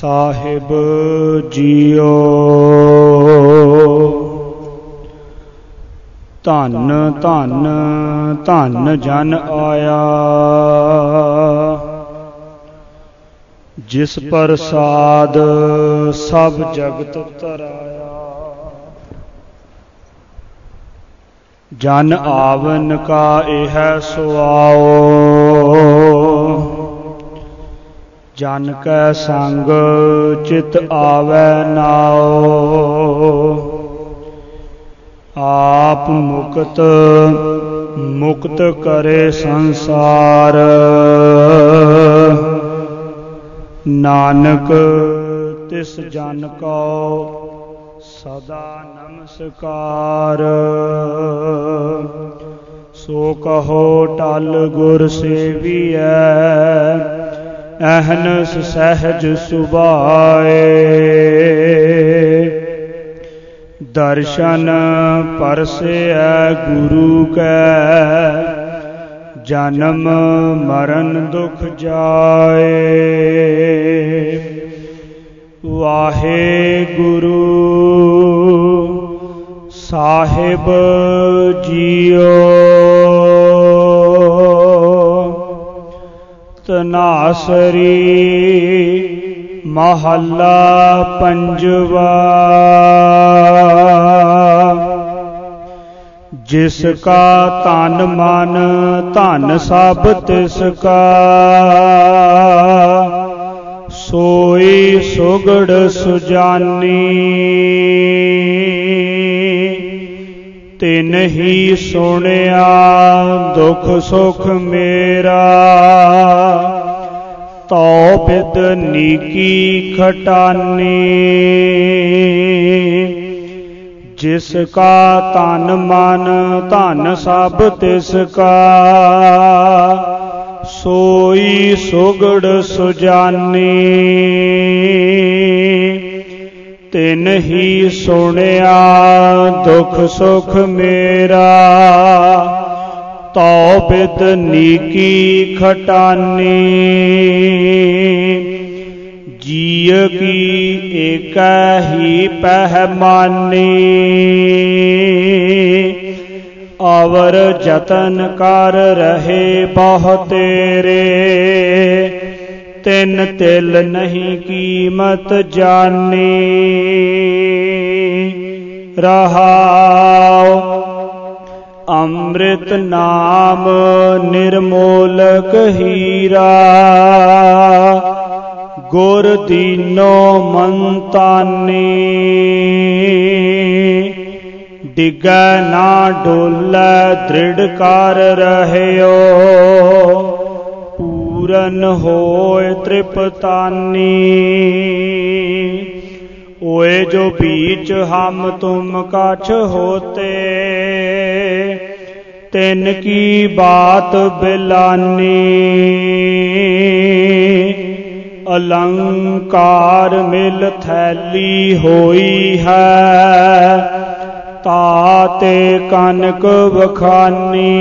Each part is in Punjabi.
साहिब जियो धन धन धन जन आया, जिस प्रसाद सब जगत तराया। जन आवन का यह सुआओ, जन कै संग चित आवै नाओ। आप मुक्त मुक्त करे संसार, नानक तिस जन को सदा नमस्कार। सो कहो टल गुर सेवियै, अहनस सहज सुभाए। दर्शन परसे गुरु कै, जन्म मरण दुख जाए। वाहे गुरु साहिब जियो, तनासरी महला पंजवा। जिसका तन मन धन सब तिसका, सोई सुगड़ सुजानी। तिन ही सुनिया दुख सुख मेरा, तो बिद नीकी खटानी। जिसका तन मन धन सब तिसका, सोई सुगड़ सुजानी। तिन ही सुनिया दुख सुख मेरा, तो बिद नीकी खटानी। जीय की एक ही पहमानी, अवर जतन कर रहे बहु तेरे। तिन तिल नहीं कीमत जानी। रहाओ अमृत नाम निर्मोलक हीरा, गुर दीनो मंतानी। डिगै ना डोलै दृढ़ कर रहियो, पूरन होए तृपतानी। ओए जो बीच हम तुम कछ होते, तिन की बात बिलानी। अलंकार मिल थैली होई है, ताते कनक बखानी।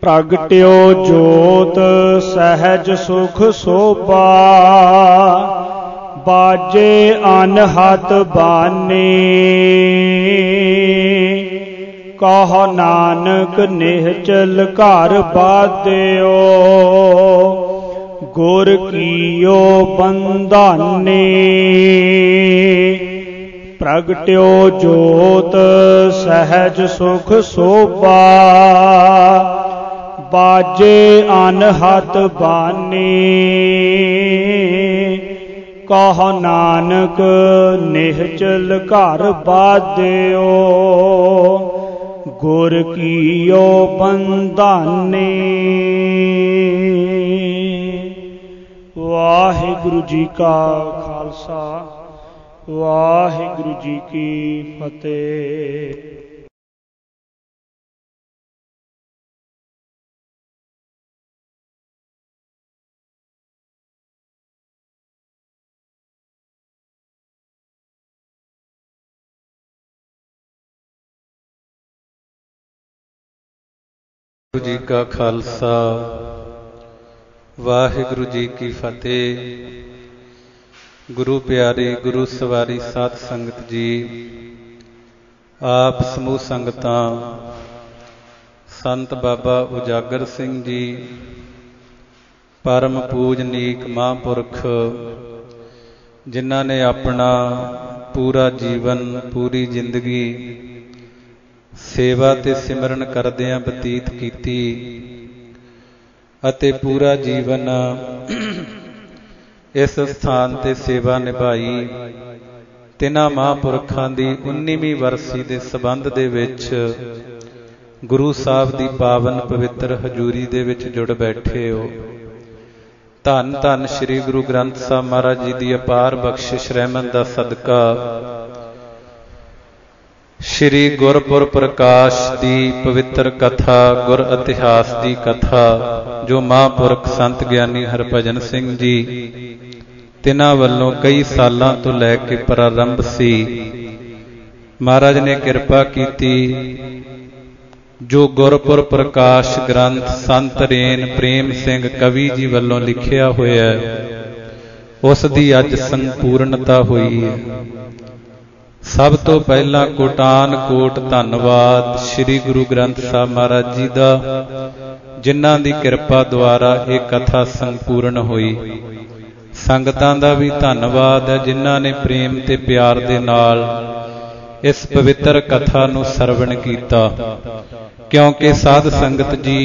प्रगट्यो जोत सहज सुख शोभा, बाजे अनहत बानी। कहो नानक निहचल घर बाध्यो, गुर कीयो बंधानी। प्रगट्यो जोत सहज सुख शोभा, बाजे अनहत बानी। कहो नानक निहचल घर बाध्यो, गुर कीयो बंधानी। वाहिगुरु जी का खालसा, वाहिगुरु जी की फतेह। वाहिगुरू जी का खालसा वाहिगुरु जी की फतेह। गुरु प्यारे गुरु सवारी साध संगत जी, आप समूह संगतां, संत बाबा उजागर सिंह जी, परम पूजनीक महापुरख जिन्हां ने अपना पूरा जीवन पूरी जिंदगी सेवा ते सिमरन करदियां बतीत कीती ਅਤੇ पूरा जीवन इस स्थान ते सेवा निभाई। तिन्हां महापुरखां दी 19ਵੀਂ ਵਰਸੀ ਦੇ ਸੰਬੰਧ ਦੇ ਵਿੱਚ गुरु साहब ਦੀ पावन पवित्र हजूरी ਦੇ ਵਿੱਚ जुड़ बैठे हो। धन धन श्री गुरु ग्रंथ साहब महाराज जी की अपार बख्शिश रहमत का सदका श्री गुरपुर प्रकाश की पवित्र कथा, गुर इतिहास की कथा जो महापुरख संत ज्ञानी हरभजन सिंह जी तिन्हां वल्लों कई सालों तो लैके प्रारंभ सी। महाराज ने कृपा की जो गुरपुर प्रकाश ग्रंथ संत रेन प्रेम सिंह कवि जी वल्लों लिखिया होया उस दी अज संपूर्णता हुई है। सब तो पहला कोटान कोट धन्नवाद श्री गुरु ग्रंथ साहब महाराज जी दा, जिन्हां दी कृपा द्वारा ये कथा संपूर्ण हुई। संगतां दा भी धन्नवाद है जिन्हां ने प्रेम ते प्यार दे नाल इस पवित्र कथा नूं सरवण कीता, क्योंकि साध संगत जी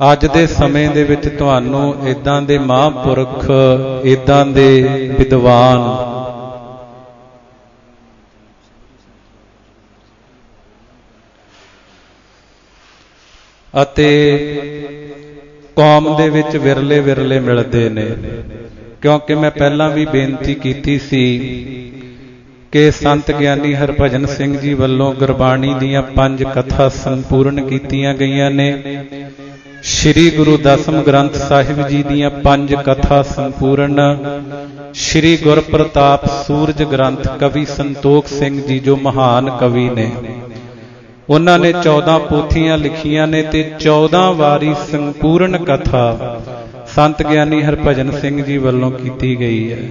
अज दे समय दे विच तुहानूं इदां दे महापुरख, इदां दे विद्वान ਅਤੇ कौम दे विच विरले विरले मिलते ने। क्योंकि मैं पहला भी बेनती की सी कि संत ज्ञानी हरभजन सिंह जी वल्लों गुरबाणी दीयां 5 कथा संपूर्ण कीतियां गईयां ने। श्री गुरु दसम ग्रंथ साहिब जी दीयां 5 कथा संपूर्ण, श्री गुर प्रताप सूरज ग्रंथ कवि संतोख सिंह जी जो महान कवि ने उन्होंने 14 पोथियां लिखियां ने ते 14 वारी संपूर्ण कथा संत ज्ञानी हरभजन सिंह जी वल्लों की गई है।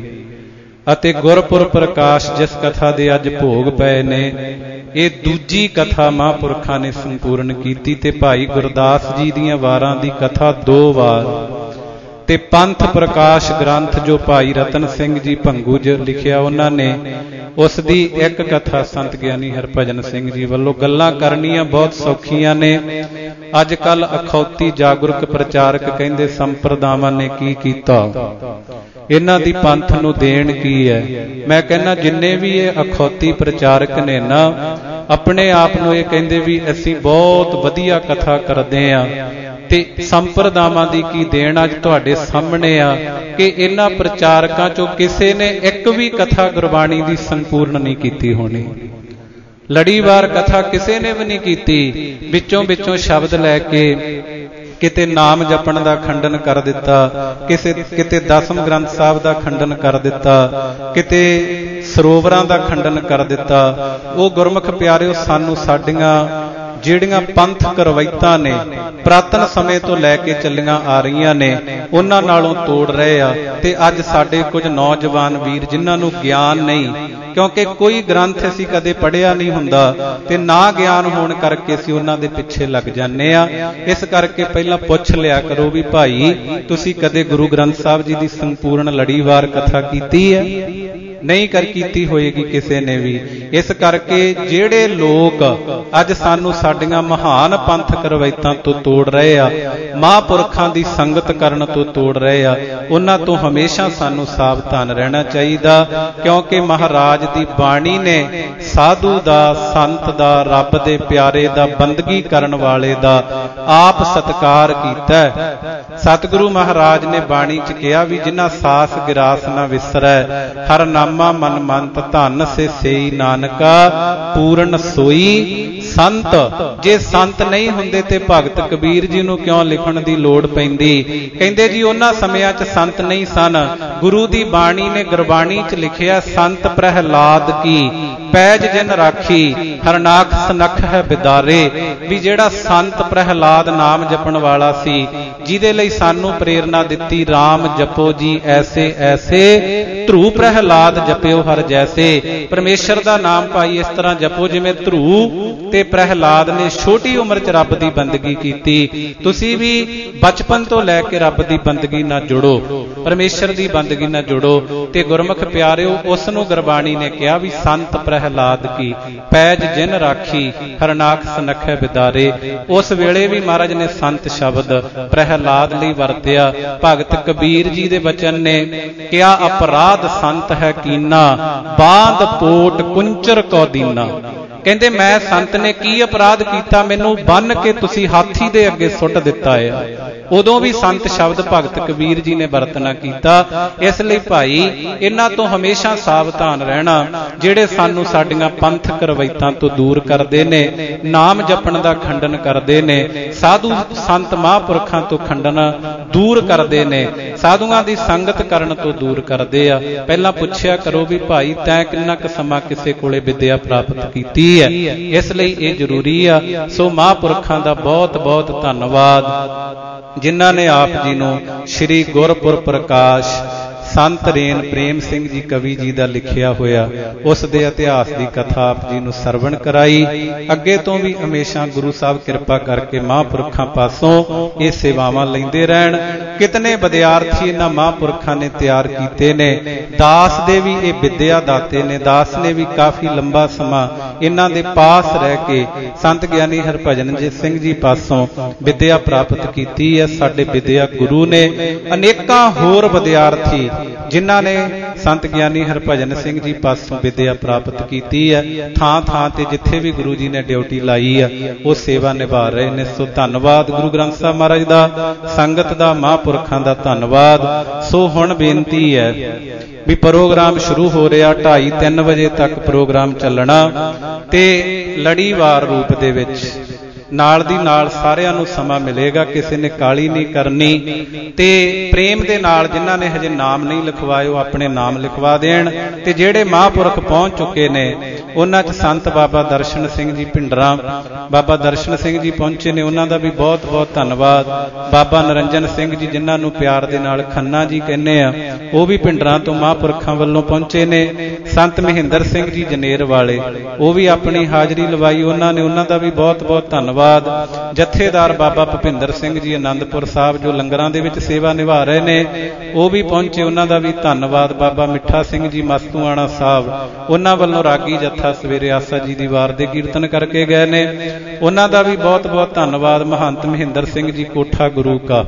अते गुरपुर प्रकाश जिस कथा दे अज भोग पए ने ये दूजी कथा महापुरखां ने संपूर्ण की ते भाई गुरदास जी दीयां वारां दी कथा 2 वार ते पंथ प्रकाश ग्रंथ जो भाई रतन सिंह जी भंगू ज लिखिया उन्होंने उस दी एक कथा संत ज्ञानी हरभजन सिंह जी वल्लों। गल्लां करनियां बहुत सौखियां ने। अज कल अखौती जागरूक प्रचारक कहंदे संप्रदावां ने की कीता, इन्हां दी पंथ नूं देण की है। मैं कहना जिन्ने भी ये अखौती प्रचारक ने ना अपने आप नूं ये कहंदे भी असीं बहुत वधिया कथा करदे आ ते संप्रदावां दी की देण अज तुहाडे सामने आ कि इन्हां प्रचारकां चों किसी ने एक भी कथा गुरबाणी दी संपूर्ण नहीं कीती होनी। लड़ीवार कथा किसी ने भी नहीं कीती, विचों विचों शब्द लैके किते नाम जपण दा खंडन कर दिता, किते दसम ग्रंथ साहब दा खंडन कर दिता, किते सरोवरां दा खंडन कर दिता। वो गुरमुख प्यारिओ सानू साडियां ਜਿਹੜੀਆਂ ਪੰਥਕ ਰਵਾਇਤਾਂ ਨੇ ਪ੍ਰਾਤਨ ਸਮੇਂ ਤੋਂ ਲੈ ਕੇ ਚੱਲੀਆਂ ਆ ਰਹੀਆਂ ਨੇ ਉਹਨਾਂ ਨਾਲੋਂ ਤੋੜ ਰਹੇ ਆ। ਤੇ ਅੱਜ ਸਾਡੇ ਕੁਝ ਨੌਜਵਾਨ ਵੀਰ ਜਿਨ੍ਹਾਂ ਨੂੰ ਗਿਆਨ ਨਹੀਂ, ਕਿਉਂਕਿ ਕੋਈ ਗ੍ਰੰਥ ਅਸੀਂ ਕਦੇ ਪੜ੍ਹਿਆ ਨਹੀਂ ਹੁੰਦਾ ਤੇ ਨਾ ਗਿਆਨ ਹੋਣ ਕਰਕੇ ਅਸੀਂ ਉਹਨਾਂ ਦੇ ਪਿੱਛੇ ਲੱਗ ਜਾਂਦੇ ਆ। ਇਸ ਕਰਕੇ ਪਹਿਲਾਂ ਪੁੱਛ ਲਿਆ ਕਰੋ ਵੀ ਭਾਈ ਤੁਸੀਂ ਕਦੇ ਗੁਰੂ ਗ੍ਰੰਥ ਸਾਹਿਬ ਜੀ ਦੀ ਸੰਪੂਰਨ ਲੜੀਵਾਰ ਕਥਾ ਕੀਤੀ ਹੈ? नहीं कर कीती होएगी किसी ने भी। इस करके जेड़े लोग अज सानू साडियां महान पंथक रवायतां तो तोड़ रहे आ, महापुरखां दी संगत करन तो तोड़ रहे आ, उन्हां तो हमेशा सानू सावधान रहना चाहिए। क्योंकि महाराज दी बाणी ने साधु दा, संत दा, रब दे प्यारे दा, बंदगी करन वाले दा आप सत्कार कीता। सतगुरु महाराज ने बाणी च कहा भी जिन्हां सास गिरास ना विसरै, हर नामा मन मंत धन से सेई नानका पूर्ण सोई संत। जे संत नहीं हुंदे ते भगत कबीर जी नूं क्यों लिखण दी लोड़ पैंदी? कहंदे जी उन्हां समयां च संत नहीं सन। गुरु दी बाणी ने गुरबाणी च लिखिया संत प्रहलाद की पैज जिन राखी हरनाख सनख है बिदारे। भी जेड़ा संत प्रहलाद नाम जपण वाला सी, ਜਿਹਦੇ ਲਈ ਸਾਨੂੰ ਪ੍ਰੇਰਨਾ ਦਿੱਤੀ, ਰਾਮ ਜਪੋ ਜੀ ਐਸੇ ਐਸੇ, ਧਰੂ ਪ੍ਰਹਿਲਾਦ ਜਪਿਓ ਹਰ ਜੈਸੇ। ਪਰਮੇਸ਼ਰ ਦਾ ਨਾਮ ਭਾਈ ਇਸ ਤਰ੍ਹਾਂ ਜਪੋ ਜਿਵੇਂ ਧਰੂ ਤੇ ਪ੍ਰਹਿਲਾਦ ਨੇ ਛੋਟੀ ਉਮਰ 'ਚ ਰੱਬ ਦੀ ਬੰਦਗੀ ਕੀਤੀ। ਤੁਸੀਂ ਵੀ ਬਚਪਨ ਤੋਂ ਲੈ ਕੇ ਰੱਬ ਦੀ ਬੰਦਗੀ ਨਾਲ ਜੁੜੋ, ਪਰਮੇਸ਼ਰ ਦੀ ਬੰਦਗੀ ਨਾਲ ਜੁੜੋ। ਤੇ ਗੁਰਮੁਖ ਪਿਆਰਿਓ, ਉਸ ਨੂੰ ਗੁਰਬਾਣੀ ਨੇ ਕਿਹਾ ਵੀ ਸੰਤ ਪ੍ਰਹਿਲਾਦ ਕੀ ਪੈਜ ਜਿਨ ਰਾਖੀ, ਹਰਨਾਖ ਸਨਖੈ ਬਿਦਾਰੇ। ਉਸ ਵੇਲੇ ਵੀ ਮਹਾਰਾਜ ਨੇ ਸੰਤ ਸ਼ਬਦ ਪ੍ਰਹਿਲਾਦ ਲਈ ਵਰਤਿਆ। ਭਗਤ ਕਬੀਰ ਜੀ ਦੇ ਬਚਨ ਨੇ ਕਿਹਾ, ਅਪਰਾਧ ਸੰਤ ਹੈ ਕੀਨਾ, ਬਾਂਧ ਪੋਟ ਕੁੰਚਰ ਕੋ ਦੀਨਾ। ਕਹਿੰਦੇ ਮੈਂ ਸੰਤ ਨੇ ਕੀ ਅਪਰਾਧ ਕੀਤਾ, ਮੈਨੂੰ ਬੰਨ ਕੇ ਤੁਸੀਂ ਹਾਥੀ ਦੇ ਅੱਗੇ ਸੁੱਟ ਦਿੱਤਾ ਹੈ। ਉਦੋਂ ਵੀ ਸੰਤ ਸ਼ਬਦ ਭਗਤ ਕਬੀਰ ਜੀ ਨੇ ਵਰਤਣਾ ਕੀਤਾ। ਇਸ ਲਈ ਭਾਈ ਇਹਨਾਂ ਤੋਂ ਹਮੇਸ਼ਾ ਸਾਵਧਾਨ ਰਹਿਣਾ, ਜਿਹੜੇ ਸਾਨੂੰ ਸਾਡੀਆਂ ਪੰਥਕ ਰਵਾਇਤਾਂ ਤੋਂ ਦੂਰ ਕਰਦੇ ਨੇ, ਨਾਮ ਜਪਣ ਦਾ ਖੰਡਨ ਕਰਦੇ ਨੇ, ਸਾਧੂ ਸੰਤ ਮਹਾਂਪੁਰਖਾਂ ਤੋਂ ਖੰਡਨ ਦੂਰ ਕਰਦੇ ਨੇ, ਸਾਧੂਆਂ ਦੀ ਸੰਗਤ ਕਰਨ ਤੋਂ ਦੂਰ ਕਰਦੇ ਆ। ਪਹਿਲਾਂ ਪੁੱਛਿਆ ਕਰੋ ਵੀ ਭਾਈ ਤੈਂ ਕਿੰਨਾ ਕੁ ਸਮਾਂ ਕਿਸੇ ਕੋਲੇ ਵਿਦਿਆ ਪ੍ਰਾਪਤ ਕੀਤੀ ਹੈ। ਇਸ ਲਈ ਇਹ ਜ਼ਰੂਰੀ ਆ। ਸੋ ਮਹਾਂਪੁਰਖਾਂ ਦਾ ਬਹੁਤ ਬਹੁਤ ਧੰਨਵਾਦ ਜਿਨ੍ਹਾਂ ਨੇ ਆਪ ਜੀ ਨੂੰ ਸ੍ਰੀ ਗੁਰਪੁਰ ਪ੍ਰਕਾਸ਼ ਸੰਤ ਰੇਨ ਪ੍ਰੇਮ ਸਿੰਘ ਜੀ ਕਵੀ ਜੀ ਦਾ ਲਿਖਿਆ ਹੋਇਆ ਉਸ ਦੇ ਇਤਿਹਾਸ ਦੀ ਕਥਾ ਆਪ ਜੀ ਨੂੰ ਸਰਵਣ ਕਰਾਈ। ਅੱਗੇ ਤੋਂ ਵੀ ਹਮੇਸ਼ਾ ਗੁਰੂ ਸਾਹਿਬ ਕਿਰਪਾ ਕਰਕੇ ਮਹਾਂਪੁਰਖਾਂ ਪਾਸੋਂ ਇਹ ਸੇਵਾਵਾਂ ਲੈਂਦੇ ਰਹਿਣ। ਕਿਤਨੇ ਵਿਦਿਆਰਥੀ ਇਹਨਾਂ ਮਹਾਂਪੁਰਖਾਂ ਨੇ ਤਿਆਰ ਕੀਤੇ ਨੇ। ਦਾਸ ਦੇ ਵੀ ਇਹ ਵਿਦਿਆ ਦਾਤੇ ਨੇ। ਦਾਸ ਨੇ ਵੀ ਕਾਫੀ ਲੰਬਾ ਸਮਾਂ ਇਹਨਾਂ ਦੇ ਪਾਸ ਰਹਿ ਕੇ ਸੰਤ ਗਿਆਨੀ ਹਰਭਜਨ ਸਿੰਘ ਜੀ ਪਾਸੋਂ ਵਿਦਿਆ ਪ੍ਰਾਪਤ ਕੀਤੀ ਹੈ। ਸਾਡੇ ਵਿਦਿਆ ਗੁਰੂ ਨੇ। ਅਨੇਕਾਂ ਹੋਰ ਵਿਦਿਆਰਥੀ ਜਿਨ੍ਹਾਂ ਨੇ ਸੰਤ ਗਿਆਨੀ ਹਰਭਜਨ ਸਿੰਘ ਜੀ ਪਾਸੋਂ ਵਿਦਿਆ ਪ੍ਰਾਪਤ ਕੀਤੀ ਹੈ, ਥਾਂ ਥਾਂ ਤੇ ਜਿੱਥੇ ਵੀ ਗੁਰੂ ਜੀ ਨੇ ਡਿਊਟੀ ਲਾਈ ਆ ਉਹ ਸੇਵਾ ਨਿਭਾ ਰਹੇ ਨੇ। ਸੋ ਧੰਨਵਾਦ ਗੁਰੂ ਗ੍ਰੰਥ ਸਾਹਿਬ ਮਹਾਰਾਜ ਦਾ, ਸੰਗਤ ਦਾ, ਮਹਾਂਪੁਰਖਾਂ ਦਾ ਧੰਨਵਾਦ। ਸੋ ਹੁਣ ਬੇਨਤੀ ਹੈ ਵੀ ਪ੍ਰੋਗਰਾਮ ਸ਼ੁਰੂ ਹੋ ਰਿਹਾ, 2:30-3 ਵਜੇ ਤੱਕ ਪ੍ਰੋਗਰਾਮ ਚੱਲਣਾ ਤੇ ਲੜੀਵਾਰ ਰੂਪ ਦੇ ਵਿੱਚ ਨਾਲ ਦੀ ਨਾਲ ਸਾਰਿਆਂ ਨੂੰ ਸਮਾਂ ਮਿਲੇਗਾ। ਕਿਸੇ ਨੇ ਕਾਲੀ ਨਹੀਂ ਕਰਨੀ ਤੇ ਪ੍ਰੇਮ ਦੇ ਨਾਲ ਜਿਨ੍ਹਾਂ ਨੇ ਹਜੇ ਨਾਮ ਨਹੀਂ ਲਿਖਵਾਏ ਉਹ ਆਪਣੇ ਨਾਮ ਲਿਖਵਾ ਦੇਣ। ਤੇ ਜਿਹੜੇ ਮਹਾਂਪੁਰਖ ਪਹੁੰਚ ਚੁੱਕੇ ਨੇ ਉਹਨਾਂ 'ਚ ਸੰਤ ਬਾਬਾ ਦਰਸ਼ਨ ਸਿੰਘ ਜੀ ਭਿੰਡਰਾਂ, ਬਾਬਾ ਦਰਸ਼ਨ ਸਿੰਘ ਜੀ ਪਹੁੰਚੇ ਨੇ, ਉਹਨਾਂ ਦਾ ਵੀ ਬਹੁਤ ਬਹੁਤ ਧੰਨਵਾਦ। ਬਾਬਾ ਨਰਿੰਜਨ ਸਿੰਘ ਜੀ ਜਿਨ੍ਹਾਂ ਨੂੰ ਪਿਆਰ ਦੇ ਨਾਲ ਖੰਨਾ ਜੀ ਕਹਿੰਦੇ ਆ, ਉਹ ਵੀ ਭਿੰਡਰਾਂ ਤੋਂ ਮਹਾਂਪੁਰਖਾਂ ਵੱਲੋਂ ਪਹੁੰਚੇ ਨੇ। ਸੰਤ ਮਹਿੰਦਰ ਸਿੰਘ ਜੀ ਜਨੇਰ ਵਾਲੇ, ਉਹ ਵੀ ਆਪਣੀ ਹਾਜ਼ਰੀ ਲਵਾਈ ਉਹਨਾਂ ਨੇ, ਉਹਨਾਂ ਦਾ ਵੀ ਬਹੁਤ ਬਹੁਤ ਧੰਨਵਾਦ। ਜਥੇਦਾਰ ਬਾਬਾ ਭੁਪਿੰਦਰ ਸਿੰਘ ਜੀ ਆਨੰਦਪੁਰ ਸਾਹਿਬ ਜੋ ਲੰਗਰਾਂ ਦੇ ਵਿੱਚ ਸੇਵਾ ਨਿਭਾ ਰਹੇ ਨੇ, ਉਹ ਵੀ ਪਹੁੰਚੇ, ਉਹਨਾਂ ਦਾ ਵੀ ਧੰਨਵਾਦ। ਬਾਬਾ ਮਿੱਠਾ ਸਿੰਘ ਜੀ ਮਸਤੂਆਣਾ ਸਾਹਿਬ, ਉਹਨਾਂ ਵੱਲੋਂ ਰਾਗੀ ਜੱਥਾ ਸਵੇਰੇ ਆਸਾ ਜੀ ਦੀ ਵਾਰ ਦੇ ਕੀਰਤਨ ਕਰਕੇ ਗਏ ਨੇ, ਉਹਨਾਂ ਦਾ ਵੀ ਬਹੁਤ ਬਹੁਤ ਧੰਨਵਾਦ। ਮਹੰਤ ਮਹਿੰਦਰ ਸਿੰਘ ਜੀ ਕੋਠਾ ਗੁਰੂ ਕਾ,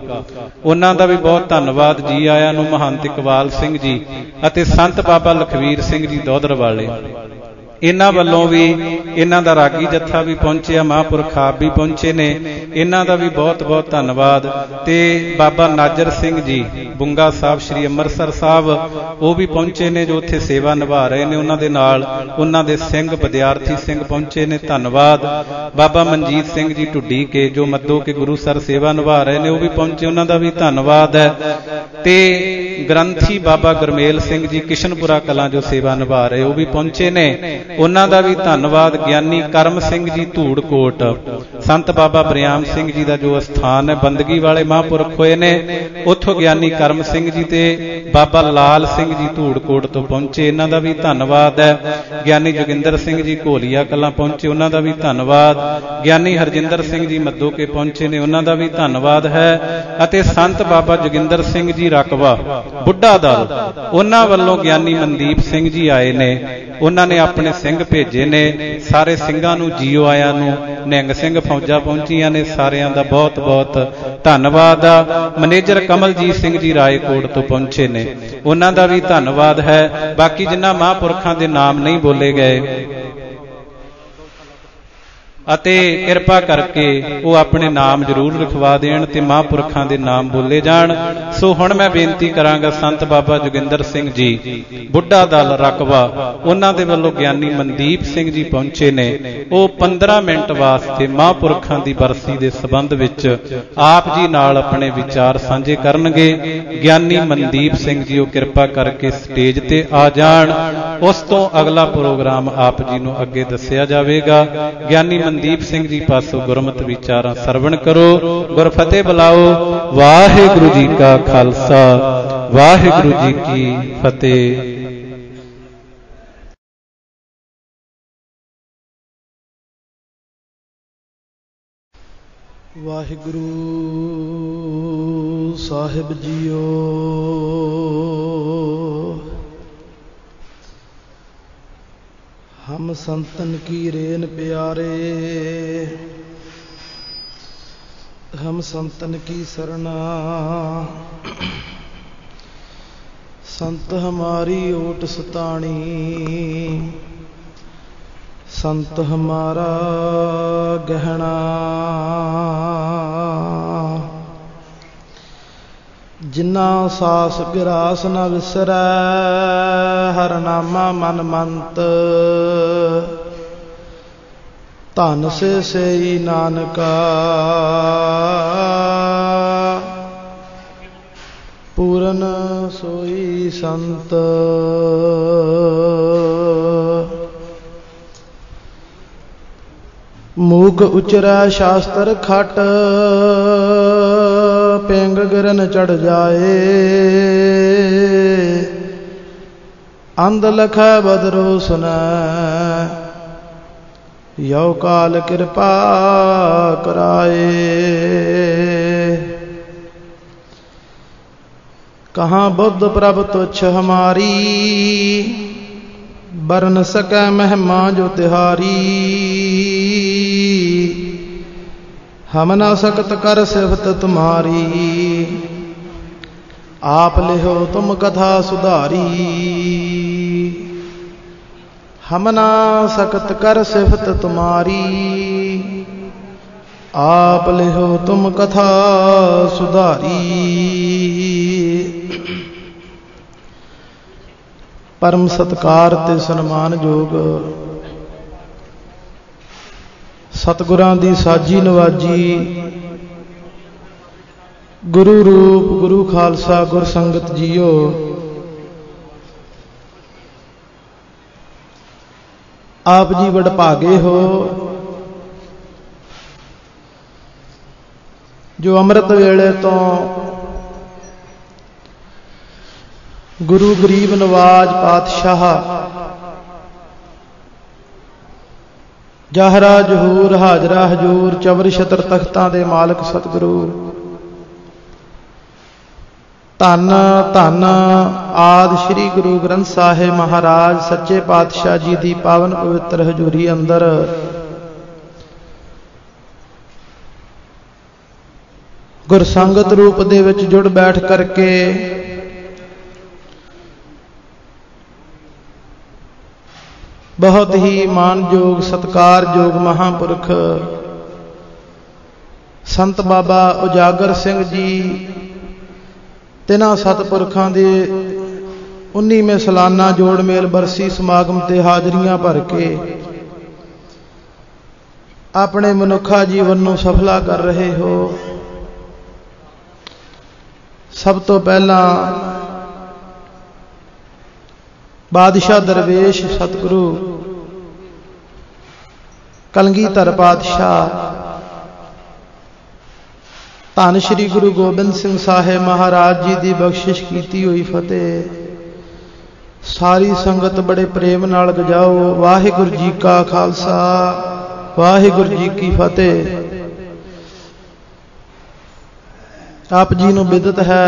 ਉਹਨਾਂ ਦਾ ਵੀ ਬਹੁਤ ਧੰਨਵਾਦ। ਜੀ ਆਇਆਂ ਨੂੰ ਮਹੰਤ ਇਕਬਾਲ ਸਿੰਘ ਜੀ ਅਤੇ ਸੰਤ ਬਾਬਾ ਲਖਵੀਰ ਸਿੰਘ ਜੀ ਦੌਧਰ ਵਾਲੇ, ਇਹਨਾਂ ਵੱਲੋਂ ਵੀ ਇਹਨਾਂ ਦਾ ਰਾਗੀ ਜੱਥਾ ਵੀ ਪਹੁੰਚਿਆ, ਮਹਾਂਪੁਰਖ ਆਪ ਵੀ ਪਹੁੰਚੇ ਨੇ, ਇਹਨਾਂ ਦਾ ਵੀ ਬਹੁਤ ਬਹੁਤ ਧੰਨਵਾਦ। ਤੇ ਬਾਬਾ ਨਾਜਰ ਸਿੰਘ ਜੀ ਬੁੰਗਾ ਸਾਹਿਬ ਸ੍ਰੀ ਅੰਮ੍ਰਿਤਸਰ ਸਾਹਿਬ, ਉਹ ਵੀ ਪਹੁੰਚੇ ਨੇ ਜੋ ਉੱਥੇ ਸੇਵਾ ਨਿਭਾ ਰਹੇ ਨੇ। ਉਹਨਾਂ ਦੇ ਨਾਲ ਉਹਨਾਂ ਦੇ ਸਿੰਘ ਵਿਦਿਆਰਥੀ ਸਿੰਘ ਪਹੁੰਚੇ ਨੇ, ਧੰਨਵਾਦ। ਬਾਬਾ ਮਨਜੀਤ ਸਿੰਘ ਜੀ ਢੁੱਡੀ ਕੇ ਜੋ ਮੱਦੋ ਕੇ ਗੁਰੂ ਸਰ ਸੇਵਾ ਨਿਭਾ ਰਹੇ ਨੇ, ਉਹ ਵੀ ਪਹੁੰਚੇ, ਉਹਨਾਂ ਦਾ ਵੀ ਧੰਨਵਾਦ ਹੈ। ਤੇ ਗ੍ਰੰਥੀ ਬਾਬਾ ਗੁਰਮੇਲ ਸਿੰਘ ਜੀ ਕਿਸ਼ਨਪੁਰਾ ਕਲਾਂ ਜੋ ਸੇਵਾ ਨਿਭਾ ਰਹੇ, ਉਹ ਵੀ ਪਹੁੰਚੇ ਨੇ, ਉਹਨਾਂ ਦਾ ਵੀ ਧੰਨਵਾਦ। ਗਿਆਨੀ ਕਰਮ ਸਿੰਘ ਜੀ ਧੂੜਕੋਟ, ਸੰਤ ਬਾਬਾ ਬਰਿਆਮ ਸਿੰਘ ਜੀ ਦਾ ਜੋ ਅਸਥਾਨ ਹੈ, ਬੰਦਗੀ ਵਾਲੇ ਮਹਾਂਪੁਰਖ ਹੋਏ ਨੇ, ਉੱਥੋਂ ਗਿਆਨੀ ਕਰਮ ਸਿੰਘ ਜੀ ਤੇ ਬਾਬਾ ਲਾਲ ਸਿੰਘ ਜੀ ਧੂੜਕੋਟ ਤੋਂ ਪਹੁੰਚੇ, ਇਹਨਾਂ ਦਾ ਵੀ ਧੰਨਵਾਦ ਹੈ। ਗਿਆਨੀ ਜੋਗਿੰਦਰ ਸਿੰਘ ਜੀ ਘੋਲੀਆ ਕਲਾਂ ਪਹੁੰਚੇ, ਉਹਨਾਂ ਦਾ ਵੀ ਧੰਨਵਾਦ। ਗਿਆਨੀ ਹਰਜਿੰਦਰ ਸਿੰਘ ਜੀ ਮੱਦੋ ਕੇ ਪਹੁੰਚੇ ਨੇ, ਉਹਨਾਂ ਦਾ ਵੀ ਧੰਨਵਾਦ ਹੈ। ਅਤੇ ਸੰਤ ਬਾਬਾ ਜੋਗਿੰਦਰ ਸਿੰਘ ਜੀ ਰਕਬਾ ਬੁੱਢਾ ਦਲ, ਉਹਨਾਂ ਵੱਲੋਂ ਗਿਆਨੀ ਮਨਦੀਪ ਸਿੰਘ ਜੀ ਆਏ ਨੇ, ਉਹਨਾਂ ਨੇ ਆਪਣੇ ਸਿੰਘ ਭੇਜੇ ਨੇ। ਸਾਰੇ ਸਿੰਘਾਂ ਨੂੰ ਜੀਓ ਆਇਆਂ ਨੂੰ, ਨਿਹੰਗ ਸਿੰਘ ਫੌਜਾਂ ਪਹੁੰਚੀਆਂ ਨੇ, ਸਾਰਿਆਂ ਦਾ ਬਹੁਤ ਬਹੁਤ ਧੰਨਵਾਦ ਆ। ਮੈਨੇਜਰ ਕਮਲਜੀਤ ਸਿੰਘ ਜੀ ਰਾਏਕੋਟ ਤੋਂ ਪਹੁੰਚੇ ਨੇ, ਉਹਨਾਂ ਦਾ ਵੀ ਧੰਨਵਾਦ ਹੈ। ਬਾਕੀ ਜਿਨ੍ਹਾਂ ਮਹਾਂਪੁਰਖਾਂ ਦੇ ਨਾਮ ਨਹੀਂ ਬੋਲੇ ਗਏ ਅਤੇ ਕਿਰਪਾ ਕਰਕੇ ਉਹ ਆਪਣੇ ਨਾਮ ਜ਼ਰੂਰ ਲਿਖਵਾ ਦੇਣ ਤੇ ਮਹਾਂਪੁਰਖਾਂ ਦੇ ਨਾਮ ਬੋਲੇ ਜਾਣ। ਸੋ ਹੁਣ ਮੈਂ ਬੇਨਤੀ ਕਰਾਂਗਾ, ਸੰਤ ਬਾਬਾ ਜੋਗਿੰਦਰ ਸਿੰਘ ਜੀ ਬੁੱਢਾ ਦਲ ਰਕਬਾ, ਉਹਨਾਂ ਦੇ ਵੱਲੋਂ ਗਿਆਨੀ ਮਨਦੀਪ ਸਿੰਘ ਜੀ ਪਹੁੰਚੇ ਨੇ, ਉਹ 15 ਮਿੰਟ ਵਾਸਤੇ ਮਹਾਂਪੁਰਖਾਂ ਦੀ ਬਰਸੀ ਦੇ ਸੰਬੰਧ ਵਿੱਚ ਆਪ ਜੀ ਨਾਲ ਆਪਣੇ ਵਿਚਾਰ ਸਾਂਝੇ ਕਰਨਗੇ। ਗਿਆਨੀ ਮਨਦੀਪ ਸਿੰਘ ਜੀ ਉਹ ਕਿਰਪਾ ਕਰਕੇ ਸਟੇਜ ਤੇ ਆ ਜਾਣ। ਉਸ ਤੋਂ ਅਗਲਾ ਪ੍ਰੋਗਰਾਮ ਆਪ ਜੀ ਨੂੰ ਅੱਗੇ ਦੱਸਿਆ ਜਾਵੇਗਾ। ਗਿਆਨੀ ਗਿਆਨਦੀਪ ਸਿੰਘ ਜੀ ਪਾਸੋਂ ਗੁਰਮਤਿ ਵਿਚਾਰਾਂ ਸਰਵਣ ਕਰੋ। ਗੁਰ ਫਤਿਹ ਬੁਲਾਓ। ਵਾਹਿਗੁਰੂ ਜੀ ਕਾ ਖਾਲਸਾ, ਵਾਹਿਗੁਰੂ ਜੀ ਕੀ ਫਤਿਹ। ਵਾਹਿਗੁਰੂ ਸਾਹਿਬ ਜੀਓ, ਹਮ ਸੰਤਨ ਕੀ ਰੇਨ ਪਿਆਰੇ, हम संतन की शरणा, संत हमारी ओट सताणी, संत हमारा गहना। जिन्ना सास गिरास न विसरै, हर नामा मन मंत, धन से ही नानका, पूरन सोई संत। मूक उचरै शास्त्र खट, पेंग गिरन चढ़ जाए, अंध लखै बदरो सुनै, यो काल कृपा कराए। कहाँ बुद्ध प्रभ तुच्छ हमारी, बरन सकै महिमा जो तिहारी। हम न सकत कर सिफत तुम्हारी, आप लिहो तुम कथा सुधारी। हम ना सकत कर सिफत तुम्हारी, आप लिहो तुम कथा सुधारी। परम सत्कार ते सन्मान योग सतगुरां दी साजी नवाजी, गुरु रूप गुरु खालसा गुर संगत जीओ। आप जी वडभागे हो जो अमृत वेले तो गुरु गरीब नवाज पातशाह जाहरा जहूर हाजरा हजूर चवर छत्र तख्तां दे मालक सतगुरु धन धन आदि श्री गुरु ग्रंथ साहिब महाराज सच्चे पातशाह जी की पावन पवित्र हजूरी अंदर गुरसंगत रूप दे विच जुड़ बैठ करके बहुत ही मानयोग सत्कारयोग महापुरख संत बाबा उजागर सिंह जी तिन्हां सतपुरखां दे 19वें सालाना जोड़ मेल बरसी समागम ते हाजरियां भर के अपने मनुखा जीवन नूं सफला कर रहे हो। सब तो पहला बादशाह दरवेश सतगुरु कलगीधर पातशाह धन श्री गुरु गोबिंद सिंह साहिब महाराज जी की बख्शिश की हुई फतेह सारी संगत बड़े प्रेम नाल गजाओ। वाहिगुरू जी का खालसा वाहिगुरू जी की फतेह। आप जी नूं बिदत है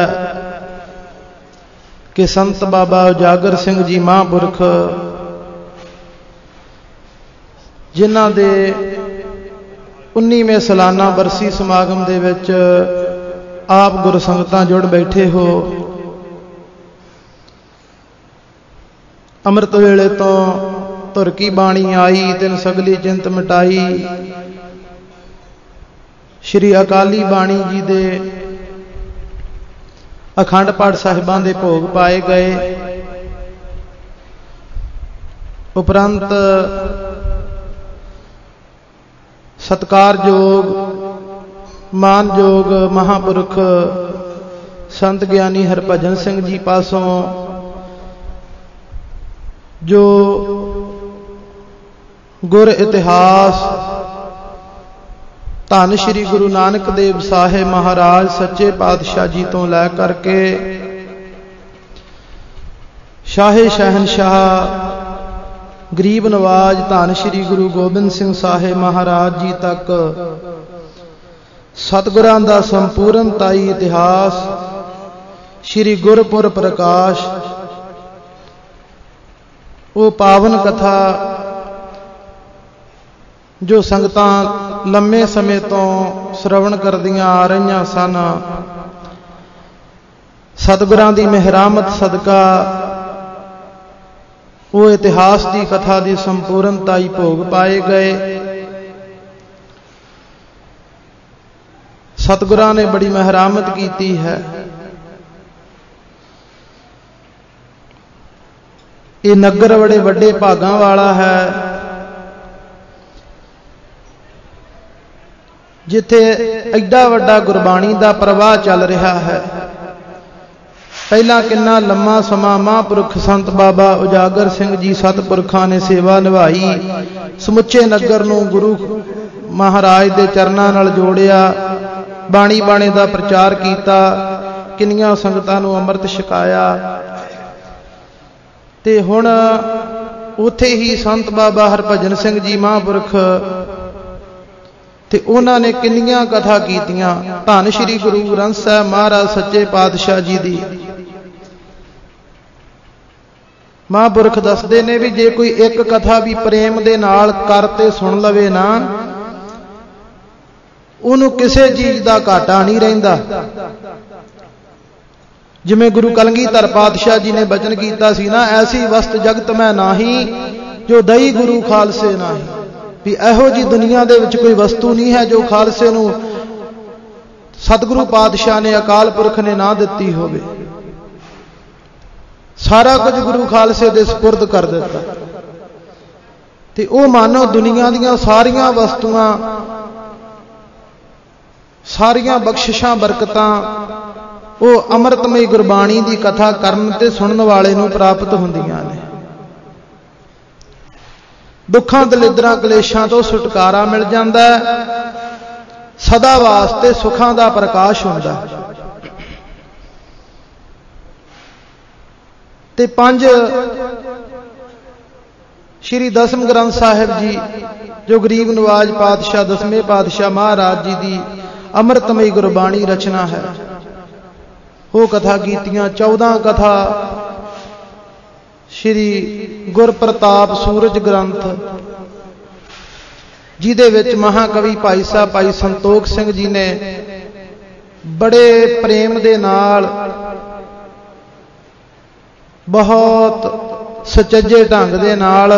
कि संत बाबा उजागर सिंह जी महापुरख जिन्हां दे 19वें सालाना बरसी समागम दे विच आप गुर संगतां जुड़ बैठे हो। अमृत वेले तो तुर की बाणी आई तिन सगली चिंत मिटाई। श्री अकाली बाणी जी दे अखंड पाठ साहिबां दे भोग पाए गए। उपरंत सत्कारयोग मानयोग महापुरख संत ज्ञानी हरभजन सिंह जी पासों जो गुर इतिहास ਧੰਨ ਸ਼੍ਰੀ ਗੁਰੂ ਨਾਨਕ ਦੇਵ ਸਾਹਿਬ ਮਹਾਰਾਜ ਸੱਚੇ ਪਾਤਸ਼ਾਹ ਜੀ ਤੋਂ ਲੈ ਕਰਕੇ ਸ਼ਾਹੇ ਸ਼ਹਿਨਸ਼ਾਹ ਗਰੀਬ ਨਵਾਜ ਧੰਨ ਸ਼੍ਰੀ ਗੁਰੂ ਗੋਬਿੰਦ ਸਿੰਘ ਸਾਹਿਬ ਮਹਾਰਾਜ ਜੀ ਤੱਕ ਸਤਿਗੁਰਾਂ ਦਾ ਸੰਪੂਰਨਤਾਈ ਇਤਿਹਾਸ ਸ਼੍ਰੀ ਗੁਰਪੁਰ ਪ੍ਰਕਾਸ਼ ਉਹ ਪਾਵਨ ਕਥਾ ਜੋ ਸੰਗਤਾਂ ਲੰਮੇ ਸਮੇਂ ਤੋਂ ਸ਼ਰਵਣ ਕਰਦੀਆਂ ਆ ਰਹੀਆਂ ਸਨ, ਸਤਿਗੁਰਾਂ ਦੀ ਮਿਹਰਾਮਤ ਸਦਕਾ ਉਹ ਇਤਿਹਾਸ ਦੀ ਕਥਾ ਦੀ ਸੰਪੂਰਨਤਾਈ ਭੋਗ ਪਾਏ ਗਏ। ਸਤਿਗੁਰਾਂ ਨੇ ਬੜੀ ਮਿਹਰਾਮਤ ਕੀਤੀ ਹੈ। ਇਹ ਨਗਰ ਬੜੇ ਵੱਡੇ ਭਾਗਾਂ ਵਾਲਾ ਹੈ, ਜਿੱਥੇ ਐਡਾ ਵੱਡਾ ਗੁਰਬਾਣੀ ਦਾ ਪ੍ਰਵਾਹ ਚੱਲ ਰਿਹਾ ਹੈ। ਪਹਿਲਾਂ ਕਿੰਨਾ ਲੰਮਾ ਸਮਾਂ ਮਹਾਂਪੁਰਖ ਸੰਤ ਬਾਬਾ ਉਜਾਗਰ ਸਿੰਘ ਜੀ ਸਤਿਪੁਰਖਾਂ ਨੇ ਸੇਵਾ ਨਿਭਾਈ, ਸਮੁੱਚੇ ਨਗਰ ਨੂੰ ਗੁਰੂ ਮਹਾਰਾਜ ਦੇ ਚਰਨਾਂ ਨਾਲ ਜੋੜਿਆ, ਬਾਣੀ ਬਾਣੇ ਦਾ ਪ੍ਰਚਾਰ ਕੀਤਾ, ਕਿੰਨੀਆਂ ਸੰਗਤਾਂ ਨੂੰ ਅੰਮ੍ਰਿਤ ਛਕਾਇਆ। ਤੇ ਹੁਣ ਉੱਥੇ ਹੀ ਸੰਤ ਬਾਬਾ ਹਰਭਜਨ ਸਿੰਘ ਜੀ ਮਹਾਂਪੁਰਖ ਤੇ ਉਹਨਾਂ ਨੇ ਕਿੰਨੀਆਂ ਕਥਾ ਕੀਤੀਆਂ। ਧੰਨ ਸ਼੍ਰੀ ਗੁਰੂ ਗ੍ਰੰਥ ਸਾਹਿਬ ਮਹਾਰਾਜ ਸੱਚੇ ਪਾਤਸ਼ਾਹ ਜੀ ਦੀ ਮਹਾਂਪੁਰਖ ਦੱਸਦੇ ਨੇ ਵੀ ਜੇ ਕੋਈ ਇੱਕ ਕਥਾ ਵੀ ਪ੍ਰੇਮ ਦੇ ਨਾਲ ਕਰ ਤੇ ਸੁਣ ਲਵੇ ਨਾ, ਉਹਨੂੰ ਕਿਸੇ ਚੀਜ਼ ਦਾ ਘਾਟਾ ਨਹੀਂ ਰਹਿੰਦਾ। ਜਿਵੇਂ ਗੁਰੂ ਕਲਗੀਧਰ ਪਾਤਸ਼ਾਹ ਜੀ ਨੇ ਬਚਨ ਕੀਤਾ ਸੀ ਨਾ, ਐਸੀ ਵਸਤ ਜਗਤ ਮੈਂ ਨਾਹੀ ਜੋ ਦਈ ਗੁਰੂ ਖਾਲਸੇ ਨਾਹੀ, ਵੀ ਇਹੋ ਜੀ ਦੁਨੀਆ ਦੇ ਵਿੱਚ ਕੋਈ ਵਸਤੂ ਨਹੀਂ ਹੈ ਜੋ ਖਾਲਸੇ ਨੂੰ ਸਤਿਗੁਰੂ ਪਾਤਸ਼ਾਹ ਨੇ ਅਕਾਲ ਪੁਰਖ ਨੇ ਨਾ ਦਿੱਤੀ ਹੋਵੇ। ਸਾਰਾ ਕੁਝ ਗੁਰੂ ਖਾਲਸੇ ਦੇ ਸਪੁਰਦ ਕਰ ਦਿੱਤਾ। ਤੇ ਉਹ ਮਾਨੋ ਦੁਨੀਆ ਦੀਆਂ ਸਾਰੀਆਂ ਵਸਤੂਆਂ, ਸਾਰੀਆਂ ਬਖਸ਼ਿਸ਼ਾਂ ਬਰਕਤਾਂ ਉਹ ਅੰਮ੍ਰਿਤਮਈ ਗੁਰਬਾਣੀ ਦੀ ਕਥਾ ਕਰਨ ਤੇ ਸੁਣਨ ਵਾਲੇ ਨੂੰ ਪ੍ਰਾਪਤ ਹੁੰਦੀਆਂ ਨੇ। ਦੁੱਖਾਂ ਦਲਿੱਦਰਾਂ ਕਲੇਸ਼ਾਂ ਤੋਂ ਛੁਟਕਾਰਾ ਮਿਲ ਜਾਂਦਾ ਹੈ, ਸਦਾ ਵਾਸਤੇ ਸੁੱਖਾਂ ਦਾ ਪ੍ਰਕਾਸ਼ ਹੁੰਦਾ। ਤੇ ਪੰਜ ਸ਼੍ਰੀ ਦਸਮ ਗ੍ਰੰਥ ਸਾਹਿਬ ਜੀ ਜੋ ਗਰੀਬ ਨਵਾਜ ਪਾਤਸ਼ਾਹ ਦਸਵੇਂ ਪਾਤਸ਼ਾਹ ਮਹਾਰਾਜ ਜੀ ਦੀ ਅੰਮ੍ਰਿਤਮਈ ਗੁਰਬਾਣੀ ਰਚਨਾ ਹੈ, ਉਹ ਕਥਾ ਕੀਤੀਆਂ। 14 ਕਥਾ ਸ਼੍ਰੀ ਗੁਰਪ੍ਰਤਾਪ ਸੂਰਜ ਗ੍ਰੰਥ, ਜਿਹਦੇ ਵਿੱਚ ਮਹਾਕਵੀ ਭਾਈ ਸਾਹਿਬ ਭਾਈ ਸੰਤੋਖ ਸਿੰਘ ਜੀ ਨੇ ਬੜੇ ਪ੍ਰੇਮ ਦੇ ਨਾਲ ਬਹੁਤ ਸੁਚੱਜੇ ਢੰਗ ਦੇ ਨਾਲ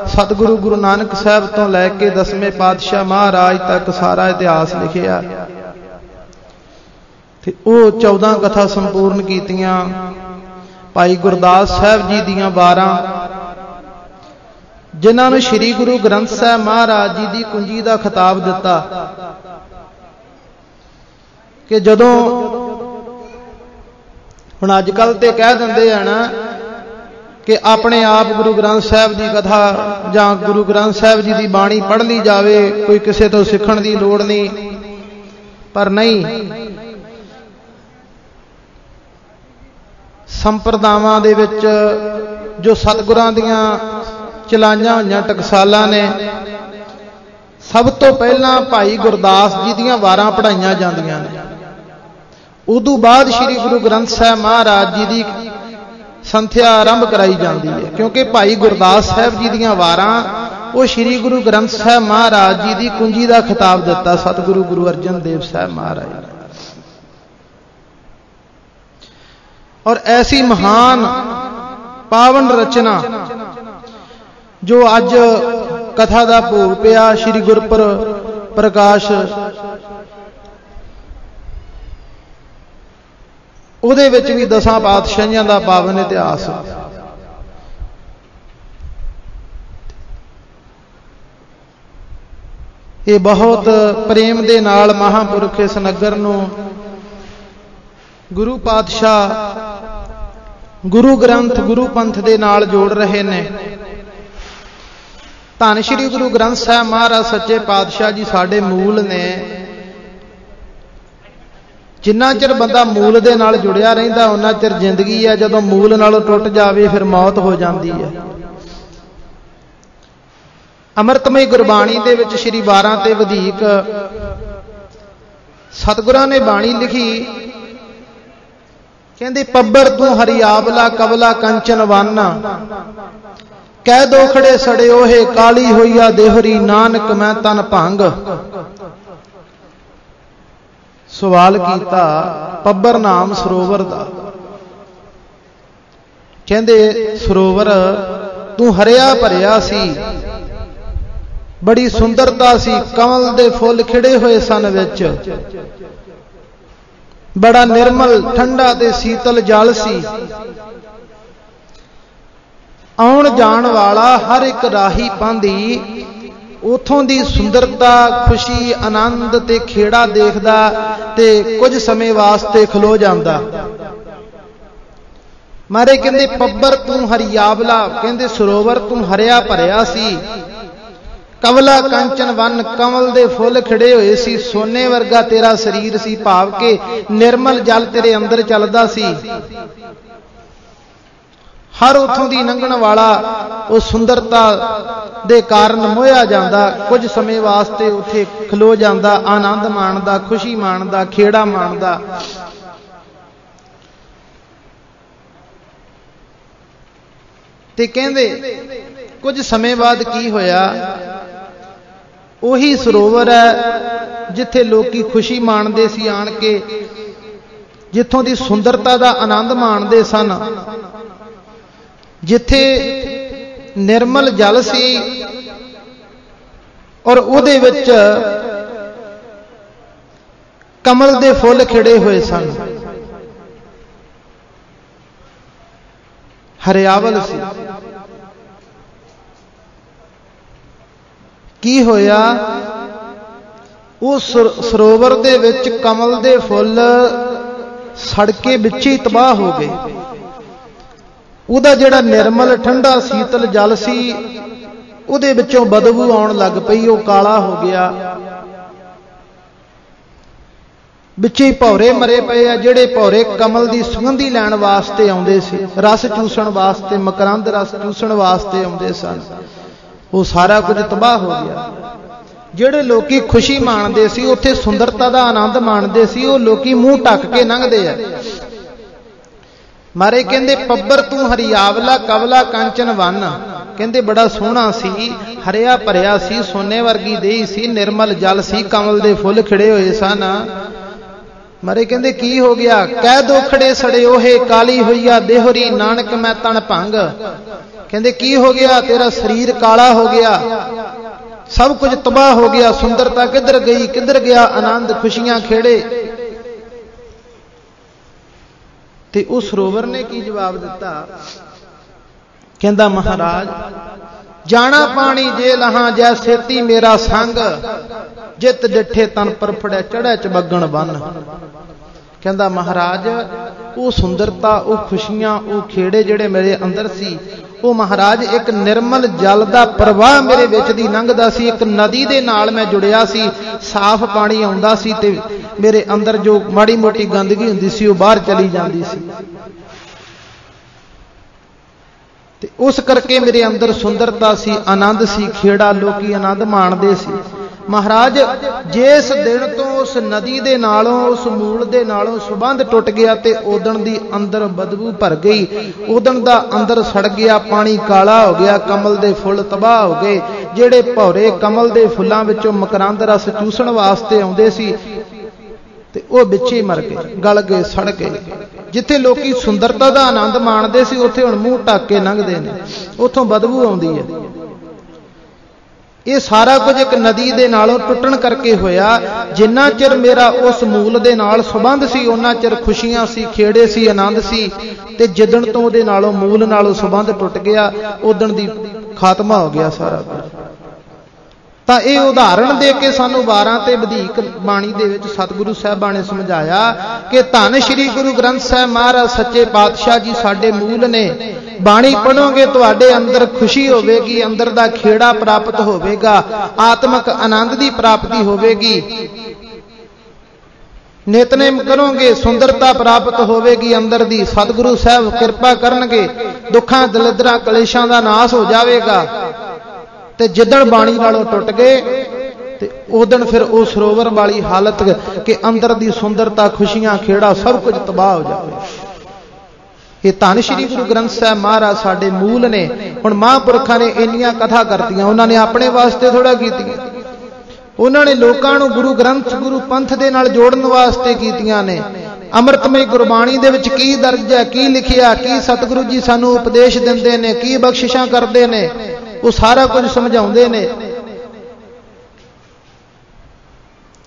ਸਤਿਗੁਰੂ ਗੁਰੂ ਨਾਨਕ ਸਾਹਿਬ ਤੋਂ ਲੈ ਕੇ ਦਸਵੇਂ ਪਾਤਸ਼ਾਹ ਮਹਾਰਾਜ ਤੱਕ ਸਾਰਾ ਇਤਿਹਾਸ ਲਿਖਿਆ। ਤੇ ਉਹ 14 ਕਥਾ ਸੰਪੂਰਨ ਕੀਤੀਆਂ। ਭਾਈ ਗੁਰਦਾਸ ਸਾਹਿਬ ਜੀ ਦੀਆਂ 12, ਜਿਨ੍ਹਾਂ ਨੂੰ ਸ੍ਰੀ ਗੁਰੂ ਗ੍ਰੰਥ ਸਾਹਿਬ ਮਹਾਰਾਜ ਜੀ ਦੀ ਕੁੰਜੀ ਦਾ ਖਿਤਾਬ ਦਿੱਤਾ ਕਿ ਜਦੋਂ ਹੁਣ ਅੱਜ ਕੱਲ ਤੇ ਕਹਿ ਦਿੰਦੇ ਆ ਨਾ ਕਿ ਆਪਣੇ ਆਪ ਗੁਰੂ ਗ੍ਰੰਥ ਸਾਹਿਬ ਦੀ ਕਥਾ ਜਾਂ ਗੁਰੂ ਗ੍ਰੰਥ ਸਾਹਿਬ ਜੀ ਦੀ ਬਾਣੀ ਪੜ੍ਹ ਲਈ ਜਾਵੇ, ਕੋਈ ਕਿਸੇ ਤੋਂ ਸਿੱਖਣ ਦੀ ਲੋੜ ਨਹੀਂ। ਪਰ ਨਹੀਂ, ਸੰਪਰਦਾਵਾਂ ਦੇ ਵਿੱਚ ਜੋ ਸਤਿਗੁਰਾਂ ਦੀਆਂ ਚਲਾਈਆਂ ਹੋਈਆਂ ਟਕਸਾਲਾਂ ਨੇ, ਸਭ ਤੋਂ ਪਹਿਲਾਂ ਭਾਈ ਗੁਰਦਾਸ ਜੀ ਦੀਆਂ 12 ਪੜ੍ਹਾਈਆਂ ਜਾਂਦੀਆਂ ਨੇ। ਉਦੋਂ ਬਾਅਦ ਸ੍ਰੀ ਗੁਰੂ ਗ੍ਰੰਥ ਸਾਹਿਬ ਮਹਾਰਾਜ ਜੀ ਦੀ ਸੰਥਿਆ ਆਰੰਭ ਕਰਾਈ ਜਾਂਦੀ ਹੈ, ਕਿਉਂਕਿ ਭਾਈ ਗੁਰਦਾਸ ਸਾਹਿਬ ਜੀ ਦੀਆਂ 12 ਉਹ ਸ੍ਰੀ ਗੁਰੂ ਗ੍ਰੰਥ ਸਾਹਿਬ ਮਹਾਰਾਜ ਜੀ ਦੀ ਕੁੰਜੀ ਦਾ ਖਿਤਾਬ ਦਿੱਤਾ ਸਤਿਗੁਰੂ ਗੁਰੂ ਅਰਜਨ ਦੇਵ ਸਾਹਿਬ ਮਹਾਰਾਜ ਨੇ। और ऐसी महान पावन रचना जो अज कथा का भोग पिया श्री गुरपुर प्रकाश, ਉਹਦੇ ਵਿੱਚ भी 10 ਪਾਤਸ਼ਾਹੀਆਂ ਦਾ ਪਾवन इतिहास। ਇਹ बहुत प्रेम ਦੇ ਨਾਲ महापुरख इस नगर ਨੂੰ गुरु पातशाह गुरु ग्रंथ गुरु पंथ दे नाल जोड़ रहे ने। ਧੰਨ ਸ਼੍ਰੀ ਗੁਰੂ ਗ੍ਰੰਥ ਸਾਹਿਬ ਮਹਾਰਾਜ ਸੱਚੇ ਪਾਤਸ਼ਾਹ ਜੀ ਸਾਡੇ ਮੂਲ ਨੇ। ਜਿੰਨਾ ਚਿਰ ਬੰਦਾ ਮੂਲ ਦੇ ਨਾਲ ਜੁੜਿਆ ਰਹਿੰਦਾ ਉਹਨਾਂ ਚਿਰ ਜ਼ਿੰਦਗੀ ਹੈ, ਜਦੋਂ ਮੂਲ ਨਾਲੋਂ ਟੁੱਟ ਜਾਵੇ ਫਿਰ ਮੌਤ ਹੋ ਜਾਂਦੀ ਹੈ। ਅੰਮ੍ਰਿਤਮਈ ਗੁਰਬਾਣੀ ਦੇ ਵਿੱਚ ਸ਼੍ਰੀ 12 ਤੇ ਵਧੇਕ ਸਤਿਗੁਰਾਂ ਨੇ ਬਾਣੀ ਲਿਖੀ, ਕਹਿੰਦੇ ਪੱਬਰ ਤੂੰ ਹਰੀਆਵਲਾ ਕਵਲਾ ਕੰਚਨ ਵੰਨ, ਕਹਿ ਦੋਖੜੇ ਸੜੇ ਉਹੇ ਕਾਲੀ ਹੋਈਆ ਦੇਹਰੀ, ਨਾਨਕ ਮੈਂ ਤਨ ਭੰਗ। ਸਵਾਲ ਕੀਤਾ ਪੱਬਰ ਨਾਮ ਸਰੋਵਰ ਦਾ, ਕਹਿੰਦੇ ਸਰੋਵਰ ਤੂੰ ਹਰਿਆ ਭਰਿਆ ਸੀ, ਬੜੀ ਸੁੰਦਰਤਾ ਸੀ, ਕਮਲ ਦੇ ਫੁੱਲ ਖਿੜੇ ਹੋਏ ਸਨ ਵਿੱਚ, ਬੜਾ ਨਿਰਮਲ ਠੰਡਾ ਤੇ ਸੀਤਲ ਜਲ ਸੀ, ਆਉਣ ਜਾਣ ਵਾਲਾ ਹਰ ਇੱਕ ਰਾਹੀ ਪਾਂਦੀ ਉਥੋਂ ਦੀ ਸੁੰਦਰਤਾ, ਖੁਸ਼ੀ, ਆਨੰਦ ਤੇ ਖੇੜਾ ਦੇਖਦਾ ਤੇ ਕੁਝ ਸਮੇਂ ਵਾਸਤੇ ਖਲੋ ਜਾਂਦਾ। ਮਾਰੇ ਕਹਿੰਦੇ ਪੱਬਰ ਤੂੰ ਹਰੀਆਵਲਾ, ਕਹਿੰਦੇ ਸਰੋਵਰ ਤੂੰ ਹਰਿਆ ਭਰਿਆ ਸੀ, ਕਵਲਾ ਕੰਚਨ ਵੰਨ, ਕਮਲ ਦੇ ਫੁੱਲ ਖਿੜੇ ਹੋਏ ਸੀ, ਸੋਨੇ ਵਰਗਾ ਤੇਰਾ ਸਰੀਰ ਸੀ, ਭਾਵ ਕਿ ਨਿਰਮਲ ਜਲ ਤੇਰੇ ਅੰਦਰ ਚੱਲਦਾ ਸੀ। ਹਰ ਉਥੋਂ ਦੀ ਲੰਘਣ ਵਾਲਾ ਉਹ ਸੁੰਦਰਤਾ ਦੇ ਕਾਰਨ ਮੋਹਿਆ ਜਾਂਦਾ, ਕੁਝ ਸਮੇਂ ਵਾਸਤੇ ਉੱਥੇ ਖਲੋ ਜਾਂਦਾ, ਆਨੰਦ ਮਾਣਦਾ, ਖੁਸ਼ੀ ਮਾਣਦਾ, ਖੇੜਾ ਮਾਣਦਾ। ਤੇ ਕਹਿੰਦੇ ਕੁਝ ਸਮੇਂ ਬਾਅਦ ਕੀ ਹੋਇਆ, ਉਹੀ ਸਰੋਵਰ ਹੈ ਜਿੱਥੇ ਲੋਕੀ ਖੁਸ਼ੀ ਮਾਣਦੇ ਸੀ ਆਣ ਕੇ, ਜਿੱਥੋਂ ਦੀ ਸੁੰਦਰਤਾ ਦਾ ਆਨੰਦ ਮਾਣਦੇ ਸਨ, ਜਿੱਥੇ ਨਿਰਮਲ ਜਲ ਸੀ ਔਰ ਉਹਦੇ ਵਿੱਚ ਕਮਲ ਦੇ ਫੁੱਲ ਖਿੜੇ ਹੋਏ ਸਨ, ਹਰਿਆਵਲ ਸੀ। ਕੀ ਹੋਇਆ, ਉਹ ਸਰੋਵਰ ਦੇ ਵਿੱਚ ਕਮਲ ਦੇ ਫੁੱਲ ਸੜ ਕੇ ਵਿੱਚ ਹੀ ਤਬਾਹ ਹੋ ਗਏ। ਉਹਦਾ ਜਿਹੜਾ ਨਿਰਮਲ ਠੰਡਾ ਸੀਤਲ ਜਲ ਸੀ ਉਹਦੇ ਵਿੱਚੋਂ ਬਦਬੂ ਆਉਣ ਲੱਗ ਪਈ, ਉਹ ਕਾਲਾ ਹੋ ਗਿਆ। ਵਿੱਚੇ ਭੌਰੇ ਮਰੇ ਪਏ ਆ, ਜਿਹੜੇ ਭੌਰੇ ਕਮਲ ਦੀ ਸੁਗੰਧੀ ਲੈਣ ਵਾਸਤੇ ਆਉਂਦੇ ਸੀ, ਰਸ ਚੂਸਣ ਵਾਸਤੇ, ਮਕਰੰਦ ਰਸ ਚੂਸਣ ਵਾਸਤੇ ਆਉਂਦੇ ਸਨ, ਉਹ ਸਾਰਾ ਕੁਝ ਤਬਾਹ ਹੋ ਗਿਆ। ਜਿਹੜੇ ਲੋਕੀ ਖੁਸ਼ੀ ਮਾਣਦੇ ਸੀ, ਉੱਥੇ ਸੁੰਦਰਤਾ ਦਾ ਆਨੰਦ ਮਾਣਦੇ ਸੀ, ਉਹ ਲੋਕੀ ਮੂੰਹ ਢੱਕ ਕੇ ਲੰਘਦੇ ਆ। ਮਾਰੇ ਕਹਿੰਦੇ ਪੱਬਰ ਤੂੰ ਹਰੀਆਵਲਾ ਕਵਲਾ ਕੰਚਨ ਵੰਨ, ਕਹਿੰਦੇ ਬੜਾ ਸੋਹਣਾ ਸੀ, ਹਰਿਆ ਭਰਿਆ ਸੀ, ਸੋਨੇ ਵਰਗੀ ਦੇਹੀ ਸੀ, ਨਿਰਮਲ ਜਲ ਸੀ, ਕਮਲ ਦੇ ਫੁੱਲ ਖਿੜੇ ਹੋਏ ਸਨ। ਮਾਰੇ ਕਹਿੰਦੇ ਕੀ ਹੋ ਗਿਆ, ਕਹਿ ਦੋਖੜੇ ਸੜੇ ਉਹੇ ਕਾਲੀ ਹੋਈਆ ਦੇਹਰੀ, ਨਾਨਕ ਮੈਂ ਤਨ ਭੰਗ। ਕਹਿੰਦੇ ਕੀ ਹੋ ਗਿਆ, ਤੇਰਾ ਸਰੀਰ ਕਾਲਾ ਹੋ ਗਿਆ, ਸਭ ਕੁਝ ਤਬਾਹ ਹੋ ਗਿਆ, ਸੁੰਦਰਤਾ ਕਿੱਧਰ ਗਈ, ਕਿੱਧਰ ਗਿਆ ਆਨੰਦ, ਖੁਸ਼ੀਆਂ, ਖੇੜੇ। ਤੇ ਉਸ ਸਰੋਵਰ ਨੇ ਕੀ ਜਵਾਬ ਦਿੱਤਾ, ਕਹਿੰਦਾ ਮਹਾਰਾਜ ਜਾਣਾ ਪਾਣੀ ਜੇ ਲਹਾਂ ਜੈ ਸੇਤੀ ਮੇਰਾ ਸੰਗ, ਜਿਤ ਡਿੱਠੇ ਤਨ ਪਰ ਫੜਿਆ ਚੜ੍ਹੈ ਚਬੱਗਣ ਬੰਨ। ਕਹਿੰਦਾ ਮਹਾਰਾਜ ਉਹ ਸੁੰਦਰਤਾ, ਉਹ ਖੁਸ਼ੀਆਂ, ਉਹ ਖੇੜੇ ਜਿਹੜੇ ਮੇਰੇ ਅੰਦਰ ਸੀ, ਉਹ ਮਹਾਰਾਜ ਇੱਕ ਨਿਰਮਲ ਜਲ ਦਾ ਪ੍ਰਵਾਹ ਮੇਰੇ ਵਿੱਚ ਦੀ ਲੰਘਦਾ ਸੀ, ਇੱਕ ਨਦੀ ਦੇ ਨਾਲ ਮੈਂ ਜੁੜਿਆ ਸੀ, ਸਾਫ਼ ਪਾਣੀ ਆਉਂਦਾ ਸੀ ਤੇ ਮੇਰੇ ਅੰਦਰ ਜੋ ਮਾੜੀ ਮੋਟੀ ਗੰਦਗੀ ਹੁੰਦੀ ਸੀ ਉਹ ਬਾਹਰ ਚਲੀ ਜਾਂਦੀ ਸੀ। ਤੇ ਉਸ ਕਰਕੇ ਮੇਰੇ ਅੰਦਰ ਸੁੰਦਰਤਾ ਸੀ, ਆਨੰਦ ਸੀ, ਖੇੜਾ, ਲੋਕੀ ਆਨੰਦ ਮਾਣਦੇ ਸੀ। ਮਹਾਰਾਜ ਜਿਸ ਦਿਨ ਤੋਂ ਉਸ ਨਦੀ ਦੇ ਨਾਲੋਂ, ਉਸ ਮੂਲ ਦੇ ਨਾਲੋਂ ਸੰਬੰਧ ਟੁੱਟ ਗਿਆ ਤੇ ਉਦਣ ਦੀ ਅੰਦਰ ਬਦਬੂ ਭਰ ਗਈ, ਉਦਣ ਦਾ ਅੰਦਰ ਸੜ ਗਿਆ, ਪਾਣੀ ਕਾਲਾ ਹੋ ਗਿਆ, ਕਮਲ ਦੇ ਫੁੱਲ ਤਬਾਹ ਹੋ ਗਏ। ਜਿਹੜੇ ਭੌਰੇ ਕਮਲ ਦੇ ਫੁੱਲਾਂ ਵਿੱਚੋਂ ਮਕਰੰਦ ਰਸ ਚੂਸਣ ਵਾਸਤੇ ਆਉਂਦੇ ਸੀ ਤੇ ਉਹ ਵਿੱਚ ਹੀ ਮਰ ਗਏ, ਗਲ ਗਏ, ਸੜ ਗਏ। ਜਿੱਥੇ ਲੋਕੀ ਸੁੰਦਰਤਾ ਦਾ ਆਨੰਦ ਮਾਣਦੇ ਸੀ ਉੱਥੇ ਹੁਣ ਮੂੰਹ ਢੱਕ ਕੇ ਲੰਘਦੇ ਨੇ, ਉੱਥੋਂ ਬਦਬੂ ਆਉਂਦੀ ਹੈ। ਇਹ ਸਾਰਾ ਕੁਝ ਇੱਕ ਨਦੀ ਦੇ ਨਾਲੋਂ ਟੁੱਟਣ ਕਰਕੇ ਹੋਇਆ। ਜਿੰਨਾ ਚਿਰ ਮੇਰਾ ਉਸ ਮੂਲ ਦੇ ਨਾਲ ਸੰਬੰਧ ਸੀ ਉਹਨਾਂ ਚਿਰ ਖੁਸ਼ੀਆਂ ਸੀ, ਖੇੜੇ ਸੀ, ਆਨੰਦ ਸੀ, ਤੇ ਜਿੱਦਣ ਤੋਂ ਉਹਦੇ ਨਾਲੋਂ ਮੂਲ ਨਾਲੋਂ ਸੰਬੰਧ ਟੁੱਟ ਗਿਆ ਉਦਣ ਦੀ ਖਾਤਮਾ ਹੋ ਗਿਆ ਸਾਰਾ ਕੁਝ। ਤਾਂ ਇਹ ਉਦਾਹਰਣ ਦੇ ਕੇ ਸਾਨੂੰ ਵਾਰਾਂ ਤੇ ਵਧੇਕ ਬਾਣੀ ਦੇ ਵਿੱਚ ਸਤਿਗੁਰੂ ਸਾਹਿਬਾਂ ਨੇ ਸਮਝਾਇਆ ਕਿ ਧੰਨ ਸ਼੍ਰੀ ਗੁਰੂ ਗ੍ਰੰਥ ਸਾਹਿਬ ਮਹਾਰਾਜ ਸੱਚੇ ਪਾਤਸ਼ਾਹ ਜੀ ਸਾਡੇ ਮੂਲ ਨੇ। ਬਾਣੀ ਪੜ੍ਹੋਗੇ ਤੁਹਾਡੇ ਅੰਦਰ ਖੁਸ਼ੀ ਹੋਵੇਗੀ, ਅੰਦਰ ਦਾ ਖੇੜਾ ਪ੍ਰਾਪਤ ਹੋਵੇਗਾ, ਆਤਮਿਕ ਆਨੰਦ ਦੀ ਪ੍ਰਾਪਤੀ ਹੋਵੇਗੀ। ਨਿਤਨੇਮ ਕਰੋਗੇ ਸੁੰਦਰਤਾ ਪ੍ਰਾਪਤ ਹੋਵੇਗੀ ਅੰਦਰ ਦੀ। ਸਤਿਗੁਰੂ ਸਾਹਿਬ ਕਿਰਪਾ ਕਰਨਗੇ, ਦੁੱਖਾਂ ਦਲਿਦਰਾਂ ਕਲੇਸ਼ਾਂ ਦਾ ਨਾਸ ਹੋ ਜਾਵੇਗਾ। ਤੇ ਜਿੱਦਣ ਬਾਣੀ ਨਾਲੋਂ ਟੁੱਟ ਗਏ ਤੇ ਉਦਣ ਫਿਰ ਉਹ ਸਰੋਵਰ ਵਾਲੀ ਹਾਲਤ ਕਿ ਅੰਦਰ ਦੀ ਸੁੰਦਰਤਾ, ਖੁਸ਼ੀਆਂ, ਖੇੜਾ ਸਭ ਕੁਝ ਤਬਾਹ ਹੋ ਜਾਵੇ। ਇਹ ਧੰਨ ਸ਼੍ਰੀ ਗੁਰੂ ਗ੍ਰੰਥ ਸਾਹਿਬ ਮਹਾਰਾਜ ਸਾਡੇ ਮੂਲ ਨੇ। ਹੁਣ ਮਹਾਂਪੁਰਖਾਂ ਨੇ ਇੰਨੀਆਂ ਕਥਾ ਕਰਤੀਆਂ, ਉਹਨਾਂ ਨੇ ਆਪਣੇ ਵਾਸਤੇ ਥੋੜਾ ਕੀਤੀਆਂ, ਉਹਨਾਂ ਨੇ ਲੋਕਾਂ ਨੂੰ ਗੁਰੂ ਗ੍ਰੰਥ ਗੁਰੂ ਪੰਥ ਦੇ ਨਾਲ ਜੋੜਨ ਵਾਸਤੇ ਕੀਤੀਆਂ ਨੇ। ਅੰਮ੍ਰਿਤਮਈ ਗੁਰਬਾਣੀ ਦੇ ਵਿੱਚ ਕੀ ਦਰਜ ਹੈ, ਕੀ ਲਿਖਿਆ, ਕੀ ਸਤਿਗੁਰੂ ਜੀ ਸਾਨੂੰ ਉਪਦੇਸ਼ ਦਿੰਦੇ ਨੇ, ਕੀ ਬਖਸ਼ਿਸ਼ਾਂ ਕਰਦੇ ਨੇ, ਉਹ ਸਾਰਾ ਕੁਝ ਸਮਝਾਉਂਦੇ ਨੇ।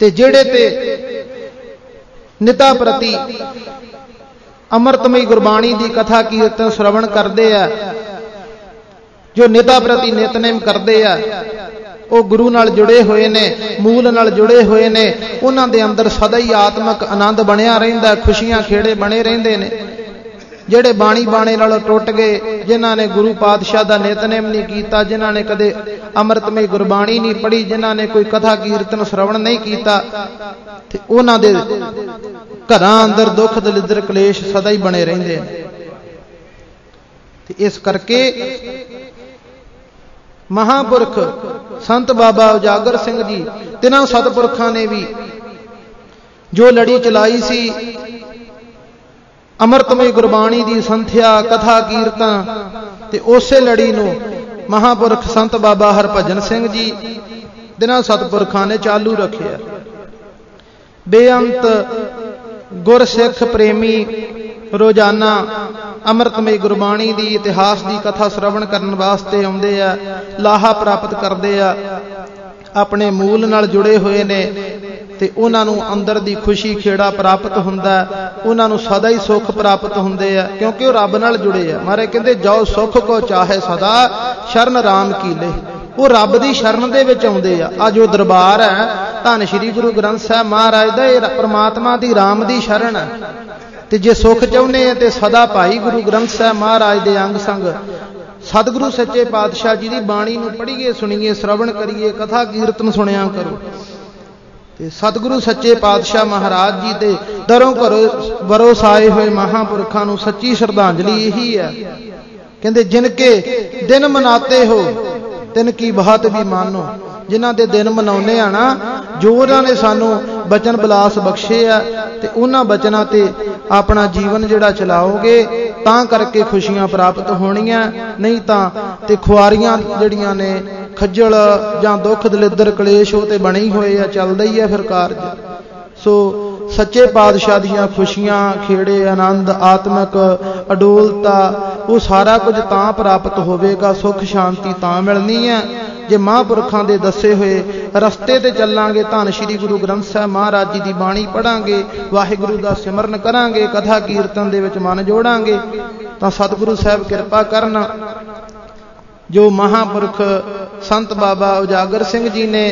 ਤੇ ਜਿਹੜੇ ਤੇ ਨਿਤਾ ਪ੍ਰਤੀ ਅੰਮ੍ਰਿਤਮਈ ਗੁਰਬਾਣੀ ਦੀ ਕਥਾ ਕੀਰਤਨ ਸ਼ਰਵਣ ਕਰਦੇ ਆ, ਜੋ ਨਿਤਾ ਪ੍ਰਤੀ ਨਿਤਨੇਮ ਕਰਦੇ ਆ, ਉਹ ਗੁਰੂ ਨਾਲ ਜੁੜੇ ਹੋਏ ਨੇ, ਮੂਲ ਨਾਲ ਜੁੜੇ ਹੋਏ ਨੇ। ਉਹਨਾਂ ਦੇ ਅੰਦਰ ਸਦਾ ਹੀ ਆਤਮਿਕ ਆਨੰਦ ਬਣਿਆ ਰਹਿੰਦਾ, ਖੁਸ਼ੀਆਂ ਖੇੜੇ ਬਣੇ ਰਹਿੰਦੇ ਨੇ। ਜਿਹੜੇ ਬਾਣੀ ਬਾਣੇ ਨਾਲੋਂ ਟੁੱਟ ਗਏ, ਜਿਨ੍ਹਾਂ ਨੇ ਗੁਰੂ ਪਾਤਸ਼ਾਹ ਦਾ ਨਿਤਨੇਮ ਨਹੀਂ ਕੀਤਾ, ਜਿਨ੍ਹਾਂ ਨੇ ਕਦੇ ਅੰਮ੍ਰਿਤਮਈ ਗੁਰਬਾਣੀ ਨਹੀਂ ਪੜ੍ਹੀ, ਜਿਨ੍ਹਾਂ ਨੇ ਕੋਈ ਕਥਾ ਕੀਰਤਨ ਸ਼ਰਵਣ ਨਹੀਂ ਕੀਤਾ, ਤੇ ਉਹਨਾਂ ਦੇ ਘਰਾਂ ਅੰਦਰ ਦੁੱਖ ਦਲਿੱਦਰ ਕਲੇਸ਼ ਸਦਾ ਹੀ ਬਣੇ ਰਹਿੰਦੇ ਨੇ। ਤੇ ਇਸ ਕਰਕੇ ਮਹਾਂਪੁਰਖ ਸੰਤ ਬਾਬਾ ਉਜਾਗਰ ਸਿੰਘ ਜੀ, ਤਿੰਨਾਂ ਸਤਿਪੁਰਖਾਂ ਨੇ ਵੀ ਜੋ ਲੜੀ ਚਲਾਈ ਸੀ ਅੰਮ੍ਰਿਤਮਈ ਗੁਰਬਾਣੀ ਦੀ ਸੰਥਿਆ, ਕਥਾ ਕੀਰਤਨ, ਤੇ ਉਸੇ ਲੜੀ ਨੂੰ ਮਹਾਂਪੁਰਖ ਸੰਤ ਬਾਬਾ ਹਰਭਜਨ ਸਿੰਘ ਜੀ ਤਿੰਨਾਂ ਸਤਿਪੁਰਖਾਂ ਨੇ ਚਾਲੂ ਰੱਖਿਆ। ਬੇਅੰਤ ਗੁਰਸਿੱਖ ਪ੍ਰੇਮੀ ਰੋਜ਼ਾਨਾ ਅੰਮ੍ਰਿਤਮਈ ਗੁਰਬਾਣੀ ਦੀ ਇਤਿਹਾਸ ਦੀ ਕਥਾ ਸ਼ਰਵਣ ਕਰਨ ਵਾਸਤੇ ਆਉਂਦੇ ਆ, ਲਾਹਾ ਪ੍ਰਾਪਤ ਕਰਦੇ ਆ, ਆਪਣੇ ਮੂਲ ਨਾਲ ਜੁੜੇ ਹੋਏ ਨੇ। ਤੇ ਉਹਨਾਂ ਨੂੰ ਅੰਦਰ ਦੀ ਖੁਸ਼ੀ ਖੇੜਾ ਪ੍ਰਾਪਤ ਹੁੰਦਾ, ਉਹਨਾਂ ਨੂੰ ਸਦਾ ਹੀ ਸੁੱਖ ਪ੍ਰਾਪਤ ਹੁੰਦੇ ਆ, ਕਿਉਂਕਿ ਉਹ ਰੱਬ ਨਾਲ ਜੁੜੇ ਆ। ਮਹਾਰਾਜ ਕਹਿੰਦੇ ਜਾਓ ਸੁੱਖ ਕੋ ਚਾਹੇ ਸਦਾ ਸ਼ਰਨ ਰਾਮ ਕੀਲੇ। ਉਹ ਰੱਬ ਦੀ ਸ਼ਰਨ ਦੇ ਵਿੱਚ ਆਉਂਦੇ ਆ। ਆ ਜੋ ਦਰਬਾਰ ਹੈ ਧੰਨ ਸ਼੍ਰੀ ਗੁਰੂ ਗ੍ਰੰਥ ਸਾਹਿਬ ਮਹਾਰਾਜ ਦਾ, ਇਹ ਪ੍ਰਮਾਤਮਾ ਦੀ ਰਾਮ ਦੀ ਸ਼ਰਨ ਹੈ। ਤੇ ਜੇ ਸੁੱਖ ਚਾਹੁੰਦੇ ਆ ਤੇ ਸਦਾ ਭਾਈ ਗੁਰੂ ਗ੍ਰੰਥ ਸਾਹਿਬ ਮਹਾਰਾਜ ਦੇ ਅੰਗ ਸੰਗ ਸਤਿਗੁਰੂ ਸੱਚੇ ਪਾਤਸ਼ਾਹ ਜੀ ਦੀ ਬਾਣੀ ਨੂੰ ਪੜ੍ਹੀਏ, ਸੁਣੀਏ, ਸ਼ਰਵਣ ਕਰੀਏ, ਕਥਾ ਕੀਰਤਨ ਸੁਣਿਆ ਕਰੋ। ਤੇ ਸਤਿਗੁਰੂ ਸੱਚੇ ਪਾਤਸ਼ਾਹ ਮਹਾਰਾਜ ਜੀ ਦੇ ਦਰੋਂ ਘਰੋਂ ਵਰੋਸਾਏ ਹੋਏ ਮਹਾਂਪੁਰਖਾਂ ਨੂੰ ਸੱਚੀ ਸ਼ਰਧਾਂਜਲੀ ਇਹੀ ਹੈ। ਕਹਿੰਦੇ ਜਿਨ ਕੇ ਦਿਨ ਮਨਾਤੇ ਹੋ ਤਿਨ ਕੀ ਬਾਤ ਵੀ ਮਾਨੋ। ਜਿਨ੍ਹਾਂ ਦੇ ਦਿਨ ਮਨਾਉਂਦੇ ਆ ਨਾ, ਜੋ ਉਹਨਾਂ ਨੇ ਸਾਨੂੰ ਬਚਨ ਬਿਲਾਸ ਬਖਸ਼ੇ ਆ, ਤੇ ਉਹਨਾਂ ਬਚਨਾਂ ਤੇ ਆਪਣਾ ਜੀਵਨ ਜਿਹੜਾ ਚਲਾਓਗੇ ਤਾਂ ਕਰਕੇ ਖੁਸ਼ੀਆਂ ਪ੍ਰਾਪਤ ਹੋਣੀਆਂ। ਨਹੀਂ ਤਾਂ ਤੇ ਖੁਆਰੀਆਂ ਜਿਹੜੀਆਂ ਨੇ, ਖੱਜਲ ਜਾਂ ਦੁੱਖ ਦਲਿੱਦਰ ਕਲੇਸ਼, ਉਹ ਤੇ ਬਣੇ ਹੀ ਹੋਏ ਆ, ਚੱਲਦਾ ਹੀ ਆ ਫਿਰ ਕਾਰਜ। ਸੋ ਸੱਚੇ ਪਾਤਸ਼ਾਹ ਦੀਆਂ ਖੁਸ਼ੀਆਂ, ਖੇੜੇ, ਆਨੰਦ, ਆਤਮਿਕ ਅਡੋਲਤਾ, ਉਹ ਸਾਰਾ ਕੁਝ ਤਾਂ ਪ੍ਰਾਪਤ ਹੋਵੇਗਾ, ਸੁੱਖ ਸ਼ਾਂਤੀ ਤਾਂ ਮਿਲਣੀ ਹੈ ਜੇ ਮਹਾਂਪੁਰਖਾਂ ਦੇ ਦੱਸੇ ਹੋਏ ਰਸਤੇ ਤੇ ਚੱਲਾਂਗੇ। ਧੰਨ ਸ਼੍ਰੀ ਗੁਰੂ ਗ੍ਰੰਥ ਸਾਹਿਬ ਮਹਾਰਾਜ ਜੀ ਦੀ ਬਾਣੀ ਪੜਾਂਗੇ, ਵਾਹਿਗੁਰੂ ਦਾ ਸਿਮਰਨ ਕਰਾਂਗੇ, ਕਥਾ ਕੀਰਤਨ ਦੇ ਵਿੱਚ ਮਨ ਜੋੜਾਂਗੇ, ਤਾਂ ਸਤਿਗੁਰੂ ਸਾਹਿਬ ਕਿਰਪਾ ਕਰਨ। ਜੋ ਮਹਾਂਪੁਰਖ ਸੰਤ ਬਾਬਾ ਉਜਾਗਰ ਸਿੰਘ ਜੀ ਨੇ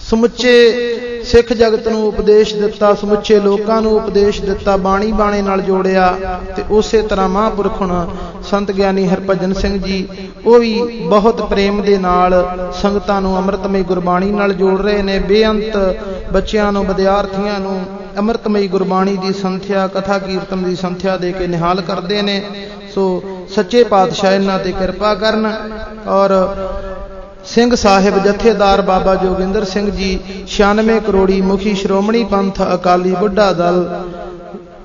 ਸਮੁੱਚੇ ਸਿੱਖ ਜਗਤ ਨੂੰ ਉਪਦੇਸ਼ ਦਿੱਤਾ, ਸਮੁੱਚੇ ਲੋਕਾਂ ਨੂੰ ਉਪਦੇਸ਼ ਦਿੱਤਾ, ਬਾਣੀ ਬਾਣੇ ਨਾਲ ਜੋੜਿਆ। ਤੇ ਉਸੇ ਤਰ੍ਹਾਂ ਮਹਾਂਪੁਰਖ ਹੁਣ ਸੰਤ ਗਿਆਨੀ ਹਰਭਜਨ ਸਿੰਘ ਜੀ, ਉਹ ਵੀ ਬਹੁਤ ਪ੍ਰੇਮ ਦੇ ਨਾਲ ਸੰਗਤਾਂ ਨੂੰ ਅੰਮ੍ਰਿਤਮਈ ਗੁਰਬਾਣੀ ਨਾਲ ਜੋੜ ਰਹੇ ਨੇ। ਬੇਅੰਤ ਬੱਚਿਆਂ ਨੂੰ, ਵਿਦਿਆਰਥੀਆਂ ਨੂੰ ਅੰਮ੍ਰਿਤਮਈ ਗੁਰਬਾਣੀ ਦੀ ਸੰਥਿਆ, ਕਥਾ ਕੀਰਤਨ ਦੀ ਸੰਥਿਆ ਦੇ ਕੇ ਨਿਹਾਲ ਕਰਦੇ ਨੇ। ਸੋ ਸੱਚੇ ਪਾਤਸ਼ਾਹ ਇਹਨਾਂ ਤੇ ਕਿਰਪਾ ਕਰਨ। ਔਰ ਸਿੰਘ ਸਾਹਿਬ ਜਥੇਦਾਰ ਬਾਬਾ ਜੋਗਿੰਦਰ ਸਿੰਘ ਜੀ 96 ਕਰੋੜੀ ਮੁਖੀ ਸ਼੍ਰੋਮਣੀ ਪੰਥ ਅਕਾਲੀ ਬੁੱਢਾ ਦਲ,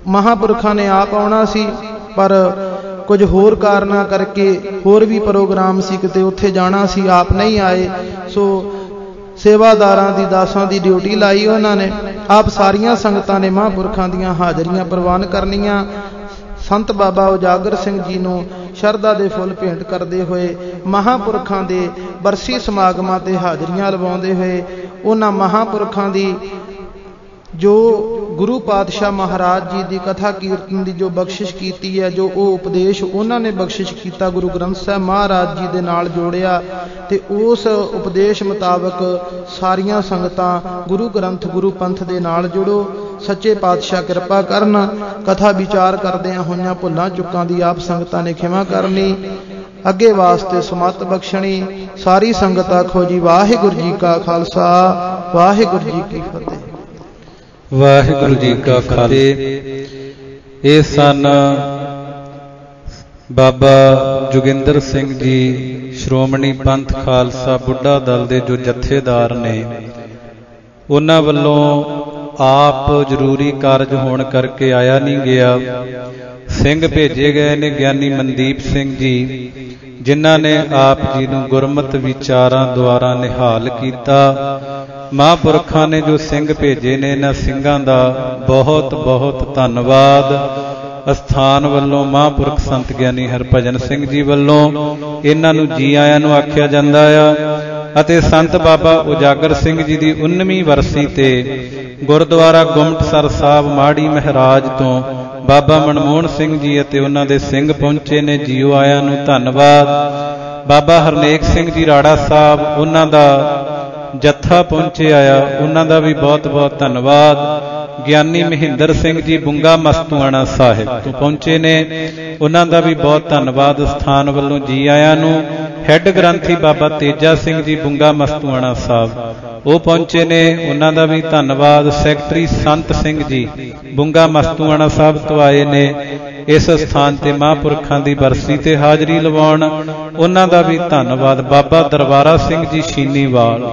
ਮਹਾਂਪੁਰਖਾਂ ਨੇ ਆਪ ਆਉਣਾ ਸੀ, ਪਰ ਕੁਝ ਹੋਰ ਕਾਰਨਾਂ ਕਰਕੇ ਹੋਰ ਵੀ ਪ੍ਰੋਗਰਾਮ ਸੀ, ਕਿਤੇ ਉੱਥੇ ਜਾਣਾ ਸੀ, ਆਪ ਨਹੀਂ ਆਏ। ਸੋ ਸੇਵਾਦਾਰਾਂ ਦੀ, ਦਾਸਾਂ ਦੀ ਡਿਊਟੀ ਲਾਈ ਉਹਨਾਂ ਨੇ। ਆਪ ਸਾਰੀਆਂ ਸੰਗਤਾਂ ਨੇ ਮਹਾਂਪੁਰਖਾਂ ਦੀਆਂ ਹਾਜ਼ਰੀਆਂ ਪ੍ਰਵਾਨ ਕਰਨੀਆਂ। ਸੰਤ ਬਾਬਾ ਉਜਾਗਰ ਸਿੰਘ ਜੀ ਨੂੰ ਸ਼ਰਧਾ ਦੇ ਫੁੱਲ ਭੇਂਟ ਕਰਦੇ ਹੋਏ, ਮਹਾਂਪੁਰਖਾਂ ਦੇ ਬਰਸੀ ਸਮਾਗਮਾਂ ਤੇ ਹਾਜ਼ਰੀਆਂ ਲਵਾਉਂਦੇ ਹੋਏ, ਉਹਨਾਂ ਮਹਾਂਪੁਰਖਾਂ ਦੀ जो गुरु पातशाह महाराज जी की कथा कीर्तन की जो बख्शिश की है, जो वो उपदेश उन्होंने बख्शिश किया गुरु ग्रंथ साहब महाराज जी के नाल जोड़िया, ते उस उपदेश मुताबक सारियां संगतां गुरु ग्रंथ गुरु पंथ के नाल जुड़ो। सच्चे पातशाह कृपा करन। कथा विचार करदियां होइयां भुल्लां चुक्कां दी आप संगतां ने खिमा करनी, अगे वास्ते सुमत बख्शणी। सारी संगत आखो जी वाहिगुरू जी का खालसा वाहिगुरू जी की फतेह। वाहिगुरू जी का खालसा। ये सन बाबा जोगिंदर सिंह जी श्रोमणी पंथ खालसा बुढ़ा दल के जो जथेदार ने, उन्हां वल्लों आप जरूरी कारज होने करके आया नहीं गया। सिंह भेजे गए ने ज्ञानी मनदीप सिंह जी, जिन्हां ने आप जी नूं गुरमत विचारां द्वारा निहाल किया। महापुरखा ने जो सिंह भेजे ने, इन्हां सिंघां दा बहुत बहुत धन्नवाद। अस्थान वल्लों महापुरख संत ज्ञानी हरभजन सिंह जी वल्लों इन्हां नूं जी आयां नूं आख्या जांदा आ। अते संत बाबा उजागर सिंह जी की 19वीं वरसी ते गुरुद्वारा गुमटसर साहब माड़ी महराज तो बाबा मनमोहन सिंह जी अते उन्हां दे सिंह पहुंचे ने। जीओ आयां नूं धन्नवाद। बाबा हरनेक सिंह जी राड़ा साहब, उन्हां दा जत्था पहुंचे आया, उन्हां दा भी बहुत बहुत धन्नवाद। ज्ञानी महेंद्र सिंह जी बुंगा मस्तूआणा साहिब तो पहुंचे ने, उन्हां दा भी बहुत धन्नवाद। स्थान वल्लों जी आयां नूं। हैड ग्रंथी बाबा तेजा सिंह जी बुंगा मस्तूआणा साहब वो पहुंचे ने, उन्हां दा भी धन्नवाद। सैकटरी संत सिंह जी बुंगा मस्तूआणा साहब तो आए ने। इस स्थान ते महापुरखां दी बरसी ते हाजरी लवाउण, उन्हां दा भी धन्नवाद। बाबा दरबारा सिंह जी शीनीवाल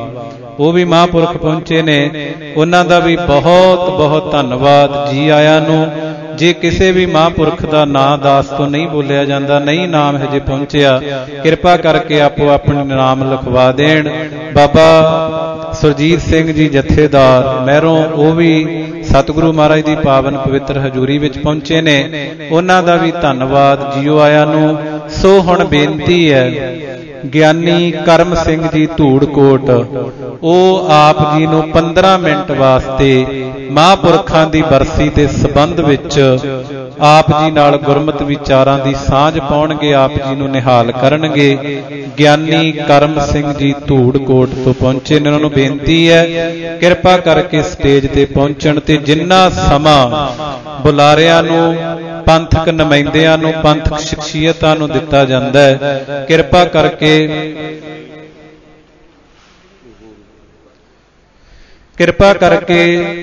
वो भी महापुरख पहुंचे ने, उन्हां दा भी बहुत बहुत धन्नवाद। जी आयां नूं। जे किसी भी महापुरख का नाम दास तो नहीं बोलिया जाता, नहीं नाम हजे पहुंचया, कृपा करके आपो अपने नाम लिखवा देण। बाबा सुरजीत सिंह जी जथेदार मैरों वो भी सतगुरु महाराज की पावन पवित्र हजूरी विच पहुंचे ने, उन्हां दा भी धन्नवाद। जीओ आया नूं। सो हुण बेनती है, ज्ञानी करम सिंह जी धूड़कोट वो आप जी नूं 15 मिनट वास्ते महापुरखां दी बरसी के संबंध विच आप जी नाल गुरमत विचारां दी सांझ पाउणगे, आप जी नूं निहाल करनगे। ज्ञानी करम सिंह जी धूड़कोट तो पहुंचे ने, उन्हां नूं बेनती है कृपा करके स्टेज ते पहुंचण ते जिन्ना समा बुलारियां नूं पंथक नुमाइंदियां नूं पंथक शख्सियतां नूं दिता जांदा है, कृपा करके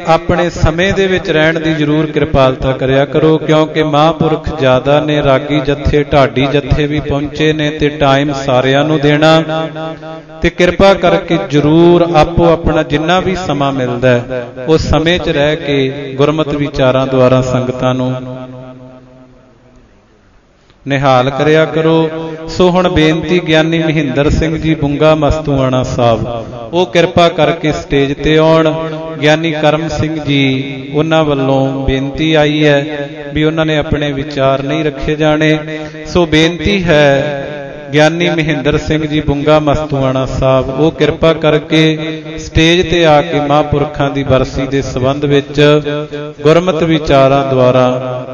अपने समय दे विच रहण दी जरूर कृपालता करिया करो, क्योंकि महापुरख ज्यादा ने, रागी जत्थे ढाडी जत्थे भी पहुंचे ने ते टाइम सारियां नूं देना, ते कृपा करके जरूर आपो अपना जिन्ना भी समा मिलदा है उस समय च रह के गुरमत विचारां द्वारा संगतां नूं निहाल करिया करो। सो हुण बेनती ज्ञानी महेंद्र सिंह जी बुंगा मस्तूआणा साहब वो कृपा करके स्टेज ते आउण। ज्ञानी करम सिंह जी उन्हां वल्लों बेनती आई है भी उन्हां ने अपने विचार नहीं रखे जाने, सो बेनती है ज्ञानी महेंद्र सिंह जी बुंगा मस्तूआणा साहब वो कृपा करके स्टेज ते आके महापुरखां दी बरसी दे संबंध विच गुरमत विचारां द्वारा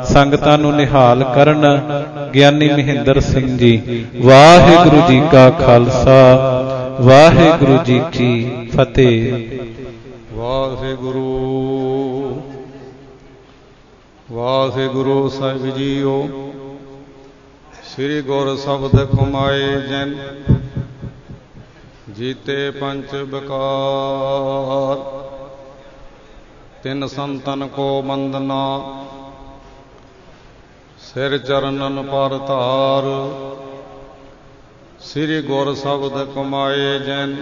संगतां नूं निहाल करन। ज्ञानी महेंद्र सिंह जी। वाहिगुरू जी का खालसा वाहिगुरू जी की फतेह। वाहिगुरू वाहिगुरू साहिब जीओ। श्री गुर शब्द कमाए जन जीते पंच विकार, तिन संतन को वंदना सिर चरणन पर धार। श्री गुर शब्द कमाए जन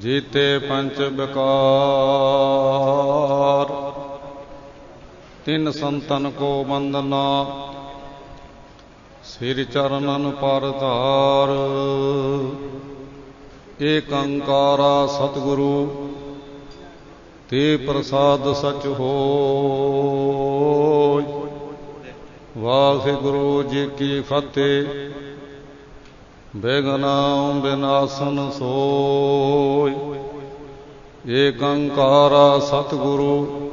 जीते पंच विकार, तिन संतन को वंदना सिर चरणन पर धार। एक अंकारा सतगुरु ते प्रसाद सच होय। वाहिगुरू जी की फतेह। बेगनाम बिनासन सोय। ਏਕ ਓੰਕਾਰ ਸਤਿਗੁਰੂ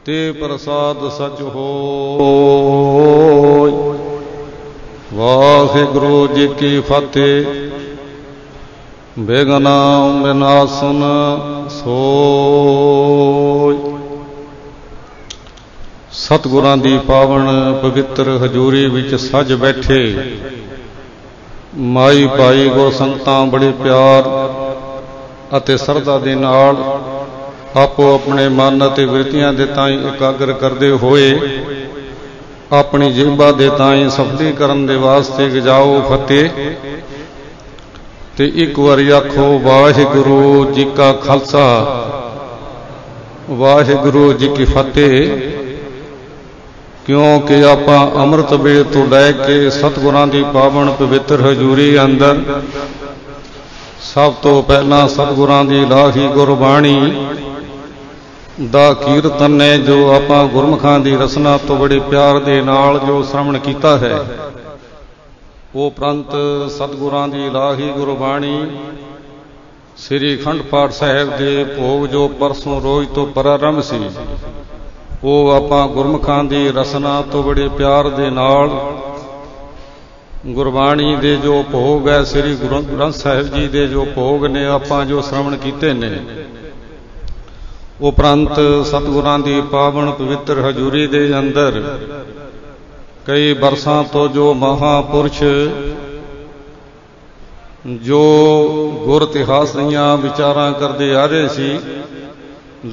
ਤੇ ਪ੍ਰਸਾਦ ਸਚ ਹੋਇ। ਵਾਹਿਗੁਰੂ ਜੀ ਕੀ ਫਤਿਹ। ਬਿਘਨਾ ਵਿਨਾਸ਼ਨ ਸੋਇ। ਸਤਿਗੁਰਾਂ ਦੀ ਪਾਵਨ ਪਵਿੱਤਰ ਹਜ਼ੂਰੀ ਵਿੱਚ ਸੱਜ ਬੈਠੇ ਮਾਈ ਭਾਈ ਗੁਰ ਸੰਗਤਾਂ ਬੜੇ ਪਿਆਰ ਅਤੇ ਸਰਧਾ ਦੇ ਨਾਲ ਆਪੋ ਆਪਣੇ ਮਨ ਅਤੇ ਬਿਰਤੀਆਂ ਦੇ ਤਾਈਂ ਇਕਾਗਰ ਕਰਦੇ ਹੋਏ ਆਪਣੀ ਜੀਭਾ ਦੇ ਤਾਈਂ ਸਫਲੀ ਕਰਨ ਦੇ ਵਾਸਤੇ ਗਜਾਓ ਫਤਿਹ। ਤੇ ਇੱਕ ਵਾਰੀ ਆਖੋ ਵਾਹਿਗੁਰੂ ਜੀ ਕਾ ਖਾਲਸਾ ਵਾਹਿਗੁਰੂ ਜੀ ਕੀ ਫਤਿਹ। ਕਿਉਂਕਿ ਆਪਾਂ ਅੰਮ੍ਰਿਤ ਵੇਲੇ ਤੋਂ ਲੈ ਕੇ ਸਤਿਗੁਰਾਂ ਦੀ ਪਾਵਨ ਪਵਿੱਤਰ ਹਜ਼ੂਰੀ ਅੰਦਰ ਸਭ ਤੋਂ ਪਹਿਲਾਂ ਸਤਿਗੁਰਾਂ ਦੀ ਇਲਾਹੀ ਗੁਰਬਾਣੀ ਦਾ ਕੀਰਤਨ ਹੈ, ਜੋ ਆਪਾਂ ਗੁਰਮੁਖਾਂ ਦੀ ਰਸਨਾ ਤੋਂ ਬੜੇ ਪਿਆਰ ਦੇ ਨਾਲ ਜੋ ਸ਼ਰਵਣ ਕੀਤਾ ਹੈ। ਉਹ ਉਪਰੰਤ ਸਤਿਗੁਰਾਂ ਦੀ ਇਲਾਹੀ ਗੁਰਬਾਣੀ ਸ੍ਰੀ ਅਖੰਡ ਪਾਠ ਸਾਹਿਬ ਦੇ ਭੋਗ ਜੋ ਪਰਸੋਂ ਰੋਜ਼ ਤੋਂ ਪ੍ਰਾਰੰਭ ਸੀ, ਉਹ ਆਪਾਂ ਗੁਰਮੁਖਾਂ ਦੀ ਰਸਨਾ ਤੋਂ ਬੜੇ ਪਿਆਰ ਦੇ ਨਾਲ ਗੁਰਬਾਣੀ ਦੇ ਜੋ ਭੋਗ ਹੈ, ਸ੍ਰੀ ਗੁਰੂ ਗ੍ਰੰਥ ਸਾਹਿਬ ਜੀ ਦੇ ਜੋ ਭੋਗ ਨੇ ਆਪਾਂ ਜੋ ਸ਼ਰਵਣ ਕੀਤੇ ਨੇ। ਉਪਰੰਤ ਸਤਿਗੁਰਾਂ ਦੀ ਪਾਵਨ ਪਵਿੱਤਰ ਹਜ਼ੂਰੀ ਦੇ ਅੰਦਰ ਕਈ ਬਰਸਾਂ ਤੋਂ ਜੋ ਮਹਾਂਪੁਰਸ਼ ਜੋ ਗੁਰ ਇਤਿਹਾਸ ਦੀਆਂ ਵਿਚਾਰਾਂ ਕਰਦੇ ਆ ਰਹੇ ਸੀ,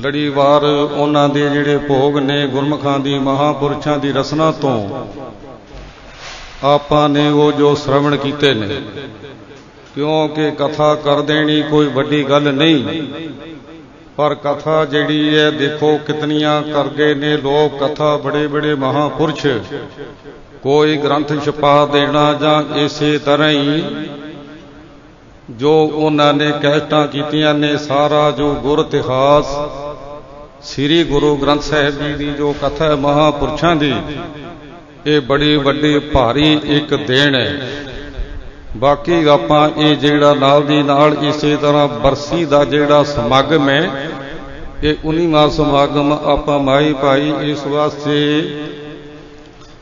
ਲੜੀਵਾਰ ਉਹਨਾਂ ਦੇ ਜਿਹੜੇ ਭੋਗ ਨੇ ਗੁਰਮੁਖਾਂ ਦੀ ਮਹਾਂਪੁਰਸ਼ਾਂ ਦੀ ਰਸਨਾ ਤੋਂ ਆਪਾਂ ਨੇ ਉਹ ਜੋ ਸ਼ਰਵਣ ਕੀਤੇ ਨੇ। ਕਿਉਂਕਿ ਕਥਾ ਕਰ ਦੇਣੀ ਕੋਈ ਵੱਡੀ ਗੱਲ ਨਹੀਂ, ਪਰ ਕਥਾ ਜਿਹੜੀ ਹੈ ਦੇਖੋ ਕਿਤਨੀਆਂ ਕਰ ਗਏ ਨੇ ਲੋਕ ਕਥਾ। ਬੜੇ ਬੜੇ ਮਹਾਂਪੁਰਸ਼ ਕੋਈ ਗ੍ਰੰਥ ਛਪਾ ਦੇਣਾ ਜਾਂ ਇਸੇ ਤਰ੍ਹਾਂ ਹੀ ਜੋ ਉਹਨਾਂ ਨੇ ਕੈਸਟਾਂ ਕੀਤੀਆਂ ਨੇ, ਸਾਰਾ ਜੋ ਗੁਰ ਇਤਿਹਾਸ ਸ੍ਰੀ ਗੁਰੂ ਗ੍ਰੰਥ ਸਾਹਿਬ ਜੀ ਦੀ ਜੋ ਕਥਾ ਹੈ ਮਹਾਂਪੁਰਸ਼ਾਂ ਦੀ, ਇਹ ਬੜੀ ਵੱਡੀ ਭਾਰੀ ਇੱਕ ਦੇਣ ਹੈ। ਬਾਕੀ ਆਪਾਂ ਇਹ ਜਿਹੜਾ ਨਾਲ ਦੀ ਨਾਲ ਇਸੇ ਤਰ੍ਹਾਂ ਬਰਸੀ ਦਾ ਜਿਹੜਾ ਸਮਾਗਮ ਹੈ, ਇਹ 19ਵਾਂ ਸਮਾਗਮ ਆਪਾਂ ਮਾਈ ਭਾਈ ਇਸ ਵਾਸਤੇ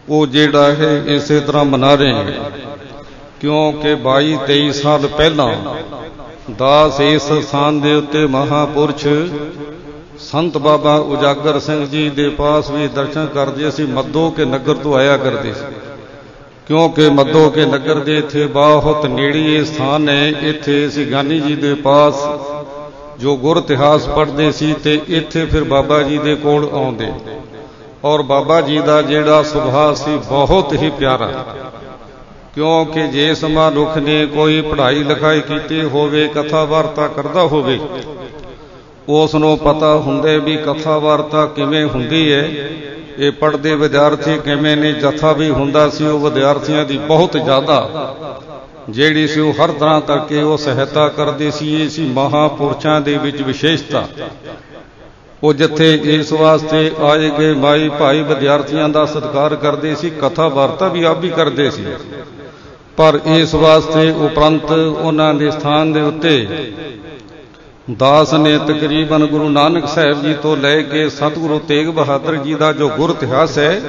ਉਹ ਜਿਹੜਾ ਹੈ ਇਸੇ ਤਰ੍ਹਾਂ ਮਨਾ ਰਹੇ ਹਾਂ। ਕਿਉਂਕਿ 22-23 ਸਾਲ ਪਹਿਲਾਂ ਦਾਸ ਇਸ ਸਥਾਨ ਦੇ ਉੱਤੇ ਮਹਾਂਪੁਰਸ਼ ਸੰਤ ਬਾਬਾ ਉਜਾਗਰ ਸਿੰਘ ਜੀ ਦੇ ਪਾਸ ਵੀ ਦਰਸ਼ਨ ਕਰਦੇ ਅਸੀਂ ਮੱਧੋ ਕੇ ਨਗਰ ਤੋਂ ਆਇਆ ਕਰਦੇ ਸੀ। ਕਿਉਂਕਿ ਮੱਧੋ ਕੇ ਨਗਰ ਦੇ ਇੱਥੇ ਬਹੁਤ ਨੇੜੇ ਸਥਾਨ ਹੈ। ਇੱਥੇ ਅਸੀਂ ਗਿਆਨੀ ਜੀ ਦੇ ਪਾਸ ਜੋ ਗੁਰ ਇਤਿਹਾਸ ਪੜ੍ਹਦੇ ਸੀ ਤੇ ਇੱਥੇ ਫਿਰ ਬਾਬਾ ਜੀ ਦੇ ਕੋਲ ਆਉਂਦੇ, ਔਰ ਬਾਬਾ ਜੀ ਦਾ ਜਿਹੜਾ ਸੁਭਾਅ ਸੀ ਬਹੁਤ ਹੀ ਪਿਆਰਾ। ਕਿਉਂਕਿ ਜੇ ਮਨੁੱਖ ਨੇ ਕੋਈ ਪੜ੍ਹਾਈ ਲਿਖਾਈ ਕੀਤੀ ਹੋਵੇ, ਕਥਾ ਵਾਰਤਾ ਕਰਦਾ ਹੋਵੇ, ਉਸ ਨੂੰ ਪਤਾ ਹੁੰਦੇ ਵੀ ਕਥਾ ਵਾਰਤਾ ਕਿਵੇਂ ਹੁੰਦੀ ਹੈ। ਇਹ ਪੜ੍ਹਦੇ ਵਿਦਿਆਰਥੀ ਕਿਵੇਂ ਨੇ, ਜਥਾ ਵੀ ਹੁੰਦਾ ਸੀ, ਉਹ ਵਿਦਿਆਰਥੀਆਂ ਦੀ ਬਹੁਤ ਜ਼ਿਆਦਾ ਜਿਹੜੀ ਸੀ ਉਹ ਹਰ ਤਰ੍ਹਾਂ ਕਰਕੇ ਉਹ ਸਹਾਇਤਾ ਕਰਦੇ ਸੀ। ਇਹ ਸੀ ਮਹਾਂਪੁਰਸ਼ਾਂ ਦੇ ਵਿੱਚ ਵਿਸ਼ੇਸ਼ਤਾ। ਉਹ ਜਿੱਥੇ ਇਸ ਵਾਸਤੇ ਆਏ ਗਏ ਮਾਈ ਭਾਈ ਵਿਦਿਆਰਥੀਆਂ ਦਾ ਸਤਿਕਾਰ ਕਰਦੇ ਸੀ, ਕਥਾ ਵਾਰਤਾ ਵੀ ਆਪ ਵੀ ਕਰਦੇ ਸੀ। ਪਰ ਇਸ ਵਾਸਤੇ ਉਪਰੰਤ ਉਹਨਾਂ ਦੇ ਸਥਾਨ ਦੇ ਉੱਤੇ ਦਾਸ ਨੇ ਤਕਰੀਬਨ ਗੁਰੂ ਨਾਨਕ ਸਾਹਿਬ ਜੀ ਤੋਂ ਲੈ ਕੇ ਸਤਿਗੁਰੂ ਤੇਗ ਬਹਾਦਰ ਜੀ ਦਾ ਜੋ ਗੁਰ ਇਤਿਹਾਸ ਹੈ,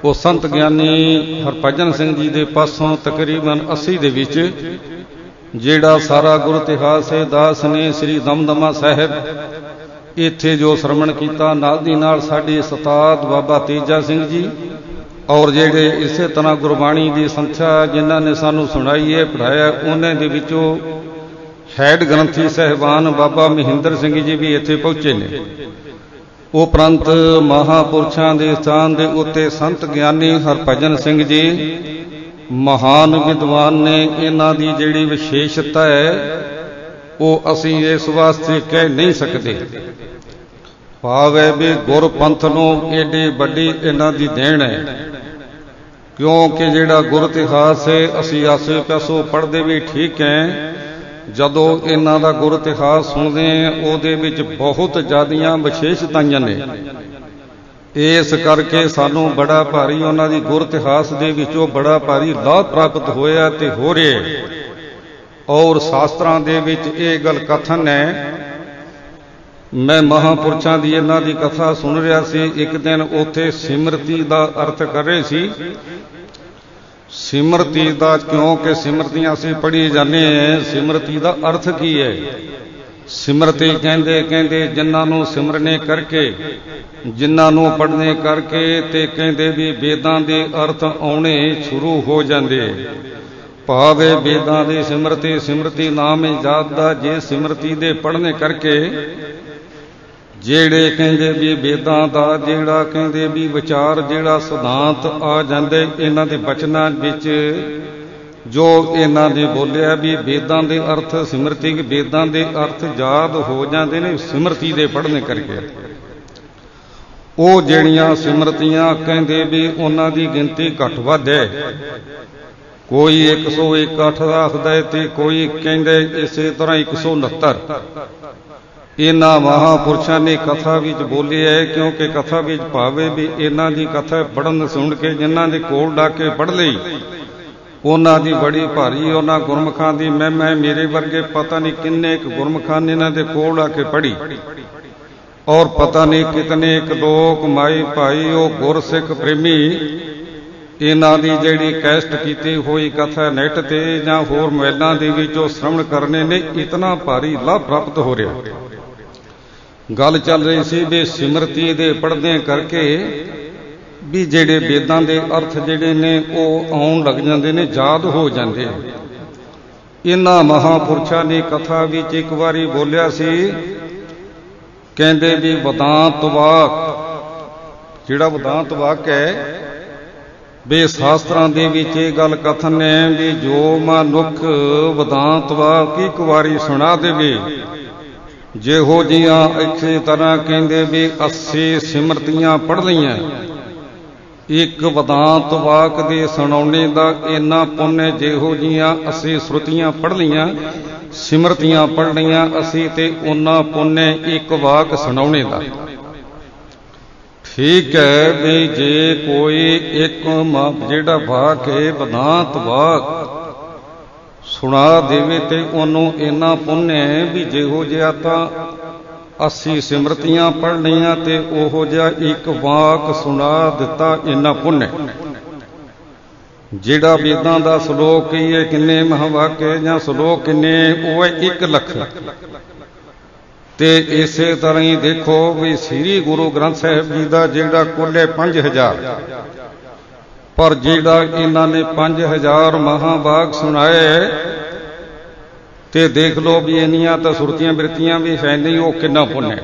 ਉਹ ਸੰਤ ਗਿਆਨੀ ਹਰਭਜਨ ਸਿੰਘ ਜੀ ਦੇ ਪਾਸੋਂ ਤਕਰੀਬਨ 80 ਦੇ ਵਿੱਚ ਜਿਹੜਾ ਸਾਰਾ ਗੁਰ ਇਤਿਹਾਸ ਹੈ, ਦਾਸ ਨੇ ਸ੍ਰੀ ਦਮਦਮਾ ਸਾਹਿਬ ਇੱਥੇ ਜੋ ਸ਼ਰਵਣ ਕੀਤਾ। ਨਾਲ ਦੀ ਨਾਲ ਸਾਡੇ ਉਸਤਾਦ ਬਾਬਾ ਤੇਜਾ ਸਿੰਘ ਜੀ ਔਰ ਜਿਹੜੇ ਇਸੇ ਤਰ੍ਹਾਂ ਗੁਰਬਾਣੀ ਦੀ ਸੰਥਿਆ ਜਿਨ੍ਹਾਂ ਨੇ ਸਾਨੂੰ ਸੁਣਾਈ ਹੈ, ਪੜ੍ਹਾਇਆ, ਉਹਨਾਂ ਦੇ ਵਿੱਚੋਂ ਹੈਡ ਗ੍ਰੰਥੀ ਸਾਹਿਬਾਨ ਬਾਬਾ ਮਹਿੰਦਰ ਸਿੰਘ ਜੀ ਵੀ ਇੱਥੇ ਪਹੁੰਚੇ ਨੇ। ਉਪਰੰਤ ਮਹਾਂਪੁਰਸ਼ਾਂ ਦੇ ਸਥਾਨ ਦੇ ਉੱਤੇ ਸੰਤ ਗਿਆਨੀ ਹਰਭਜਨ ਸਿੰਘ ਜੀ ਮਹਾਨ ਵਿਦਵਾਨ ਨੇ। ਇਹਨਾਂ ਦੀ ਜਿਹੜੀ ਵਿਸ਼ੇਸ਼ਤਾ ਹੈ ਉਹ ਅਸੀਂ ਇਸ ਵਾਸਤੇ ਕਹਿ ਨਹੀਂ ਸਕਦੇ। ਭਾਵ ਹੈ ਵੀ ਗੁਰਪੰਥ ਨੂੰ ਏਡੀ ਵੱਡੀ ਇਹਨਾਂ ਦੀ ਦੇਣ ਹੈ। ਕਿਉਂਕਿ ਜਿਹੜਾ ਗੁਰ ਇਤਿਹਾਸ ਹੈ ਅਸੀਂ ਆਸੇ ਪਾਸੋਂ ਪੜ੍ਹਦੇ ਵੀ ਠੀਕ ਹੈ, ਜਦੋਂ ਇਹਨਾਂ ਦਾ ਗੁਰ ਇਤਿਹਾਸ ਸੁਣਦੇ ਹਾਂ ਉਹਦੇ ਵਿੱਚ ਬਹੁਤ ਜ਼ਿਆਦੀਆਂ ਵਿਸ਼ੇਸ਼ਤਾਵਾਂ ਨੇ। ਇਸ ਕਰਕੇ ਸਾਨੂੰ ਬੜਾ ਭਾਰੀ ਉਹਨਾਂ ਦੀ ਗੁਰ ਇਤਿਹਾਸ ਦੇ ਵਿੱਚੋਂ ਬੜਾ ਭਾਰੀ ਲਾਭ ਪ੍ਰਾਪਤ ਹੋਇਆ ਤੇ ਹੋ ਰਿਹਾ। ਔਰ ਸ਼ਾਸਤਰਾਂ ਦੇ ਵਿੱਚ ਇਹ ਗੱਲ ਕਥਨ ਹੈ मैं महापुरुषां दी इन्हां दी कथा सुन रहा सी। एक दिन उत्थे सिमरती दा अर्थ कर रहे सी। सिमरती दा, क्योंकि सिमरतियां असीं पढ़ी जाने, सिमरती दा अर्थ की है? सिमरती कहंदे जिन्हां नूं सिमरने करके, जिन्हां नूं पढ़ने करके ते कहंदे भी वेदां दे अर्थ आउणे शुरू हो जांदे। भावे वेदां दी सिमरती, सिमरती नाम है जात दा। जे सिमरती दे पढ़ने करके ਜਿਹੜੇ ਕਹਿੰਦੇ ਵੀ ਵੇਦਾਂ ਦਾ ਜਿਹੜਾ ਕਹਿੰਦੇ ਵੀ ਵਿਚਾਰ, ਜਿਹੜਾ ਸਿਧਾਂਤ ਆ ਜਾਂਦੇ ਇਹਨਾਂ ਦੇ ਬਚਨਾਂ ਵਿੱਚ, ਜੋ ਇਹਨਾਂ ਨੇ ਬੋਲਿਆ ਵੀ ਵੇਦਾਂ ਦੇ ਅਰਥ ਸਿਮਰਤੀ, ਵੇਦਾਂ ਦੇ ਅਰਥ ਯਾਦ ਹੋ ਜਾਂਦੇ ਨੇ ਸਿਮਰਤੀ ਦੇ ਪੜ੍ਹਨੇ ਕਰਕੇ। ਉਹ ਜਿਹੜੀਆਂ ਸਿਮਰਤੀਆਂ ਕਹਿੰਦੇ ਵੀ ਉਹਨਾਂ ਦੀ ਗਿਣਤੀ ਘੱਟ ਵੱਧ ਹੈ। ਕੋਈ 101 ਆਖਦਾ ਹੈ ਤੇ ਕੋਈ ਕਹਿੰਦੇ ਇਸੇ ਤਰ੍ਹਾਂ 169। ਇਹਨਾਂ ਮਹਾਂਪੁਰਸ਼ਾਂ ਨੇ ਕਥਾ ਵਿੱਚ ਬੋਲਿਆ ਹੈ, ਕਿਉਂਕਿ ਕਥਾ ਵਿੱਚ ਭਾਵੇਂ ਵੀ ਇਹਨਾਂ ਦੀ ਕਥਾ ਪੜ੍ਹਨ ਸੁਣ ਕੇ ਜਿਨ੍ਹਾਂ ਦੇ ਕੋਲ ਡਾ ਕੇ ਪੜ੍ਹ ਲਈ ਉਹਨਾਂ ਦੀ ਬੜੀ ਭਾਰੀ, ਉਹਨਾਂ ਗੁਰਮੁਖਾਂ ਦੀ ਮਹਿਮਾ। ਮੇਰੇ ਵਰਗੇ ਪਤਾ ਨਹੀਂ ਕਿੰਨੇ ਇੱਕ ਗੁਰਮੁਖਾਂ ਨੇ ਇਹਨਾਂ ਦੇ ਕੋਲ ਆ ਕੇ ਪੜ੍ਹੀ, ਔਰ ਪਤਾ ਨਹੀਂ ਕਿਤਨੇ ਇੱਕ ਲੋਕ ਮਾਈ ਭਾਈ ਉਹ ਗੁਰਸਿੱਖ ਪ੍ਰੇਮੀ ਇਹਨਾਂ ਦੀ ਜਿਹੜੀ ਕੈਸਟ ਕੀਤੀ ਹੋਈ ਕਥਾ ਨੈੱਟ ਤੇ ਜਾਂ ਹੋਰ ਮੋਬਾਈਲਾਂ ਦੇ ਵਿੱਚ ਉਹ ਸ਼ਰਵਣ ਕਰਨੇ ਨੇ, ਇਤਨਾ ਭਾਰੀ ਲਾਭ ਪ੍ਰਾਪਤ ਹੋ ਰਿਹਾ। ਗੱਲ ਚੱਲ ਰਹੀ ਸੀ ਵੀ ਸਿਮਰਤੀ ਦੇ ਪੜ੍ਹਦੇ ਕਰਕੇ ਵੀ ਜਿਹੜੇ ਵੇਦਾਂ ਦੇ ਅਰਥ ਜਿਹੜੇ ਨੇ ਉਹ ਆਉਣ ਲੱਗ ਜਾਂਦੇ ਨੇ, ਯਾਦ ਹੋ ਜਾਂਦੇ। ਇਹਨਾਂ ਮਹਾਂਪੁਰਸ਼ਾਂ ਨੇ ਕਥਾ ਵਿੱਚ ਇੱਕ ਵਾਰੀ ਬੋਲਿਆ ਸੀ, ਕਹਿੰਦੇ ਵੀ ਵਦਾਂਤ ਵਾਕ, ਜਿਹੜਾ ਵਦਾਂਤ ਵਾਕ ਹੈ ਵੀ ਸ਼ਾਸਤਰਾਂ ਦੇ ਵਿੱਚ ਇਹ ਗੱਲ ਕਥਨ ਹੈ ਵੀ ਜੋ ਮਨੁੱਖ ਵਦਾਂਤ ਵਾਕ ਇੱਕ ਵਾਰੀ ਸੁਣਾ ਦੇਵੇ, ਜਿਹੋ ਜਿਹੀਆਂ ਇਸੇ ਤਰ੍ਹਾਂ ਕਹਿੰਦੇ ਵੀ 80 ਸਿਮਰਤੀਆਂ ਪੜ੍ਹ ਲਈਆਂ, ਇੱਕ ਵਦਾਂਤ ਵਾਕ ਦੇ ਸੁਣਾਉਣੇ ਦਾ ਇੰਨਾ ਪੁੰਨ ਹੈ, ਜਿਹੋ ਜਿਹੀਆਂ 80 ਸ਼ਰੂਤੀਆਂ ਪੜ੍ਹ ਲਈਆਂ, ਸਿਮਰਤੀਆਂ ਪੜ੍ਹ ਲਈਆਂ ਅਸੀਂ, ਤੇ ਉਹਨਾਂ ਪੁੰਨ ਹੈ ਇੱਕ ਵਾਕ ਸੁਣਾਉਣੇ ਦਾ। ਠੀਕ ਹੈ ਵੀ ਜੇ ਕੋਈ ਇੱਕ ਜਿਹੜਾ ਵਾਕ ਹੈ ਵਦਾਂਤ ਵਾਕ ਸੁਣਾ ਦੇਵੇ ਤੇ ਉਹਨੂੰ ਇੰਨਾ ਪੁੰਨ ਹੈ ਵੀ ਜਿਹੋ ਜਿਹਾ ਤਾਂ 80 ਸਿਮਰਤੀਆਂ ਪੜ੍ਹ ਲਈਆਂ ਤੇ ਉਹੋ ਜਿਹਾ ਇੱਕ ਵਾਕ ਸੁਣਾ ਦਿੱਤਾ, ਇੰਨਾ ਪੁੰਨ ਹੈ। ਜਿਹੜਾ ਵੇਦਾਂ ਦਾ ਸ਼ਲੋਕ ਕੀ ਹੈ, ਕਿੰਨੇ ਮਹਾਵਾਕਿਆ ਜਾਂ ਸ਼ਲੋਕ ਕਿੰਨੇ, ਉਹ ਹੈ 1 ਲੱਖ। ਤੇ ਇਸੇ ਤਰ੍ਹਾਂ ਹੀ ਦੇਖੋ ਵੀ ਸ੍ਰੀ ਗੁਰੂ ਗ੍ਰੰਥ ਸਾਹਿਬ ਜੀ ਦਾ ਜਿਹੜਾ ਕੁੱਲ ਹੈ 5000, ਪਰ ਜਿਹੜਾ ਇਹਨਾਂ ਨੇ 5000 ਮਹਾਂਵਾਕ ਸੁਣਾਏ ਤੇ ਦੇਖ ਲਓ ਵੀ ਇੰਨੀਆਂ ਤਾਂ ਸੁਰਤੀਆਂ ਬਿਰਤੀਆਂ ਵੀ ਹੈ ਨਹੀਂ, ਉਹ ਕਿੰਨਾ ਪੁੰਨ ਹੈ।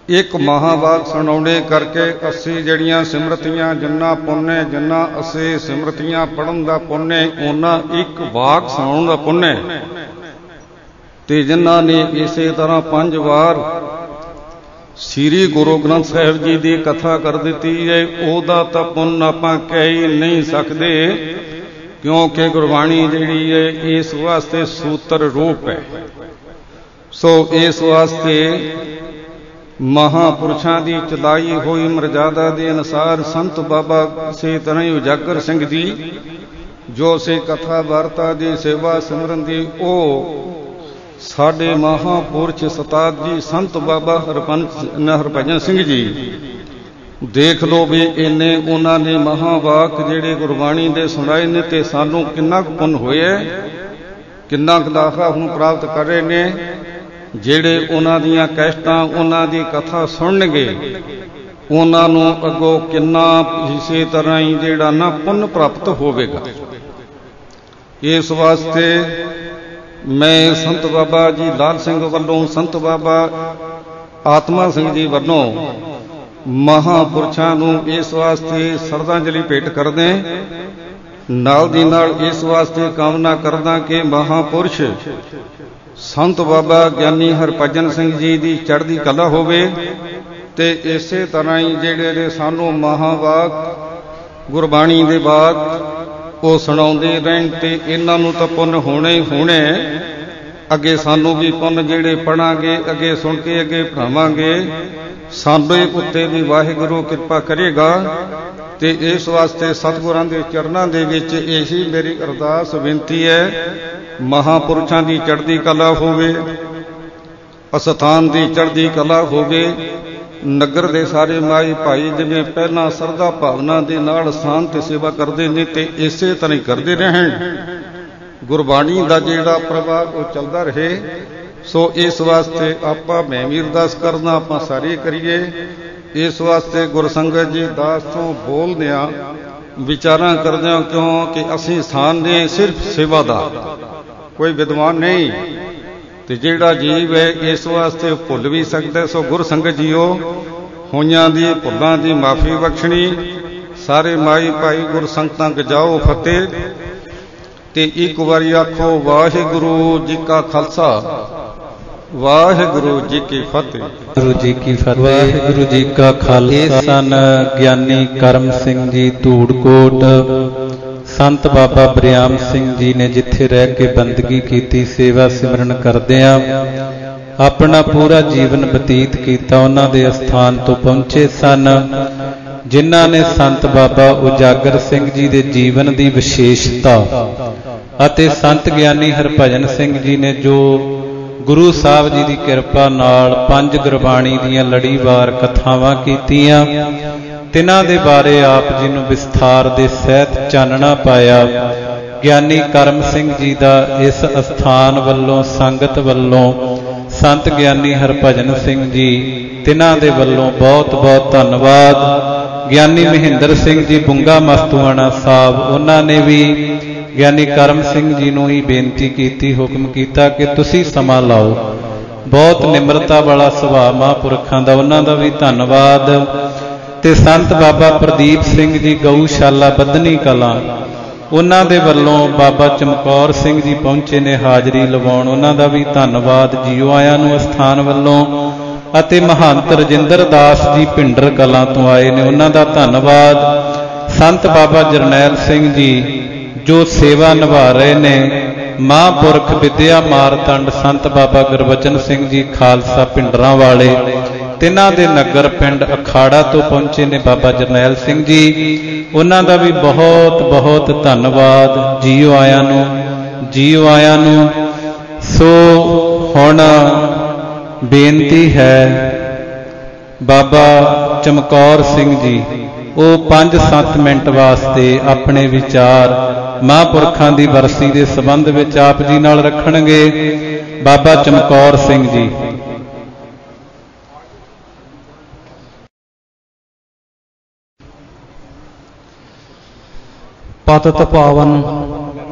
ਇੱਕ ਮਹਾਂਵਾਕ ਸੁਣਾਉਣੇ ਕਰਕੇ 80 ਜਿਹੜੀਆਂ ਸਿਮਰਤੀਆਂ, ਜਿੰਨਾ ਪੁੰਨ ਹੈ, ਜਿੰਨਾ 80 ਸਿਮਰਤੀਆਂ ਪੜ੍ਹਨ ਦਾ ਪੁੰਨ ਹੈ, ਉਹਨਾਂ ਇੱਕ ਵਾਕ ਸੁਣਾਉਣ ਦਾ ਪੁੰਨ ਹੈ। ਤੇ ਜਿਨ੍ਹਾਂ ਨੇ ਇਸੇ ਤਰ੍ਹਾਂ 5 ਵਾਰ ਸ੍ਰੀ ਗੁਰੂ ਗ੍ਰੰਥ ਸਾਹਿਬ ਜੀ ਦੀ ਕਥਾ ਕਰ ਦਿੱਤੀ ਹੈ, ਉਹਦਾ ਤਾਂ ਪੁੰਨ ਆਪਾਂ ਕਹਿ ਹੀ ਨਹੀਂ ਸਕਦੇ, ਕਿਉਂਕਿ ਗੁਰਬਾਣੀ ਜਿਹੜੀ ਹੈ ਇਸ ਵਾਸਤੇ ਸੂਤਰ ਰੂਪ ਹੈ। ਸੋ ਇਸ ਵਾਸਤੇ ਮਹਾਂਪੁਰਸ਼ਾਂ ਦੀ ਚਲਾਈ ਹੋਈ ਮਰਜ਼ਾਦਾ ਦੇ ਅਨੁਸਾਰ ਸੰਤ ਬਾਬਾ ਇਸੇ ਤਰ੍ਹਾਂ ਹੀ ਉਜਾਗਰ ਸਿੰਘ ਦੀ ਜੋ ਸੇ ਕਥਾ ਵਾਰਤਾ ਦੀ ਸੇਵਾ ਸਿਮਰਨ ਦੀ, ਉਹ ਸਾਡੇ ਮਹਾਂਪੁਰਸ਼ ਉਸਤਾਦ ਜੀ ਸੰਤ ਬਾਬਾ ਹਰਭਜਨ ਸਿੰਘ ਜੀ, ਦੇਖ ਲਓ ਵੀ ਇੰਨੇ ਉਹਨਾਂ ਨੇ ਮਹਾਂਵਾਕ ਜਿਹੜੇ ਗੁਰਬਾਣੀ ਦੇ ਸੁਣਾਏ ਨੇ, ਤੇ ਸਾਨੂੰ ਕਿੰਨਾ ਕੁ ਪੁੰਨ ਹੋਇਆ, ਕਿੰਨਾ ਕੁ ਦਾਖਾ ਹੁਣ ਪ੍ਰਾਪਤ ਕਰ ਰਹੇ ਨੇ। ਜਿਹੜੇ ਉਹਨਾਂ ਦੀਆਂ ਕੈਸਟਾਂ, ਉਹਨਾਂ ਦੀ ਕਥਾ ਸੁਣਨਗੇ, ਉਹਨਾਂ ਨੂੰ ਅੱਗੋਂ ਕਿੰਨਾ ਇਸੇ ਤਰ੍ਹਾਂ ਹੀ ਜਿਹੜਾ ਨਾ ਪੁੰਨ ਪ੍ਰਾਪਤ ਹੋਵੇਗਾ। ਇਸ ਵਾਸਤੇ ਮੈਂ ਸੰਤ ਬਾਬਾ ਜੀ ਲਾਲ ਸਿੰਘ ਵੱਲੋਂ, ਸੰਤ ਬਾਬਾ ਆਤਮਾ ਸਿੰਘ ਜੀ ਵੱਲੋਂ ਮਹਾਂਪੁਰਸ਼ਾਂ ਨੂੰ ਇਸ ਵਾਸਤੇ ਸ਼ਰਧਾਂਜਲੀ ਭੇਟ ਕਰਦੇ, ਨਾਲ ਦੀ ਨਾਲ ਇਸ ਵਾਸਤੇ ਕਾਮਨਾ ਕਰਦਾ ਕਿ ਮਹਾਂਪੁਰਸ਼ ਸੰਤ ਬਾਬਾ ਗਿਆਨੀ ਹਰਭਜਨ ਸਿੰਘ ਜੀ ਦੀ ਚੜ੍ਹਦੀ ਕਲਾ ਹੋਵੇ, ਤੇ ਇਸੇ ਤਰ੍ਹਾਂ ਹੀ ਜਿਹੜੇ ਨੇ ਸਾਨੂੰ ਮਹਾਂਵਾਕ ਗੁਰਬਾਣੀ ਦੇ ਬਾਅਦ ਉਹ ਸੁਣਾਉਂਦੇ ਰਹਿਣ, ਤੇ ਇਹਨਾਂ ਨੂੰ ਤਾਂ ਪੁੰਨ ਹੋਣੇ ਹੀ ਹੋਣੇ। ਅੱਗੇ ਸਾਨੂੰ ਵੀ ਪੁੰਨ ਜਿਹੜੇ ਪੜਾਂਗੇ, ਅੱਗੇ ਸੁਣ ਕੇ ਅੱਗੇ ਪੜਾਵਾਂਗੇ, ਸਾਡੇ ਉੱਤੇ ਵੀ ਵਾਹਿਗੁਰੂ ਕਿਰਪਾ ਕਰੇਗਾ। ਤੇ ਇਸ ਵਾਸਤੇ ਸਤਿਗੁਰਾਂ ਦੇ ਚਰਨਾਂ ਦੇ ਵਿੱਚ ਇਹੀ ਮੇਰੀ ਅਰਦਾਸ ਬੇਨਤੀ ਹੈ, ਮਹਾਂਪੁਰਸ਼ਾਂ ਦੀ ਚੜ੍ਹਦੀ ਕਲਾ ਹੋਵੇ, ਅਸਥਾਨ ਦੀ ਚੜ੍ਹਦੀ ਕਲਾ ਹੋਵੇ। ਨਗਰ ਦੇ ਸਾਰੇ ਮਾਈ ਭਾਈ ਜਿਵੇਂ ਪਹਿਲਾਂ ਸਰਦਾ ਭਾਵਨਾ ਦੇ ਨਾਲ ਸਥਾਨ ਤੇ ਸੇਵਾ ਕਰਦੇ ਨੇ ਤੇ ਇਸੇ ਤਰ੍ਹਾਂ ਹੀ ਕਰਦੇ ਰਹਿਣ। ਗੁਰਬਾਣੀ ਦਾ ਜਿਹੜਾ ਪ੍ਰਵਾਹ ਉਹ ਚੱਲਦਾ ਰਹੇ। ਸੋ ਇਸ ਵਾਸਤੇ ਆਪਾਂ ਮੈਂ ਵੀ ਅਰਦਾਸ ਕਰਨਾ, ਆਪਾਂ ਸਾਰੇ ਕਰੀਏ। ਇਸ ਵਾਸਤੇ ਗੁਰਸੰਗਤ ਜੀ ਦਾਸ ਤੋਂ ਬੋਲਦੇ ਹਾਂ, ਵਿਚਾਰਾਂ ਕਰਦੇ ਹਾਂ, ਕਿਉਂਕਿ ਅਸੀਂ ਸਥਾਨ ਨੇ ਸਿਰਫ ਸੇਵਾ ਦਾ, ਕੋਈ ਵਿਦਵਾਨ ਨਹੀਂ। ਤੇ ਜਿਹੜਾ ਜੀਵ ਹੈ ਇਸ ਵਾਸਤੇ ਭੁੱਲ ਵੀ ਸਕਦਾ। ਸੋ ਗੁਰਸੰਗਤ ਜੀਓ, ਹੋਈਆਂ ਦੀ ਭੁੱਲਾਂ ਦੀ ਮਾਫੀ ਬਖਸ਼ਣੀ। ਸਾਰੇ ਮਾਈ ਭਾਈ ਗੁਰਸੰਗਤਾਂ ਗਜਾਓ ਫਤਿਹ। ਤੇ ਇੱਕ ਵਾਰੀ ਆਖੋ ਵਾਹਿਗੁਰੂ ਜੀ ਕਾ ਖਾਲਸਾ, ਵਾਹਿਗੁਰੂ ਜੀ ਕੀ ਫਤਿਹ। ਵਾਹਿਗੁਰੂ ਜੀ ਕੀ ਫਤਿਹ। ਵਾਹਿਗੁਰੂ ਜੀ ਕਾ ਖਾਲਸਾ। ਸਨ ਗਿਆਨੀ ਕਰਮ ਸਿੰਘ ਜੀ ਧੂੜਕੋਟ, ਸੰਤ ਬਾਬਾ ਬਰਿਆਮ ਸਿੰਘ ਜੀ ਨੇ ਜਿੱਥੇ ਰਹਿ ਕੇ ਬੰਦਗੀ ਕੀਤੀ, ਸੇਵਾ ਸਿਮਰਨ ਕਰਦਿਆਂ ਆਪਣਾ ਪੂਰਾ ਜੀਵਨ ਬਤੀਤ ਕੀਤਾ, ਉਹਨਾਂ ਦੇ ਅਸਥਾਨ ਤੋਂ ਪਹੁੰਚੇ ਸਨ ਜਿਨ੍ਹਾਂ ਨੇ ਸੰਤ ਬਾਬਾ ਉਜਾਗਰ ਸਿੰਘ ਜੀ ਦੇ ਜੀਵਨ ਦੀ ਵਿਸ਼ੇਸ਼ਤਾ ਅਤੇ ਸੰਤ ਗਿਆਨੀ ਹਰਭਜਨ ਸਿੰਘ ਜੀ ਨੇ ਜੋ ਗੁਰੂ ਸਾਹਿਬ ਜੀ ਦੀ ਕਿਰਪਾ ਨਾਲ 5 ਗੁਰਬਾਣੀ ਦੀਆਂ ਲੜੀਵਾਰ ਕਥਾਵਾਂ ਕੀਤੀਆਂ, ਤਿਨਾਂ ਦੇ ਬਾਰੇ ਆਪ ਜੀ ਨੂੰ ਵਿਸਥਾਰ ਦੇ ਸਹਿਤ ਚਾਨਣਾ ਪਾਇਆ। ਗਿਆਨੀ ਕਰਮ ਸਿੰਘ ਜੀ ਦਾ ਇਸ ਅਸਥਾਨ ਵੱਲੋਂ, ਸੰਗਤ ਵੱਲੋਂ, ਸੰਤ ਗਿਆਨੀ ਹਰਭਜਨ ਸਿੰਘ ਜੀ ਤਿਨਾਂ ਦੇ ਵੱਲੋਂ ਬਹੁਤ ਬਹੁਤ ਧੰਨਵਾਦ। ਗਿਆਨੀ ਮਹਿੰਦਰ ਸਿੰਘ ਜੀ ਬੁੰਗਾ ਮਸਤੂਆਣਾ ਸਾਹਿਬ, ਉਹਨਾਂ ਨੇ ਵੀ ਗਿਆਨੀ ਕਰਮ ਸਿੰਘ ਜੀ ਨੂੰ ਹੀ ਬੇਨਤੀ ਕੀਤੀ, ਹੁਕਮ ਕੀਤਾ ਕਿ ਤੁਸੀਂ ਸਮਾਂ ਲਾਓ। ਬਹੁਤ ਨਿਮਰਤਾ ਵਾਲਾ ਸੁਭਾਅ ਮਹਾਂਪੁਰਖਾਂ ਦਾ, ਉਹਨਾਂ ਦਾ ਵੀ ਧੰਨਵਾਦ। ਤੇ ਸੰਤ ਬਾਬਾ ਪ੍ਰਦੀਪ ਸਿੰਘ ਜੀ ਗਊਸ਼ਾਲਾ ਬੱਧਨੀ ਕਲਾਂ, ਉਹਨਾਂ ਦੇ ਵੱਲੋਂ ਬਾਬਾ ਚਮਕੌਰ ਸਿੰਘ ਜੀ ਪਹੁੰਚੇ ਨੇ ਹਾਜ਼ਰੀ ਲਵਾਉਣ, ਉਹਨਾਂ ਦਾ ਵੀ ਧੰਨਵਾਦ ਜੀਓ ਆਇਆਂ ਨੂੰ ਅਸਥਾਨ ਵੱਲੋਂ। ਅਤੇ ਮਹੰਤ ਰਜਿੰਦਰ ਦਾਸ ਜੀ ਭਿੰਡਰ ਕਲਾਂ ਤੋਂ ਆਏ ਨੇ, ਉਹਨਾਂ ਦਾ ਧੰਨਵਾਦ। ਸੰਤ ਬਾਬਾ ਜਰਨੈਲ ਸਿੰਘ ਜੀ ਜੋ ਸੇਵਾ ਨਿਭਾ ਰਹੇ ਨੇ, ਮਹਾਂਪੁਰਖ ਵਿਦਿਆ ਮਾਰਤੰਡ ਸੰਤ ਬਾਬਾ ਗੁਰਬਚਨ ਸਿੰਘ ਜੀ ਖਾਲਸਾ ਭਿੰਡਰਾਂ ਵਾਲੇ, ਤਿਨਾਂ ਦੇ ਨਗਰ ਪਿੰਡ ਅਖਾੜਾ ਤੋਂ ਪਹੁੰਚੇ ਨੇ ਬਾਬਾ ਜਰਨੈਲ ਸਿੰਘ ਜੀ, ਉਹਨਾਂ ਦਾ ਵੀ ਬਹੁਤ ਬਹੁਤ ਧੰਨਵਾਦ। ਜੀਓ ਆਇਆਂ ਨੂੰ, ਜੀਓ ਆਇਆਂ ਨੂੰ। ਸੋ ਹੁਣ ਬੇਨਤੀ ਹੈ ਬਾਬਾ ਚਮਕੌਰ ਸਿੰਘ ਜੀ, ਉਹ 5-7 ਮਿੰਟ ਵਾਸਤੇ ਆਪਣੇ ਵਿਚਾਰ ਮਹਾਂਪੁਰਖਾਂ ਦੀ ਬਰਸੀ ਦੇ ਸੰਬੰਧ ਵਿੱਚ ਆਪ ਜੀ ਨਾਲ ਰੱਖਣਗੇ। ਬਾਬਾ ਚਮਕੌਰ ਸਿੰਘ ਜੀ। ਪਤਿਤ ਪਾਵਨ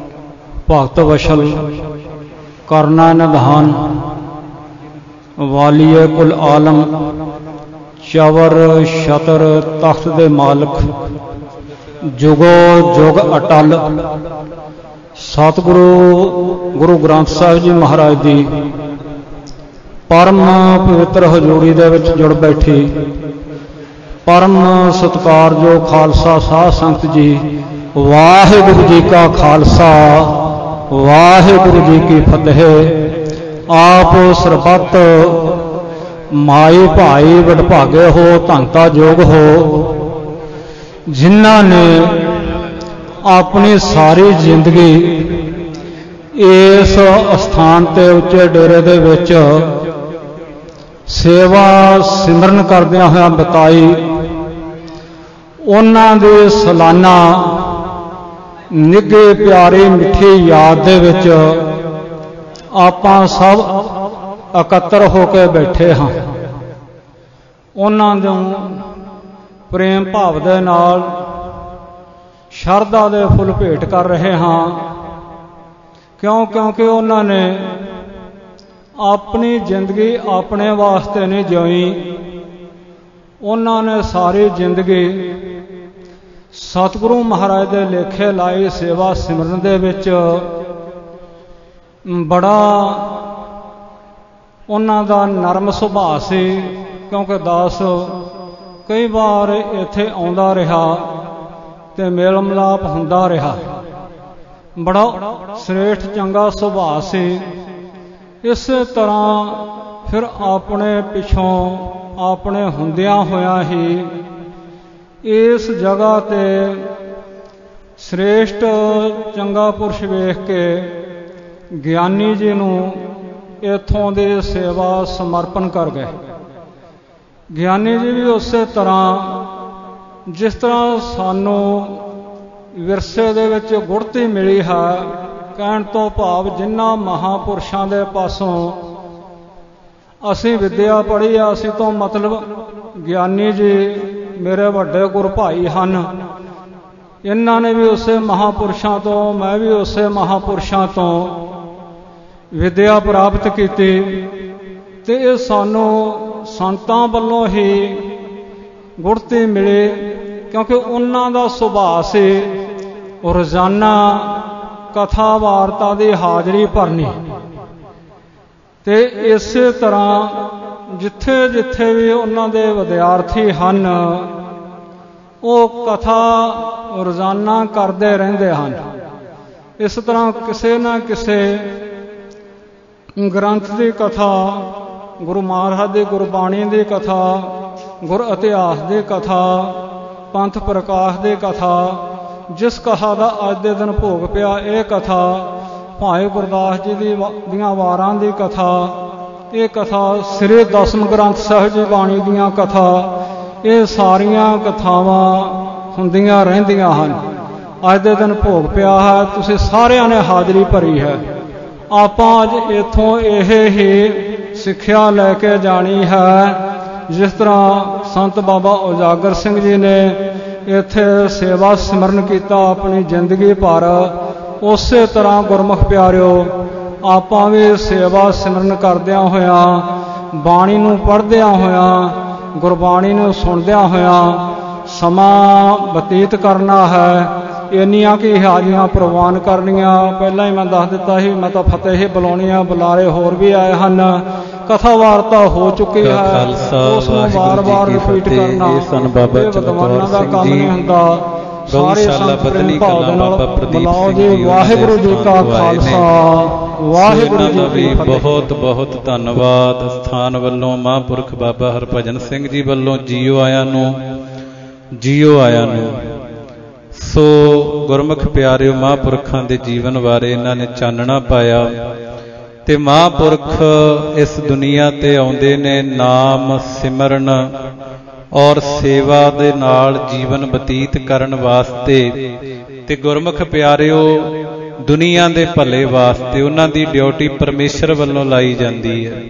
ਭਗਤ ਵਸ਼ਲ ਕਰਨਾ ਨਿਧਾਨ, ਵਾਲੀਏ ਕੁਲ ਆਲਮ ਚਵਰ ਛਤਰ ਤਖਤ ਦੇ ਮਾਲਕ, ਜੁਗੋ ਜੁਗ ਅਟਲ। ਸਤਿਗੁਰੂ ਗੁਰੂ ਗ੍ਰੰਥ ਸਾਹਿਬ ਜੀ ਮਹਾਰਾਜ ਦੀ ਪਰਮ ਪਵਿੱਤਰ ਹਜ਼ੂਰੀ ਦੇ ਵਿੱਚ ਜੁੜ ਬੈਠੀ ਪਰਮ ਸਤਿਕਾਰਯੋਗ ਖਾਲਸਾ ਸਾਧ ਸੰਗਤ ਜੀ, ਵਾਹਿਗੁਰੂ ਜੀ ਕਾ ਖਾਲਸਾ, ਵਾਹਿਗੁਰੂ ਜੀ ਕੀ ਫਤਿਹ। ਆਪ ਸਰਬੱਤ ਮਾਈ ਭਾਈ ਵਡਭਾਗੇ ਹੋ, ਧੰਤਾ ਯੋਗ ਹੋ, ਜਿਨ੍ਹਾਂ ਨੇ ਆਪਣੀ ਸਾਰੀ ਜ਼ਿੰਦਗੀ ਇਸ ਅਸਥਾਨ ਤੇ ਉੱਚੇ ਡੇਰੇ ਦੇ ਵਿੱਚ ਸੇਵਾ ਸਿਮਰਨ ਕਰਦਿਆਂ ਹੋਇਆਂ ਬਿਤਾਈ। ਉਹਨਾਂ ਦੇ ਸਾਲਾਨਾ ਨਿੱਘੇ ਪਿਆਰੇ ਮਿੱਠੀ ਯਾਦ ਦੇ ਵਿੱਚ ਆਪਾਂ ਸਭ ਇਕੱਤਰ ਹੋ ਕੇ ਬੈਠੇ ਹਾਂ। ਉਹਨਾਂ ਨੂੰ ਪ੍ਰੇਮ ਭਾਵ ਦੇ ਨਾਲ ਸ਼ਰਧਾ ਦੇ ਫੁੱਲ ਭੇਟ ਕਰ ਰਹੇ ਹਾਂ, ਕਿਉਂਕਿ ਉਹਨਾਂ ਨੇ ਆਪਣੀ ਜ਼ਿੰਦਗੀ ਆਪਣੇ ਵਾਸਤੇ ਨਹੀਂ ਜਿਉਈ। ਉਹਨਾਂ ਨੇ ਸਾਰੀ ਜ਼ਿੰਦਗੀ ਸਤਿਗੁਰੂ ਮਹਾਰਾਜ ਦੇ ਲੇਖੇ ਲਾਈ ਸੇਵਾ ਸਿਮਰਨ ਦੇ ਵਿੱਚ ਬੜਾ ਉਹਨਾਂ ਦਾ ਨਰਮ ਸੁਭਾਅ ਸੀ, ਕਿਉਂਕਿ ਦਾਸ ਕਈ ਵਾਰ ਇੱਥੇ ਆਉਂਦਾ ਰਿਹਾ ਤੇ ਮੇਲ ਮਿਲਾਪ ਹੁੰਦਾ ਰਿਹਾ। ਬੜਾ ਸ੍ਰੇਸ਼ਟ ਚੰਗਾ ਸੁਭਾਅ ਸੀ। ਇਸੇ ਤਰ੍ਹਾਂ ਫਿਰ ਆਪਣੇ ਪਿੱਛੋਂ ਆਪਣੇ ਹੁੰਦਿਆਂ ਹੋਇਆਂ ਹੀ ਇਸ ਜਗ੍ਹਾ ਤੇ ਸ੍ਰੇਸ਼ਟ ਚੰਗਾ ਪੁਰਸ਼ ਵੇਖ ਕੇ ਗਿਆਨੀ ਜੀ ਨੂੰ ਇੱਥੋਂ ਦੀ ਸੇਵਾ ਸਮਰਪਣ ਕਰ ਗਏ। ਗਿਆਨੀ ਜੀ ਵੀ ਉਸੇ ਤਰ੍ਹਾਂ ਜਿਸ ਤਰ੍ਹਾਂ ਸਾਨੂੰ ਵਿਰਸੇ ਦੇ ਵਿੱਚ ਗੁੜਤੀ ਮਿਲੀ ਹੈ, ਕਹਿਣ ਤੋਂ ਭਾਵ ਜਿਨ੍ਹਾਂ ਮਹਾਂਪੁਰਸ਼ਾਂ ਦੇ ਪਾਸੋਂ ਅਸੀਂ ਵਿੱਦਿਆ ਪੜ੍ਹੀ ਆ, ਅਸੀਂ ਤੋਂ ਮਤਲਬ ਗਿਆਨੀ ਜੀ ਮੇਰੇ ਵੱਡੇ ਗੁਰੂ ਭਾਈ ਹਨ, ਇਹਨਾਂ ਨੇ ਵੀ ਉਸੇ ਮਹਾਂਪੁਰਸ਼ਾਂ ਤੋਂ, ਮੈਂ ਵੀ ਉਸੇ ਮਹਾਂਪੁਰਸ਼ਾਂ ਤੋਂ ਵਿੱਦਿਆ ਪ੍ਰਾਪਤ ਕੀਤੀ। ਤੇ ਇਹ ਸਾਨੂੰ ਸੰਤਾਂ ਵੱਲੋਂ ਹੀ ਗੁੜਤੀ ਮਿਲੀ, ਕਿਉਂਕਿ ਉਹਨਾਂ ਦਾ ਸੁਭਾਅ ਸੀ ਰੋਜ਼ਾਨਾ ਕਥਾ ਵਾਰਤਾ ਦੀ ਹਾਜ਼ਰੀ ਭਰਨੀ। ਤੇ ਇਸੇ ਤਰ੍ਹਾਂ ਜਿੱਥੇ ਜਿੱਥੇ ਵੀ ਉਹਨਾਂ ਦੇ ਵਿਦਿਆਰਥੀ ਹਨ, ਉਹ ਕਥਾ ਰੋਜ਼ਾਨਾ ਕਰਦੇ ਰਹਿੰਦੇ ਹਨ। ਇਸ ਤਰ੍ਹਾਂ ਕਿਸੇ ਨਾ ਕਿਸੇ ਗ੍ਰੰਥ ਦੀ ਕਥਾ, ਗੁਰੂ ਮਹਾਰਾਜ ਦੀ ਗੁਰਬਾਣੀ ਦੀ ਕਥਾ, ਗੁਰ ਇਤਿਹਾਸ ਦੀ ਕਥਾ, ਪੰਥ ਪ੍ਰਕਾਸ਼ ਦੀ ਕਥਾ, ਜਿਸ ਕਥਾ ਦਾ ਅੱਜ ਦੇ ਦਿਨ ਭੋਗ ਪਿਆ, ਇਹ ਕਥਾ ਭਾਈ ਗੁਰਦਾਸ ਜੀ ਦੀਆਂ ਵਾਰਾਂ ਦੀ ਕਥਾ, ਇਹ ਕਥਾ ਸ੍ਰੀ ਦਸਮ ਗ੍ਰੰਥ ਸਾਹਿਬ ਜੀ ਬਾਣੀ ਦੀਆਂ ਕਥਾ, ਇਹ ਸਾਰੀਆਂ ਕਥਾਵਾਂ ਹੁੰਦੀਆਂ ਰਹਿੰਦੀਆਂ ਹਨ। ਅੱਜ ਦੇ ਦਿਨ ਭੋਗ ਪਿਆ ਹੈ, ਤੁਸੀਂ ਸਾਰਿਆਂ ਨੇ ਹਾਜ਼ਰੀ ਭਰੀ ਹੈ। ਆਪਾਂ ਅੱਜ ਇੱਥੋਂ ਇਹ ਹੀ ਸਿੱਖਿਆ ਲੈ ਕੇ ਜਾਣੀ ਹੈ, ਜਿਸ ਤਰ੍ਹਾਂ ਸੰਤ ਬਾਬਾ ਉਜਾਗਰ ਸਿੰਘ ਜੀ ਨੇ ਇੱਥੇ ਸੇਵਾ ਸਿਮਰਨ ਕੀਤਾ ਆਪਣੀ ਜ਼ਿੰਦਗੀ ਭਰ, ਉਸੇ ਤਰ੍ਹਾਂ ਗੁਰਮੁਖ ਪਿਆਰਿਓ ਆਪਾਂ ਵੀ ਸੇਵਾ ਸਿਮਰਨ ਕਰਦਿਆਂ ਹੋਇਆਂ, ਬਾਣੀ ਨੂੰ ਪੜ੍ਹਦਿਆਂ ਹੋਇਆਂ, ਗੁਰਬਾਣੀ ਨੂੰ ਸੁਣਦਿਆਂ ਹੋਇਆਂ ਸਮਾਂ ਬਤੀਤ ਕਰਨਾ ਹੈ। ਇੰਨੀਆਂ ਕਿ ਹਾਜ਼ਰੀਆਂ ਪ੍ਰਵਾਨ ਕਰਨੀਆਂ। ਪਹਿਲਾਂ ਹੀ ਮੈਂ ਦੱਸ ਦਿੱਤਾ ਸੀ, ਮੈਂ ਤਾਂ ਫਤਿਹ ਹੀ ਬੁਲਾਉਣੀ ਆ, ਬੁਲਾਰੇ ਹੋਰ ਵੀ ਆਏ ਹਨ, ਕਥਾ ਵਾਰਤਾ ਹੋ ਚੁੱਕੀ ਹੈ, ਉਸ ਨੂੰ ਵਾਰ-ਵਾਰ ਰਿਪੀਟ ਕਰਨਾ ਇਹ ਵਿਦਵਾਨਾਂ ਦਾ ਕੰਮ ਨਹੀਂ ਹੁੰਦਾ। ਸਾਰੇ ਸੰਤ ਪ੍ਰੇਮ ਭਾਵ ਦੇ ਨਾਲ ਬੁਲਾਓ ਜੀ। ਵਾਹਿਗੁਰੂ ਜੀ ਕਾ ਖਾਲਸਾ, ਵਾਹਿਗੁਰੂ ਜੀ ਕੀ ਫਤਿਹ। ਬਹੁਤ ਬਹੁਤ ਧੰਨਵਾਦ। ਸਥਾਨ ਵੱਲੋਂ ਮਹਾਂਪੁਰਖ ਬਾਬਾ ਹਰਭਜਨ ਸਿੰਘ ਜੀ ਵੱਲੋਂ ਜੀਓ ਆਇਆਂ ਨੂੰ, ਜੀਓ ਆਇਆਂ ਨੂੰ। ਸੋ ਗੁਰਮੁਖ ਪਿਆਰਿਓ, ਮਹਾਂਪੁਰਖਾਂ ਦੇ ਜੀਵਨ ਬਾਰੇ ਇਹਨਾਂ ਨੇ ਚਾਨਣਾ ਪਾਇਆ ਤੇ ਮਹਾਂਪੁਰਖ ਇਸ ਦੁਨੀਆ ਤੇ ਆਉਂਦੇ ਨੇ ਨਾਮ ਸਿਮਰਨ ਔਰ ਸੇਵਾ ਦੇ ਨਾਲ ਜੀਵਨ ਬਤੀਤ ਕਰਨ ਵਾਸਤੇ। ਤੇ ਗੁਰਮੁਖ ਪਿਆਰਿਓ, ਦੁਨੀਆ ਦੇ ਭਲੇ ਵਾਸਤੇ ਉਹਨਾਂ ਦੀ ਡਿਊਟੀ ਪਰਮੇਸ਼ਰ ਵੱਲੋਂ ਲਾਈ ਜਾਂਦੀ ਹੈ।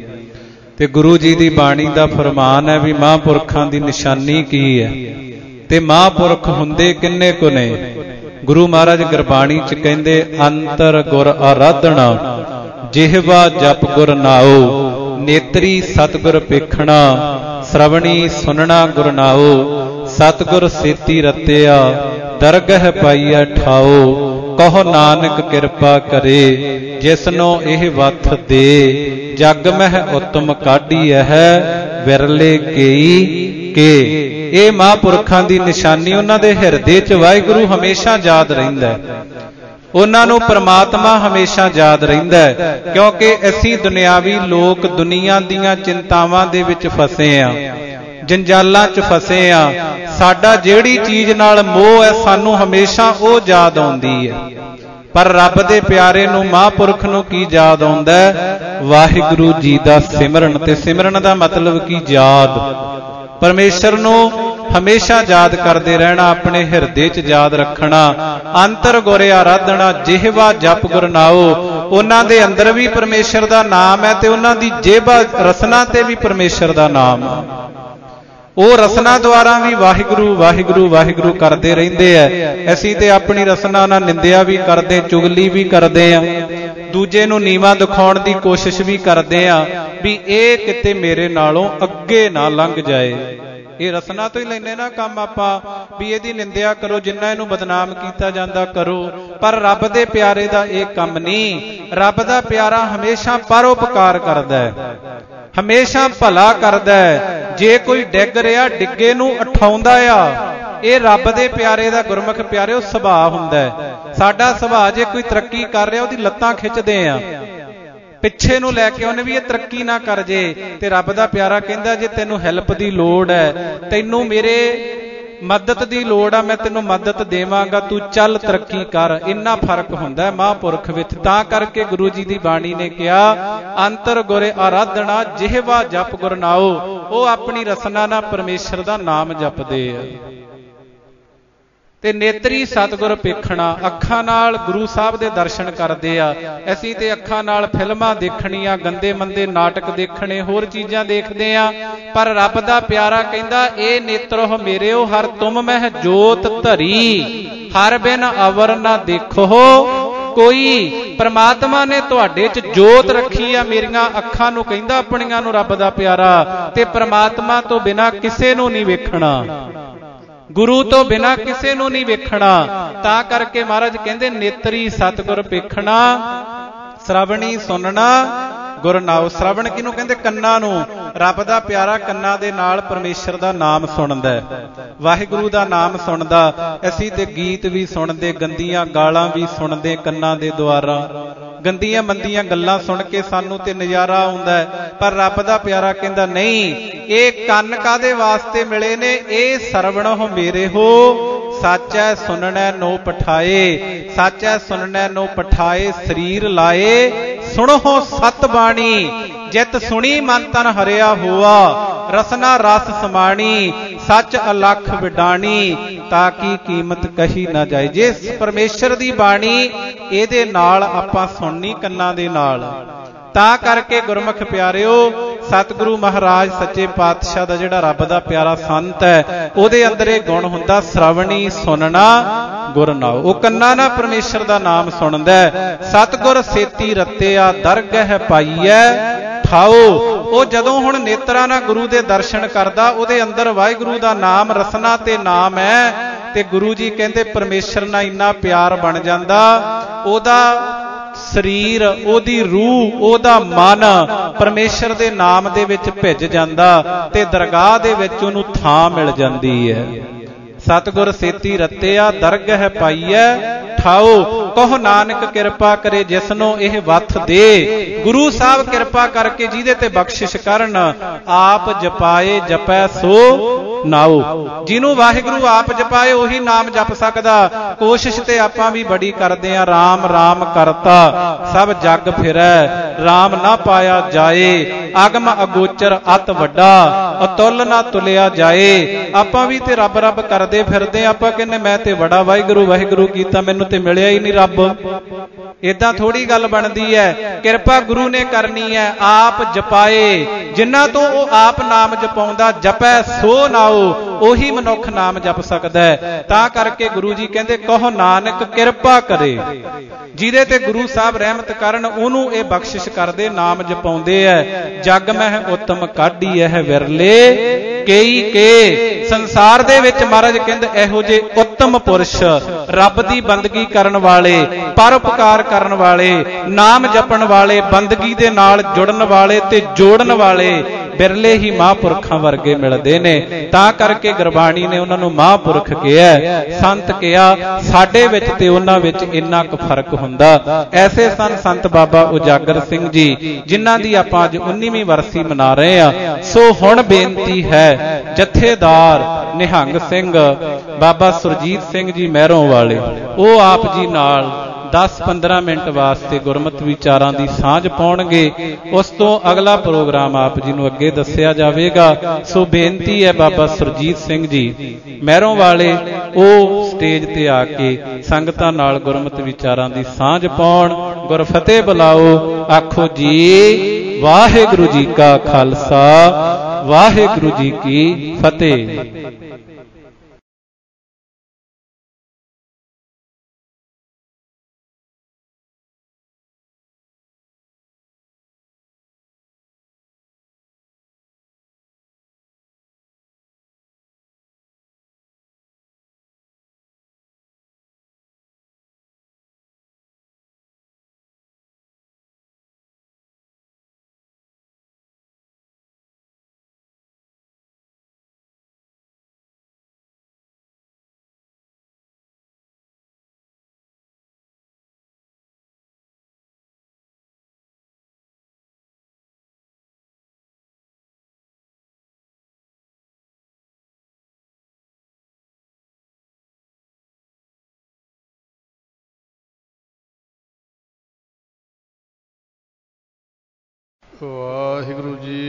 ਤੇ ਗੁਰੂ ਜੀ ਦੀ ਬਾਣੀ ਦਾ ਫਰਮਾਨ ਹੈ ਵੀ ਮਹਾਂਪੁਰਖਾਂ ਦੀ ਨਿਸ਼ਾਨੀ ਕੀ ਹੈ ਤੇ ਮਹਾਂਪੁਰਖ ਹੁੰਦੇ ਕਿੰਨੇ ਕੁ ਨੇ। ਗੁਰੂ ਮਹਾਰਾਜ ਗੁਰਬਾਣੀ ਚ ਕਹਿੰਦੇ, ਅੰਤਰ ਗੁਰ ਆਰਾਧਣਾ, ਜਿਹਵਾ ਜਪ ਗੁਰ ਨਾਉ, ਨੇਤਰੀ ਸਤਿਗੁਰ ਪੇਖਣਾ, ਸ਼ਰਵਣੀ ਸੁਨਣਾ ਗੁਰ ਨਾਉ, ਸਤਿਗੁਰ ਸੇਤੀ ਰਤਿਆ, ਦਰਗਹ ਪਾਈਐ ਠਾਉ, ਕਹੋ ਨਾਨਕ ਕਿਰਪਾ ਕਰੇ, ਜਿਸਨੋ ਇਹ ਵਥ ਦੇ, ਜਗ ਮਹਿ ਉਤਮ ਕਾਢੀਐ ਹੈ, ਵਿਰਲੇ ਕੇਈ ਕੇ। ਇਹ ਮਹਾਂਪੁਰਖਾਂ ਦੀ ਨਿਸ਼ਾਨੀ, ਉਹਨਾਂ ਦੇ ਹਿਰਦੇ 'ਚ ਵਾਹਿਗੁਰੂ ਹਮੇਸ਼ਾ ਯਾਦ ਰਹਿੰਦਾ ਹੈ, ਉਹਨਾਂ ਨੂੰ ਪ੍ਰਮਾਤਮਾ ਹਮੇਸ਼ਾ ਯਾਦ ਰਹਿੰਦਾ ਹੈ। ਕਿਉਂਕਿ ਅਸੀਂ ਦੁਨਿਆਵੀ ਲੋਕ ਦੁਨੀਆ ਦੀਆਂ ਚਿੰਤਾਵਾਂ ਦੇ ਵਿੱਚ ਫਸੇ ਆ, ਜੰਜਾਲਾਂ 'ਚ ਫਸੇ ਆ। ਸਾਡਾ ਜਿਹੜੀ ਚੀਜ਼ ਨਾਲ ਮੋਹ ਹੈ, ਸਾਨੂੰ ਹਮੇਸ਼ਾ ਉਹ ਯਾਦ ਆਉਂਦੀ ਹੈ। ਪਰ ਰੱਬ ਦੇ ਪਿਆਰੇ ਨੂੰ, ਮਹਾਂਪੁਰਖ ਨੂੰ ਕੀ ਯਾਦ ਆਉਂਦਾ ਹੈ? ਵਾਹਿਗੁਰੂ ਜੀ ਦਾ ਸਿਮਰਨ। ਤੇ ਸਿਮਰਨ ਦਾ ਮਤਲਬ ਕੀ? ਯਾਦ। ਪਰਮੇਸ਼ਰ ਨੂੰ ਹਮੇਸ਼ਾ ਯਾਦ ਕਰਦੇ ਰਹਿਣਾ, ਆਪਣੇ ਹਿਰਦੇ 'ਚ ਯਾਦ ਰੱਖਣਾ। ਅੰਤਰ ਗੁਰ ਆਰਾਧਣਾ, ਜਿਹਵਾ ਜਪ ਗੁਰ ਨਾਉ। ਉਹਨਾਂ ਦੇ ਅੰਦਰ ਵੀ ਪਰਮੇਸ਼ਰ ਦਾ ਨਾਮ ਹੈ ਤੇ ਉਹਨਾਂ ਦੀ ਜੇਬਾ ਰਸਨਾ ਤੇ ਵੀ ਪਰਮੇਸ਼ਰ ਦਾ ਨਾਮ ਹੈ। ਉਹ ਰਸਨਾ ਦੁਆਰਾ ਵੀ ਵਾਹਿਗੁਰੂ ਵਾਹਿਗੁਰੂ ਵਾਹਿਗੁਰੂ ਕਰਦੇ ਰਹਿੰਦੇ ਆ। ਅਸੀਂ ਤੇ ਆਪਣੀ ਰਸਨਾ ਨਾਲ ਨਿੰਦਿਆ ਵੀ ਕਰਦੇ, ਚੁਗਲੀ ਵੀ ਕਰਦੇ ਆ, ਦੂਜੇ ਨੂੰ ਨੀਵਾਂ ਦਿਖਾਉਣ ਦੀ ਕੋਸ਼ਿਸ਼ ਵੀ ਕਰਦੇ ਆ ਵੀ ਇਹ ਕਿਤੇ ਮੇਰੇ ਨਾਲੋਂ ਅੱਗੇ ਨਾ ਲੰਘ ਜਾਏ। ਇਹ ਰਸਨਾ ਤੋਂ ਹੀ ਲੈਨੇ ਨਾ ਕੰਮ ਆਪਾਂ, ਵੀ ਇਹਦੀ ਨਿੰਦਿਆ ਕਰੋ, ਜਿੰਨਾ ਇਹਨੂੰ ਬਦਨਾਮ ਕੀਤਾ ਜਾਂਦਾ ਕਰੋ। ਪਰ ਰੱਬ ਦੇ ਪਿਆਰੇ ਦਾ ਇਹ ਕੰਮ ਨਹੀਂ। ਰੱਬ ਦਾ ਪਿਆਰਾ ਹਮੇਸ਼ਾ ਪਰਉਪਕਾਰ ਕਰਦਾ ਹੈ, ਹਮੇਸ਼ਾ ਭਲਾ ਕਰਦਾ ਹੈ। ਜੇ ਕੋਈ ਡਿੱਗ ਰਿਹਾ, ਡਿੱਗੇ ਨੂੰ ਉਠਾਉਂਦਾ ਆ। ਇਹ ਰੱਬ ਦੇ ਪਿਆਰੇ ਦਾ, ਗੁਰਮੁਖ ਪਿਆਰਿਓ, ਸੁਭਾਅ ਹੁੰਦਾ ਹੈ। ਸਾਡਾ ਸੁਭਾਅ ਜੇ ਕੋਈ ਤਰੱਕੀ ਕਰ ਰਿਹਾ, ਉਹਦੀ ਲੱਤਾਂ ਖਿੱਚਦੇ ਆ, ਪਿੱਛੇ ਨੂੰ ਲੈ ਕੇ ਉਹਨੇ ਵੀ ਇਹ ਤਰੱਕੀ ਨਾ ਕਰ ਜੇ। ਤੇ ਰੱਬ ਦਾ ਪਿਆਰਾ ਕਹਿੰਦਾ, ਜੇ ਤੈਨੂੰ ਹੈਲਪ ਦੀ ਲੋੜ ਹੈ, ਤੈਨੂੰ ਮੇਰੇ मदद की लोड़ आ, मैं तेनों मदद देवांगा, तू चल तरक्की कर। इन्ना फर्क हुंदा है महापुरख विच। तां करके गुरु जी की बाणी ने कहा, अंतर गुर आराधना जिहवा जप गुर नाओ। वो अपनी रसना ना परमेश्वर का नाम जपदे आ। ते नेत्री सतगुर पेखना, अखां नाल गुरु साहब दे दर्शन करदे आ। असीं ते अखां नाल फिल्मां देखणियां, गंदे मंदे नाटक देखणे, होर चीज़ां देखदे आ। पर रब दा प्यारा कहंदा, ए नेत्रो मेरेओ हर तुम मह जोत धरी, हर बिन अवर ना देखो कोई। परमात्मा ने तुहाडे च जोत रखी आ, मेरियां अखां नूं कहंदा अपणियां नूं रब दा प्यारा, ते परमात्मा तो बिना किसे नूं नहीं वेखणा, गुरु तो बिना किसे नूं नहीं वेखना। तां करके महाराज कहंदे नेत्री सतगुर पेखना, श्रवणी सुनना गुर नाओ। श्रवण किनू कहंदे? कन्ना नूं। रब दा प्यारा कन्ना दे नाल परमेश्वर दा नाम सुनदा है, वाहिगुरू दा नाम सुनदा। असीं ते गीत भी सुनदे, गंदियां गालां भी सुनदे कन्ना दे द्वारा, गंदियां मंदियां गल्लां सुन के सानू ते नज़ारा आउंदा है। पर रब दा प्यारा कहंदा नहीं, ये कन्न कादे वास्ते मिले ने? ये सरवण हो मेरे हो, सच है सुनना नो पठाए, सच है सुनना नो पठाए, शरीर लाए सुनो सत बाणी। जित सुनी मन तन हरिया हुआ, रसना रस समाणी, सच अलख विडाणी, ताकि कीमत कही ना जाए। जे परमेश्वर दी बाणी इहदे नाल आपां सुननी कन्नां दे नाल, तां करके गुरमुख प्यारिओ सतगुरु महाराज सच्चे पातशाह दा जिहड़ा रब दा प्यारा संत है, उहदे अंदर इह गुण हुंदा श्रवणी सुनना गुर नाओ। वो कन्ना ना परमेश्वर दा नाम सुनदा है। सतगुर सेती रत्तिया दरगह पाईऐ ठाओ। वो जदों हुण नेत्रा ना गुरु दे दर्शन करदा, उहदे अंदर वाहिगुरू दा नाम रसना ते नाम है, ते गुरु जी कहंदे परमेश्वर नाल इन्ना प्यार बन जांदा, ओहदा शरीर, ओदी रूह, ओदा मन परमेश्वर दे नाम दे विच भिज जांदा, ते दरगाह दे विच ओनू थां मिल जांदी है। सतगुर सेती रत्तिया दरगह पाईऐ ठाओ, कहो नानक किरपा करे जिसनों यह वथ दे। गुरु साहब किरपा करके जिहदे ते बख्शिश करन, आप जपाए जपै सो नाओ। जिन्हों वाहिगुरू आप जपाए उही नाम जप सकदा। कोशिश ते आपां भी बड़ी करदे आ, राम राम करता सब जग फिरै, राम ना पाया जाए, अगम अगोचर अत वड्डा, अतुल ना तुलिया जाए। आपां भी ते रब रब करदे फिरदे, आपां कहने मैं ते बड़ा वाहिगुरू वाहिगुरू कीता, मैनूं ते मिलिया ही नहीं रब। इदां थोड़ी गल बनदी है। किरपा गुरु ने करनी है। आप जपाए, जिन्हां तो वो आप नाम जपाउंदा, जपै सो नाओ, ओही मनुख नाम जप सकदा है। तां करके गुरु जी कहंदे, कहो नानक किरपा करे। जिहदे ते गुरु साहब रहमत करन, ओनू ये बख्शिश करदे, नाम जपाउंदे है। जग मह उत्तम काढी है विरले कई के। संसार दे विच महाराज कहंदे इहो जे उत्तम पुरुष, रब दी बंदगी करन वाले, परोपकार करन वाले, नाम जपण वाले, बंदगी दे नाल जुड़न वाले ते जोड़न वाले बिरले ही महापुरखां वर्गे मिलदे ने। तां करके गुरबाणी ने उन्हां नूं महापुरख किहा, संत किहा। साडे विच ते उन्हां विच इन्ना क फर्क हुंदा। ऐसे सन संत बाबा उजागर सिंह जी, जिन्हां दी आपां अज 19वीं वरसी मना रहे हैं। सो हुण बेनती है, जथेदार निहंग सिंह बाबा सुरजीत सिंह जी महरों वाले, वो आप जी नाल 10-15 मिनट वास्ते गुरमत विचारां दी सांझ पाउणगे। उस तो अगला प्रोग्राम आप जी नूं अगे दस्सिया जावेगा। सो बेनती है बाबा सुरजीत सिंह जी महरों वाले, वो स्टेज ते आके संगतां नाल गुरमत विचारां दी सांझ पाउण। गुरफतेह बुलाओ, आखो जी वाहिगुरू जी का खालसा, वाहिगुरू जी की फतेह। ਵਾਹਿਗੁਰੂ ਜੀ।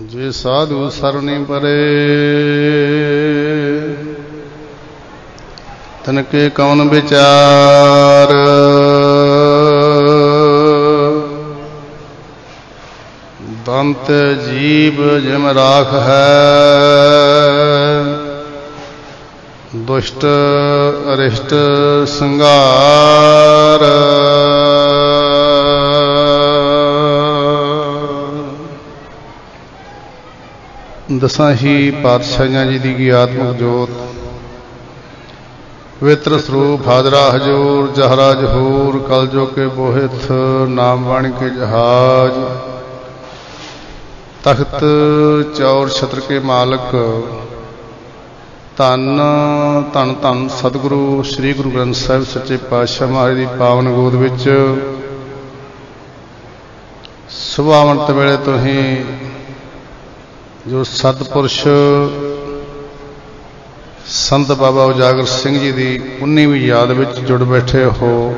ਜੇ ਸਾਧੂ ਸਰਣੀ ਪਰੇ ਤਨਕੇ ਕੌਣ ਵਿਚਾਰ, ਦੰਤ ਜੀਵ ਜਿਮ ਰਾਖ ਹੈ, ਦੁਸ਼ਟ ਅਰਿਸ਼ਟ ਸੰਘਾਰ। ਦਸਾਂ ਹੀ ਪਾਤਸ਼ਾਹੀਆਂ ਜੀ ਦੀ ਗਿਆਤਮਕ ਜੋਤ, ਪਵਿੱਤਰ ਸਰੂਪ ਹਾਜ਼ਰਾ ਹਜੂਰ, ਜਹਰਾ ਜਹੂਰ, ਕਲਜੋ ਕੇ ਬੋਹਿਥ, ਨਾਮ ਬਾਣੀ ਕੇ ਜਹਾਜ, ਤਖਤ ਚੌਰ ਛਤਰ ਕੇ ਮਾਲਕ, ਧੰਨ ਧੰਨ ਧੰਨ ਸਤਿਗੁਰੂ ਸ੍ਰੀ ਗੁਰੂ ਗ੍ਰੰਥ ਸਾਹਿਬ ਸੱਚੇ ਪਾਤਸ਼ਾਹ ਮਹਾਰਾਜ ਦੀ ਪਾਵਨ ਗੋਦ ਵਿੱਚ ਸੁਬਾਹ ਅੰਮ੍ਰਿਤ ਵੇਲੇ ਤੋਂ ਹੀ ਜੋ ਸਤਿਪੁਰਸ਼ ਸੰਤ ਬਾਬਾ ਉਜਾਗਰ ਸਿੰਘ ਜੀ ਦੀ 19ਵੀਂ ਯਾਦ ਵਿੱਚ ਜੁੜ ਬੈਠੇ ਹੋ,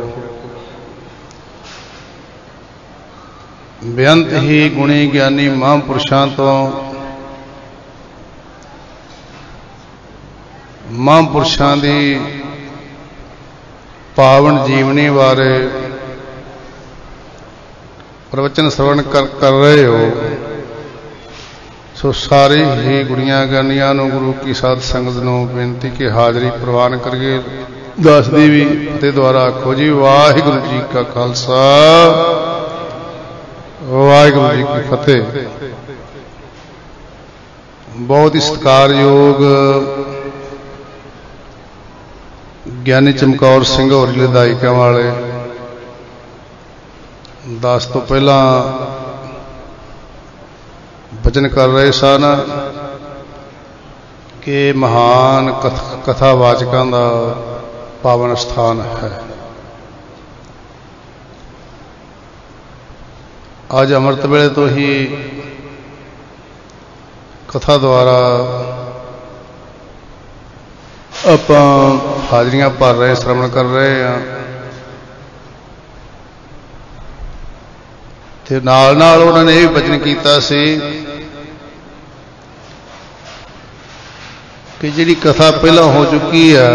ਬੇਅੰਤ ਹੀ ਗੁਣੀ ਗਿਆਨੀ ਮਹਾਂਪੁਰਸ਼ਾਂ ਤੋਂ, ਮਹਾਂਪੁਰਸ਼ਾਂ ਦੀ ਪਾਵਨ ਜੀਵਨੀ ਬਾਰੇ ਪ੍ਰਵਚਨ ਸਰਵਣ ਕਰ ਰਹੇ ਹੋ। ਸੋ ਸਾਰੇ ਹੀ ਗੁਣੀਆਂ ਗਿਆਨੀਆਂ ਨੂੰ, ਗੁਰੂ ਕੀ ਸਾਧ ਸੰਗਤ ਨੂੰ ਬੇਨਤੀ ਕਿ ਹਾਜ਼ਰੀ ਪ੍ਰਵਾਨ ਕਰੀਏ। ਦੱਸਦੀ ਵੀ ਤੇ ਦੁਆਰਾ ਆਖੋ ਜੀ, ਵਾਹਿਗੁਰੂ ਜੀ ਕਾ ਖਾਲਸਾ, ਵਾਹਿਗੁਰੂ ਜੀ ਕੀ ਫਤਿਹ। ਬਹੁਤ ਹੀ ਸਤਿਕਾਰਯੋਗ ਗਿਆਨੀ ਚਮਕੌਰ ਸਿੰਘ ਹੋਰੀ ਲਦਾਇਕਾਂ ਵਾਲੇ 10 ਤੋਂ ਪਹਿਲਾਂ ਬਚਨ ਕਰ ਰਹੇ ਸਨ ਕਿ ਮਹਾਨ ਕਥਾਵਾਚਕਾਂ ਦਾ ਪਾਵਨ ਸਥਾਨ ਹੈ। ਅੱਜ ਅੰਮ੍ਰਿਤ ਵੇਲੇ ਤੋਂ ਹੀ ਕਥਾ ਦੁਆਰਾ ਆਪਾਂ ਹਾਜ਼ਰੀਆਂ ਭਰ ਰਹੇ, ਸ਼ਰਵਣ ਕਰ ਰਹੇ ਹਾਂ ਤੇ ਨਾਲ ਨਾਲ ਉਹਨਾਂ ਨੇ ਇਹ ਵੀ ਬਚਨ ਕੀਤਾ ਸੀ ਕਿ ਜਿਹੜੀ ਕਥਾ ਪਹਿਲਾਂ ਹੋ ਚੁੱਕੀ ਹੈ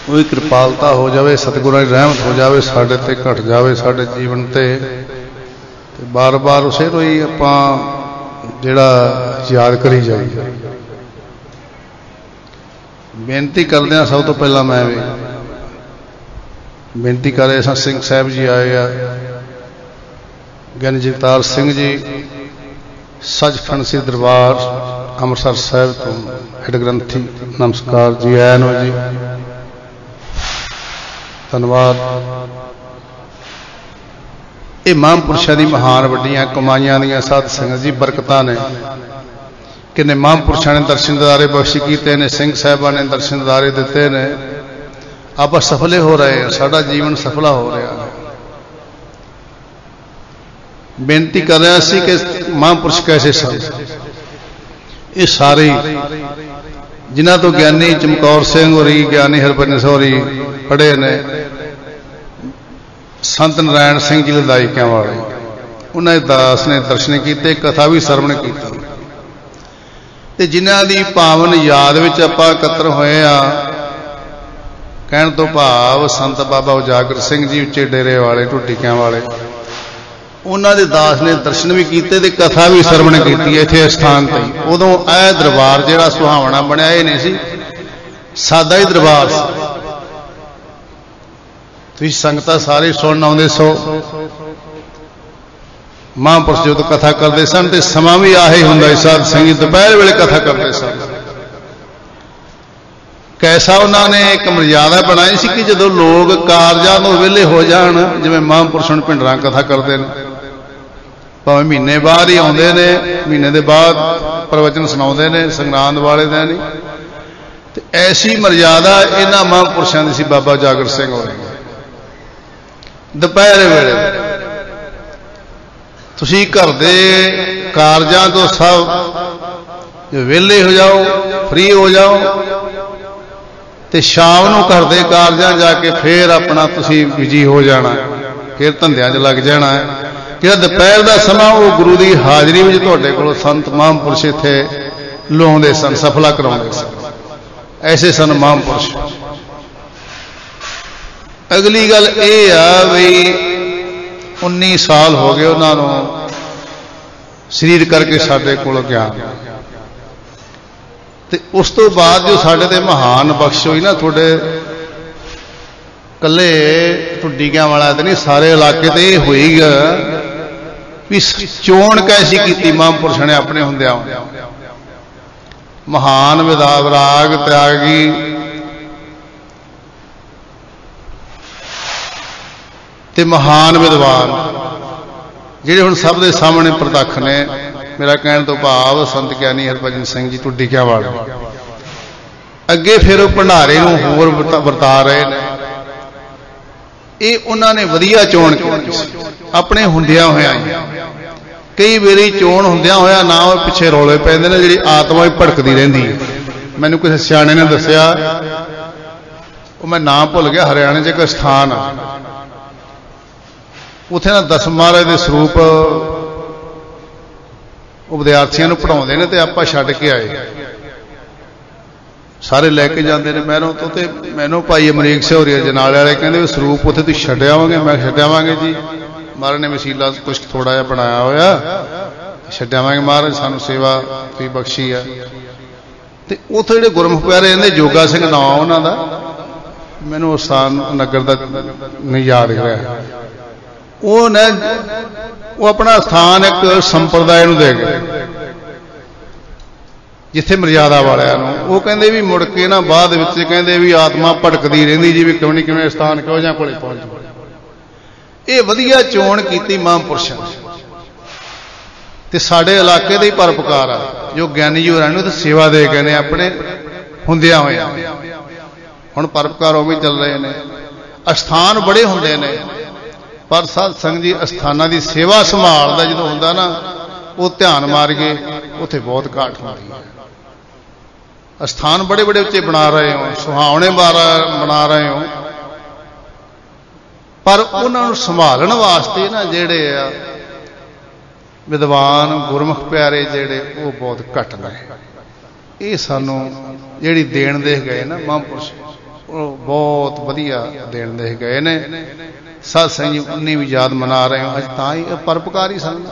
ਉਹ ਕਿਰਪਾਲਤਾ ਹੋ ਜਾਵੇ, ਸਤਿਗੁਰਾਂ ਦੀ ਰਹਿਮਤ ਹੋ ਜਾਵੇ, ਸਾਡੇ ਤੇ ਘਟ ਜਾਵੇ, ਸਾਡੇ ਜੀਵਨ ਤੇ ਬਾਰ-ਬਾਰ ਉਸੇ ਤੋਂ ਹੀ ਆਪਾਂ ਜਿਹੜਾ ਯਾਦ ਕਰੀ ਜਾਈਏ। ਬੇਨਤੀ ਕਰਦੇ ਹਾਂ ਸਭ ਤੋਂ ਪਹਿਲਾਂ ਮੈਂ ਵੀ ਬੇਨਤੀ ਕਰ ਰਿਹਾ ਸਾਂ। ਸਿੰਘ ਸਾਹਿਬ ਜੀ ਆਏ ਆ, ਗਿਆਨੀ ਜਗਤਾਰ ਸਿੰਘ ਜੀ ਸੱਚਖੰਡ ਸ੍ਰੀ ਦਰਬਾਰ ਅੰਮ੍ਰਿਤਸਰ ਸਾਹਿਬ ਤੋਂ ਹੈਡ ਗ੍ਰੰਥੀ, ਨਮਸਕਾਰ ਜੀ, ਆਇਆਂ ਨੂੰ ਜੀ, ਧੰਨਵਾਦ। ਇਹ ਮਹਾਂਪੁਰਸ਼ਾਂ ਦੀ ਮਹਾਨ ਵੱਡੀਆਂ ਕਮਾਈਆਂ ਦੀਆਂ ਸਾਧ ਸੰਗਤ ਜੀ ਬਰਕਤਾਂ ਨੇ। ਕਿੰਨੇ ਮਹਾਂਪੁਰਸ਼ਾਂ ਨੇ ਦਰਸ਼ਨ ਦਿਦਾਰੇ ਬਖਸ਼ ਕੀਤੇ ਨੇ, ਸਿੰਘ ਸਾਹਿਬਾਂ ਨੇ ਦਰਸ਼ਨ ਦਿਦਾਰੇ ਦਿੱਤੇ ਨੇ। ਆਪਾਂ ਸਫਲੇ ਹੋ ਰਹੇ ਹਾਂ, ਸਾਡਾ ਜੀਵਨ ਸਫਲਾ ਹੋ ਰਿਹਾ ਹੈ। ਬੇਨਤੀ ਕਰ ਰਿਹਾ ਸੀ ਕਿ ਮਹਾਂਪੁਰਸ਼ ਕੈਸੇ ਸਨ। ਇਹ ਸਾਰੇ ਜਿਨ੍ਹਾਂ ਤੋਂ ਗਿਆਨੀ ਚਮਕੌਰ ਸਿੰਘ ਹੋਰੀ, ਗਿਆਨੀ ਹਰਭਜਨ ਹੋਰੀ ਪੜ੍ਹੇ ਨੇ, ਸੰਤ ਨਾਰਾਇਣ ਸਿੰਘ ਜੀ ਲਦਾਇਕਾਂ ਵਾਲੇ, ਉਹਨਾਂ ਦੇ ਦਾਸ ਨੇ ਦਰਸ਼ਨ ਕੀਤੇ, ਕਥਾ ਵੀ ਸਰਵਣ ਕੀਤੀ ਤੇ ਜਿਨ੍ਹਾਂ ਦੀ ਪਾਵਨ ਯਾਦ ਵਿੱਚ ਆਪਾਂ ਇਕੱਤਰ ਹੋਏ ਆ। ਕਹਿਣ ਤੋਂ ਭਾਵ ਸੰਤ ਬਾਬਾ ਉਜਾਗਰ ਸਿੰਘ ਜੀ ਉੱਚੇ ਡੇਰੇ ਵਾਲੇ, ਢੁੱਡੀਕਿਆਂ ਵਾਲੇ, ਉਹਨਾਂ ਦੇ ਦਾਸ ਨੇ ਦਰਸ਼ਨ ਵੀ ਕੀਤੇ ਤੇ ਕਥਾ ਵੀ ਸਰਵਣ ਕੀਤੀ ਇੱਥੇ ਸਥਾਨ ਤੇ। ਉਦੋਂ ਇਹ ਦਰਬਾਰ ਜਿਹੜਾ ਸੁਹਾਵਣਾ ਬਣਿਆ ਇਹ ਨਹੀਂ ਸੀ, ਸਾਦਾ ਹੀ ਦਰਬਾਰ ਸੀ। ਤੁਸੀਂ ਸੰਗਤਾਂ ਸਾਰੇ ਸੁਣਨ ਆਉਂਦੇ ਸੋ। ਮਹਾਂਪੁਰਸ਼ ਜਦੋਂ ਕਥਾ ਕਰਦੇ ਸਨ ਤੇ ਸਮਾਂ ਵੀ ਆਹੀ ਹੁੰਦਾ ਸੀ, ਸਾਧ ਸੰਗਤ ਦੁਪਹਿਰ ਵੇਲੇ ਕਥਾ ਕਰਦੇ ਸਨ। ਕੈਸਾ ਉਹਨਾਂ ਨੇ ਇੱਕ ਮਰਿਆਦਾ ਬਣਾਈ ਸੀ ਕਿ ਜਦੋਂ ਲੋਕ ਕਾਰਜਾਂ ਤੋਂ ਵਿਹਲੇ ਹੋ ਜਾਣ, ਜਿਵੇਂ ਮਹਾਂਪੁਰਸ਼ ਹੁਣ ਭਿੰਡਰਾਂ ਕਥਾ ਕਰਦੇ ਨੇ, ਭਾਵੇਂ ਮਹੀਨੇ ਬਾਅਦ ਹੀ ਆਉਂਦੇ ਨੇ, ਮਹੀਨੇ ਦੇ ਬਾਅਦ ਪ੍ਰਵਚਨ ਸੁਣਾਉਂਦੇ ਨੇ, ਸੰਗਰਾਂਦ ਵਾਲੇ ਦਿਨ ਹੀ, ਤੇ ਐਸੀ ਮਰਿਆਦਾ ਇਹਨਾਂ ਮਹਾਂਪੁਰਸ਼ਾਂ ਦੀ ਸੀ। ਬਾਬਾ ਉਜਾਗਰ ਸਿੰਘ ਹੋਰੀ ਦੁਪਹਿਰ ਵੇਲੇ ਤੁਸੀਂ ਘਰ ਦੇ ਕਾਰਜਾਂ ਤੋਂ ਸਭ ਵਿਹਲੇ ਹੋ ਜਾਓ, ਫ੍ਰੀ ਹੋ ਜਾਓ, ਤੇ ਸ਼ਾਮ ਨੂੰ ਘਰ ਦੇ ਕਾਰਜਾਂ ਜਾ ਕੇ ਫੇਰ ਆਪਣਾ ਤੁਸੀਂ ਬਿਜੀ ਹੋ ਜਾਣਾ, ਫਿਰ ਧੰਦਿਆਂ 'ਚ ਲੱਗ ਜਾਣਾ ਹੈ। ਜਿਹੜਾ ਦੁਪਹਿਰ ਦਾ ਸਮਾਂ ਉਹ ਗੁਰੂ ਦੀ ਹਾਜ਼ਰੀ ਵਿੱਚ ਤੁਹਾਡੇ ਕੋਲੋਂ ਸੰਤ ਮਹਾਂਪੁਰਸ਼ ਇੱਥੇ ਲਾਉਂਦੇ ਸਨ, ਸਫਲਾ ਕਰਾਉਂਦੇ ਸਨ। ਐਸੇ ਸਨ ਮਹਾਂਪੁਰਸ਼। ਅਗਲੀ ਗੱਲ ਇਹ ਆ ਵੀ 19 ਸਾਲ ਹੋ ਗਏ ਉਹਨਾਂ ਨੂੰ ਸਰੀਰ ਕਰਕੇ ਸਾਡੇ ਕੋਲ ਗਿਆਨ, ਤੇ ਉਸ ਤੋਂ ਬਾਅਦ ਜੋ ਸਾਡੇ ਤੇ ਮਹਾਨ ਬਖਸ਼ ਹੋਈ ਨਾ, ਤੁਹਾਡੇ ਕੱਲੇ ਢੁੱਡੀਆਂ ਵਾਲਾ ਤੇ ਨਹੀਂ, ਸਾਰੇ ਇਲਾਕੇ ਤੇ ਇਹ ਹੋਈਗਾ ਵੀ ਚੋਣ ਕੈਸੀ ਕੀਤੀ ਮਹਾਂਪੁਰਸ਼ ਨੇ ਆਪਣੇ ਹੁੰਦਿਆਂ। ਮਹਾਨ ਵਿਰਾਗ ਤਿਆਗੀ ਤੇ ਮਹਾਨ ਵਿਦਵਾਨ ਜਿਹੜੇ ਹੁਣ ਸਭ ਦੇ ਸਾਹਮਣੇ ਪ੍ਰਤੱਖ ਨੇ। ਮੇਰਾ ਕਹਿਣ ਤੋਂ ਭਾਵ ਸੰਤ ਗਿਆਨੀ ਹਰਭਜਨ ਸਿੰਘ ਜੀ ਢੁੱਡੀਆਂ ਵਾਲੇ। ਅੱਗੇ ਫਿਰ ਉਹ ਭੰਡਾਰੇ ਨੂੰ ਹੋਰ ਵਰਤਾ ਰਹੇ ਨੇ। ਇਹ ਉਹਨਾਂ ਨੇ ਵਧੀਆ ਚੋਣ ਕੀਤੀ ਆਪਣੇ ਹੁੰਦਿਆਂ ਹੋਇਆਂ। ਕਈ ਵਾਰੀ ਚੋਣ ਹੁੰਦਿਆਂ ਹੋਇਆ ਨਾ ਉਹ ਪਿੱਛੇ ਰੌਲੇ ਪੈਂਦੇ ਨੇ, ਜਿਹੜੀ ਆਤਮਾ ਹੀ ਭੜਕਦੀ ਰਹਿੰਦੀ ਹੈ। ਮੈਨੂੰ ਕਿਸੇ ਸਿਆਣੇ ਨੇ ਦੱਸਿਆ, ਉਹ ਮੈਂ ਨਾਮ ਭੁੱਲ ਗਿਆ, ਹਰਿਆਣੇ 'ਚ ਇੱਕ ਸਥਾਨ ਆ, ਉੱਥੇ ਨਾ 10 ਮਹਾਰਾਜ ਦੇ ਸਰੂਪ ਉਹ ਵਿਦਿਆਰਥੀਆਂ ਨੂੰ ਪੜ੍ਹਾਉਂਦੇ ਨੇ, ਤੇ ਆਪਾਂ ਛੱਡ ਕੇ ਆਏ। ਸਾਰੇ ਲੈ ਕੇ ਜਾਂਦੇ ਨੇ ਮਹਿਰੋਂ ਤੋਂ, ਤੇ ਮੈਨੂੰ ਭਾਈ ਅਮਰੀਕ ਸਿਹੋਰੀਆ ਜਨਾਲੇ ਵਾਲੇ ਕਹਿੰਦੇ ਵੀ ਸਰੂਪ ਉੱਥੇ ਤੁਸੀਂ ਛੱਡ ਆਵਾਂਗੇ। ਮੈਂ ਛੱਡ ਆਵਾਂਗੇ ਜੀ, ਮਹਾਰਾਜ ਨੇ ਵਸੀਲਾ ਕੁਛ ਥੋੜਾ ਜਿਹਾ ਬਣਾਇਆ ਹੋਇਆ, ਛੱਡ ਆਵਾਂਗੇ, ਮਹਾਰਾਜ ਸਾਨੂੰ ਸੇਵਾ ਤੁਸੀਂ ਬਖਸ਼ੀ ਆ। ਤੇ ਉੱਥੇ ਜਿਹੜੇ ਗੁਰਮੁਖ ਪਿਆਰੇ ਰਹਿੰਦੇ, ਜੋਗਾ ਸਿੰਘ ਨਾਂ ਉਹਨਾਂ ਦਾ, ਮੈਨੂੰ ਉਹ ਸਥਾਨ ਨਗਰ ਦਾ ਨਹੀਂ ਯਾਦ ਰਿਹਾ, ਉਹ ਆਪਣਾ ਸਥਾਨ ਇੱਕ ਸੰਪਰਦਾਇ ਨੂੰ ਦੇ ਗਏ ਜਿੱਥੇ ਮਰਿਆਦਾ ਵਾਲਿਆਂ ਨੂੰ। ਉਹ ਕਹਿੰਦੇ ਵੀ ਮੁੜ ਕੇ ਨਾ ਬਾਅਦ ਵਿੱਚ ਕਹਿੰਦੇ ਵੀ ਆਤਮਾ ਭਟਕਦੀ ਰਹਿੰਦੀ ਜੀ, ਵੀ ਕਿਉਂ ਕਿਵੇਂ ਸਥਾਨ ਕਿਹੋ ਜਿਹਾ ਕੋਲੇ ਪਹੁੰਚ ਜਾਵੇ। ਇਹ ਵਧੀਆ ਚੋਣ ਕੀਤੀ ਮਹਾਂਪੁਰਸ਼ਾਂ ਨੇ, ਤੇ ਸਾਡੇ ਇਲਾਕੇ ਦੇ ਹੀ ਪਰਪਕਾਰ ਆ ਜੋ ਗਿਆਨੀ ਜੀ ਹੋਰਾਂ ਨੂੰ ਤੇ ਸੇਵਾ ਦੇ ਗਏ ਨੇ ਆਪਣੇ ਹੁੰਦਿਆਂ ਹੋਇਆਂ। ਹੁਣ ਪਰਪਕਾਰ ਉਹ ਵੀ ਚੱਲ ਰਹੇ ਨੇ। ਅਸਥਾਨ ਬੜੇ ਹੁੰਦੇ ਨੇ, ਪਰ ਸਾਧ ਸੰਗਤ ਜੀ ਅਸਥਾਨਾਂ ਦੀ ਸੇਵਾ ਸੰਭਾਲ ਦਾ ਜਦੋਂ ਹੁੰਦਾ ਨਾ, ਉਹ ਧਿਆਨ ਮਾਰ ਕੇ ਉੱਥੇ ਬਹੁਤ ਘਾਟ ਹੁੰਦੀ ਹੈ। ਅਸਥਾਨ ਬੜੇ ਬੜੇ ਉੱਚੇ ਬਣਾ ਰਹੇ ਹੋ, ਸੁਹਾਵਣੇ ਬਣਾ ਰਹੇ ਹੋ, ਪਰ ਉਹਨਾਂ ਨੂੰ ਸੰਭਾਲਣ ਵਾਸਤੇ ਨਾ ਜਿਹੜੇ ਆ ਵਿਦਵਾਨ ਗੁਰਮੁਖ ਪਿਆਰੇ ਜਿਹੜੇ ਉਹ ਬਹੁਤ ਘੱਟ ਨੇ। ਇਹ ਸਾਨੂੰ ਜਿਹੜੀ ਦੇਣ ਦੇ ਗਏ ਨਾ ਮਹਾਂਪੁਰਸ਼, ਉਹ ਬਹੁਤ ਵਧੀਆ ਦੇਣ ਦੇ ਗਏ ਨੇ। ਸਾਧ ਸੰਗਤ ਜੀ 19 ਵੀ ਯਾਦ ਮਨਾ ਰਹੇ ਹੋ। ਅੱਜ ਤਾਂ ਹੀ ਪਰਪਕਾਰੀ ਸਨ,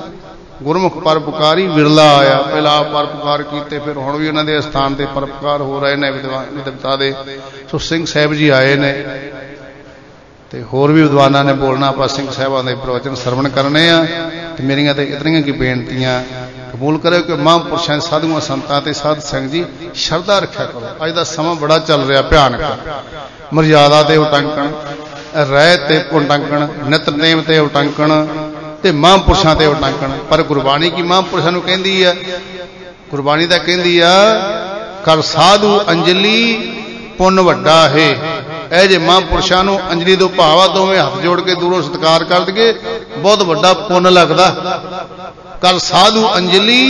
ਗੁਰਮੁਖ ਪਰਪਕਾਰੀ ਵਿਰਲਾ ਆਇਆ। ਪਹਿਲਾਂ ਪਰਪਕਾਰ ਕੀਤੇ, ਫਿਰ ਹੁਣ ਵੀ ਉਹਨਾਂ ਦੇ ਸਥਾਨ ਤੇ ਪਰਪਕਾਰ ਹੋ ਰਹੇ ਨੇ ਵਿਦਵਤਾ ਦੇ। ਸੋ ਸਿੰਘ ਸਾਹਿਬ ਜੀ ਆਏ ਨੇ, ਤੇ ਹੋਰ ਵੀ ਵਿਦਵਾਨਾਂ ਨੇ ਬੋਲਣਾ। ਆਪਾਂ ਸਿੰਘ ਸਾਹਿਬਾਂ ਦੇ ਪ੍ਰਵਚਨ ਸਰਵਣ ਕਰਨੇ ਆ, ਤੇ ਮੇਰੀਆਂ ਤੇ ਇਤਨੀਆਂ ਕੀ ਬੇਨਤੀਆਂ ਕਬੂਲ ਕਰਿਓ ਕਿ ਮਹਾਂਪੁਰਸ਼ਾਂ ਸਾਧੂਆਂ ਸੰਤਾਂ ਤੇ ਸਾਧ ਸੰਗਤ ਜੀ ਸ਼ਰਧਾ ਰੱਖਿਆ ਕਰੋ। ਅੱਜ ਦਾ ਸਮਾਂ ਬੜਾ ਚੱਲ ਰਿਹਾ ਭਿਆਨਕ, ਮਰਜ਼ਾਦਾ ਤੇ ਉਟੰਕਣ, ਰਹਿਤ ਤੇ ਉਟੰਕਣ, ਨਿਤਨੇਮ ਤੇ ਉਟੰਕਣ, ਤੇ ਮਹਾਂਪੁਰਸ਼ਾਂ ਤੇ ਉਟੰਕਣ। ਪਰ ਗੁਰਬਾਣੀ ਕੀ ਮਹਾਂਪੁਰਸ਼ਾਂ ਨੂੰ ਕਹਿੰਦੀ ਆ, ਗੁਰਬਾਣੀ ਤਾਂ ਕਹਿੰਦੀ ਆ ਕਰ ਸਾਧੂ ਅੰਜਲੀ ਪੁੰਨ ਵੱਡਾ ਹੈ। ਇਹ ਜੇ ਮਹਾਂਪੁਰਸ਼ਾਂ ਨੂੰ ਅੰਜਲੀ ਤੋਂ ਭਾਵਾ ਦੋਵੇਂ ਹੱਥ ਜੋੜ ਕੇ ਦੂਰੋਂ ਸਤਿਕਾਰ ਕਰ ਦਈਏ, ਬਹੁਤ ਵੱਡਾ ਪੁੰਨ ਲੱਗਦਾ। ਕਰ ਸਾਧੂ ਅੰਜਲੀ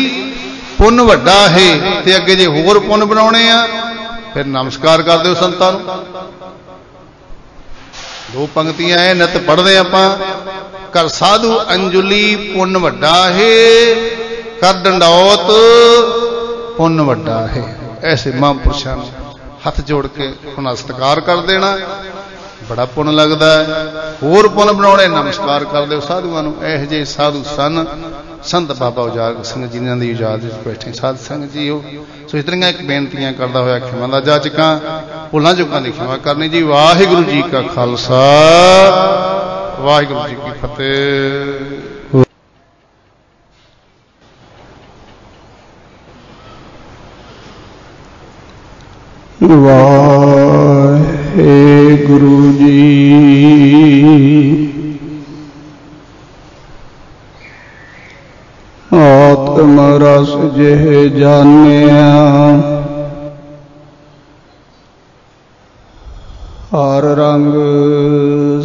ਪੁੰਨ ਵੱਡਾ ਹੈ। ਤੇ ਅੱਗੇ ਜੇ ਹੋਰ ਪੁੰਨ ਬਣਾਉਣੇ ਆ, ਫਿਰ ਨਮਸਕਾਰ ਕਰ ਦਿਓ ਸੰਤਾਂ ਨੂੰ। 2 ਪੰਕਤੀਆਂ ਐ ਨਿਤ ਪੜ੍ਹਦੇ ਆਪਾਂ। ਕਰ ਸਾਧੂ ਅੰਜਲੀ ਪੁੰਨ ਵੱਡਾ ਹੈ, ਕਰ ਡੰਡੌਤ ਪੁੰਨ ਵੱਡਾ ਹੈ। ਐਸੇ ਮਹਾਂਪੁਰਸ਼ਾਂ ਨੂੰ ਹੱਥ ਜੋੜ ਕੇ ਉਹਨਾਂ ਦਾ ਸਤਿਕਾਰ ਕਰ ਦੇਣਾ, ਬੜਾ ਪੁੰਨ ਲੱਗਦਾ ਹੈ। ਹੋਰ ਪੁੰਨ ਬਣਾਉਣੇ, ਨਮਸਕਾਰ ਕਰ ਦਿਓ ਸਾਧੂਆਂ ਨੂੰ। ਇਹੋ ਜਿਹੇ ਸਾਧੂ ਸਨ ਸੰਤ ਬਾਬਾ ਉਜਾਗਰ ਸਿੰਘ ਜਿਨ੍ਹਾਂ ਦੀ ਇਜਾਜ਼ਤ ਵਿੱਚ ਬੈਠੇ ਸਾਧ ਸੰਗਤ ਜੀ। ਸੋ ਇਸ ਤਰ੍ਹਾਂ ਇੱਕ ਬੇਨਤੀਆਂ ਕਰਦਾ ਹੋਇਆ ਖਿਮਾ ਦਾ ਜਾਚਕਾਂ, ਭੁੱਲਾਂ ਚੁੱਕਾਂ ਦੀ ਖਿਮਾ ਕਰਨੀ ਜੀ। ਵਾਹਿਗੁਰੂ ਜੀ ਕਾ ਖਾਲਸਾ, ਵਾਹਿਗੁਰੂ ਜੀ ਕੀ ਫਤਿਹ। ਵਾਹਿਗੁਰੂ ਜੀ ਆਤਮ ਰਸ ਜਿਹ ਜਾਣਿਆ, ਹਰ ਰੰਗ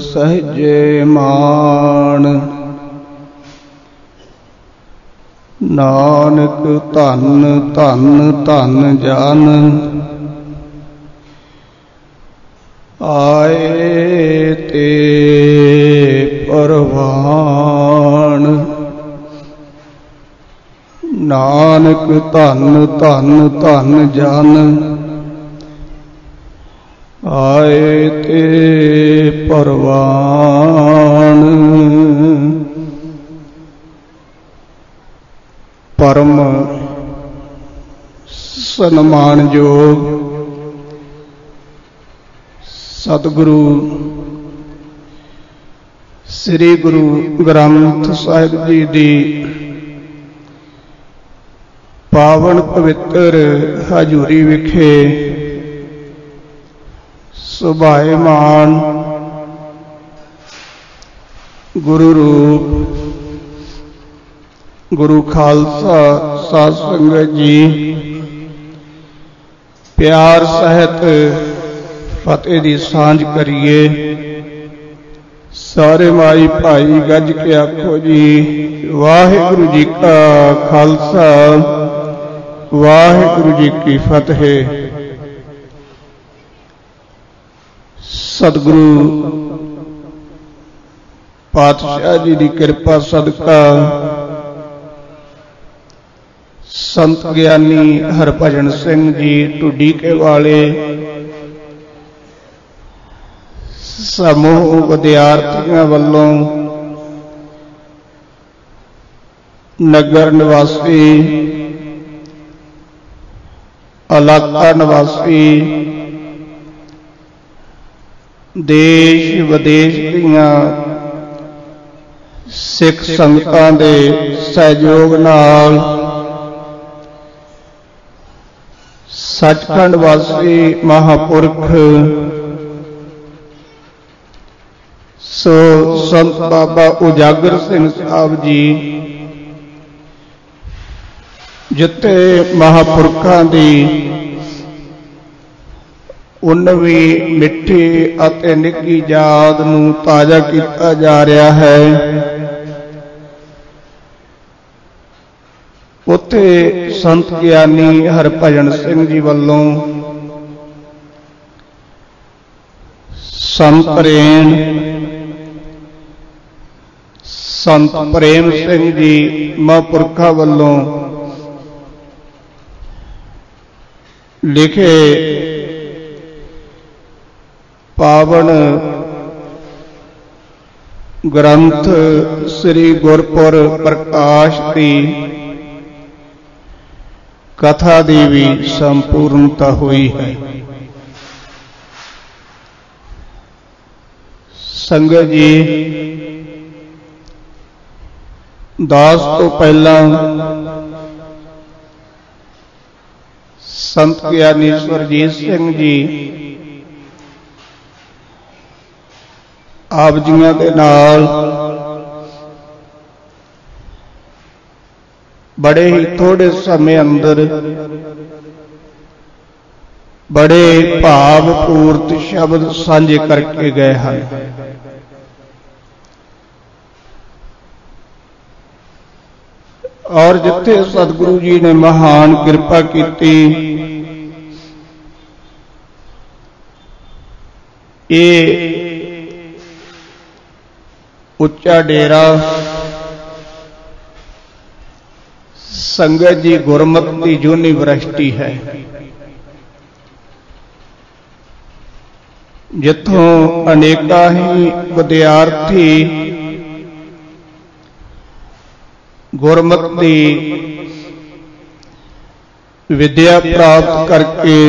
ਸਹਜੇ ਮਾਣ, ਨਾਨਕ ਧੰਨ ਧੰਨ ਧੰਨ ਜਨ आए ते परवान नानक धन धन धन जन आए ते परवान परम सन्मानयोग सतगुरु श्री गुरु ग्रंथ साहिब जी दी पावन पवित्र हजूरी विखे सुभाएमान गुरु रूप गुरु खालसा साध संगत जी प्यार सहित फतेह दी सांझ करिए। सारे माई भाई गज के आखो जी वाहिगुरु जी का खालसा वाहिगुरु जी की फतेह। सतगुरु पातशाह जी की कृपा सदका संत ज्ञानी हरभजन सिंह जी ढुड्डी के वाले समूह विद्यार्थियों वालों नगर निवासी इलाका निवासी देश विदेश दीआं सिख संगतां दे सहयोग नाल सचखंड वासी महापुरख सो संत बाबा उजागर सिंह साहब जी जिते महापुरखों की 19वीं मिठी अते निकी याद नूं ताज़ा किया जा रहा है। उत्थे संत ज्ञानी हरभजन सिंह जी वालों संत प्रेम सिंह जी महापुरखा वालों लिखे पावन ग्रंथ श्री गुरपुर प्रकाश की कथा दी भी संपूर्णता हुई है। संगत जी दास तो पहला संत ज्ञानी सुरजीत सिंह जी आप जियां दे नाल बड़े ही थोड़े समय अंदर बड़े भावपूर्त शब्द साझे करके गए हैं। और जिथे सतगुरु जी ने महान कृपा की ये उच्चा डेरा संगत जी गुरमत की यूनिवर्सिटी है, जिथों अनेका ही विद्यार्थी गुरमत की विद्या प्राप्त करके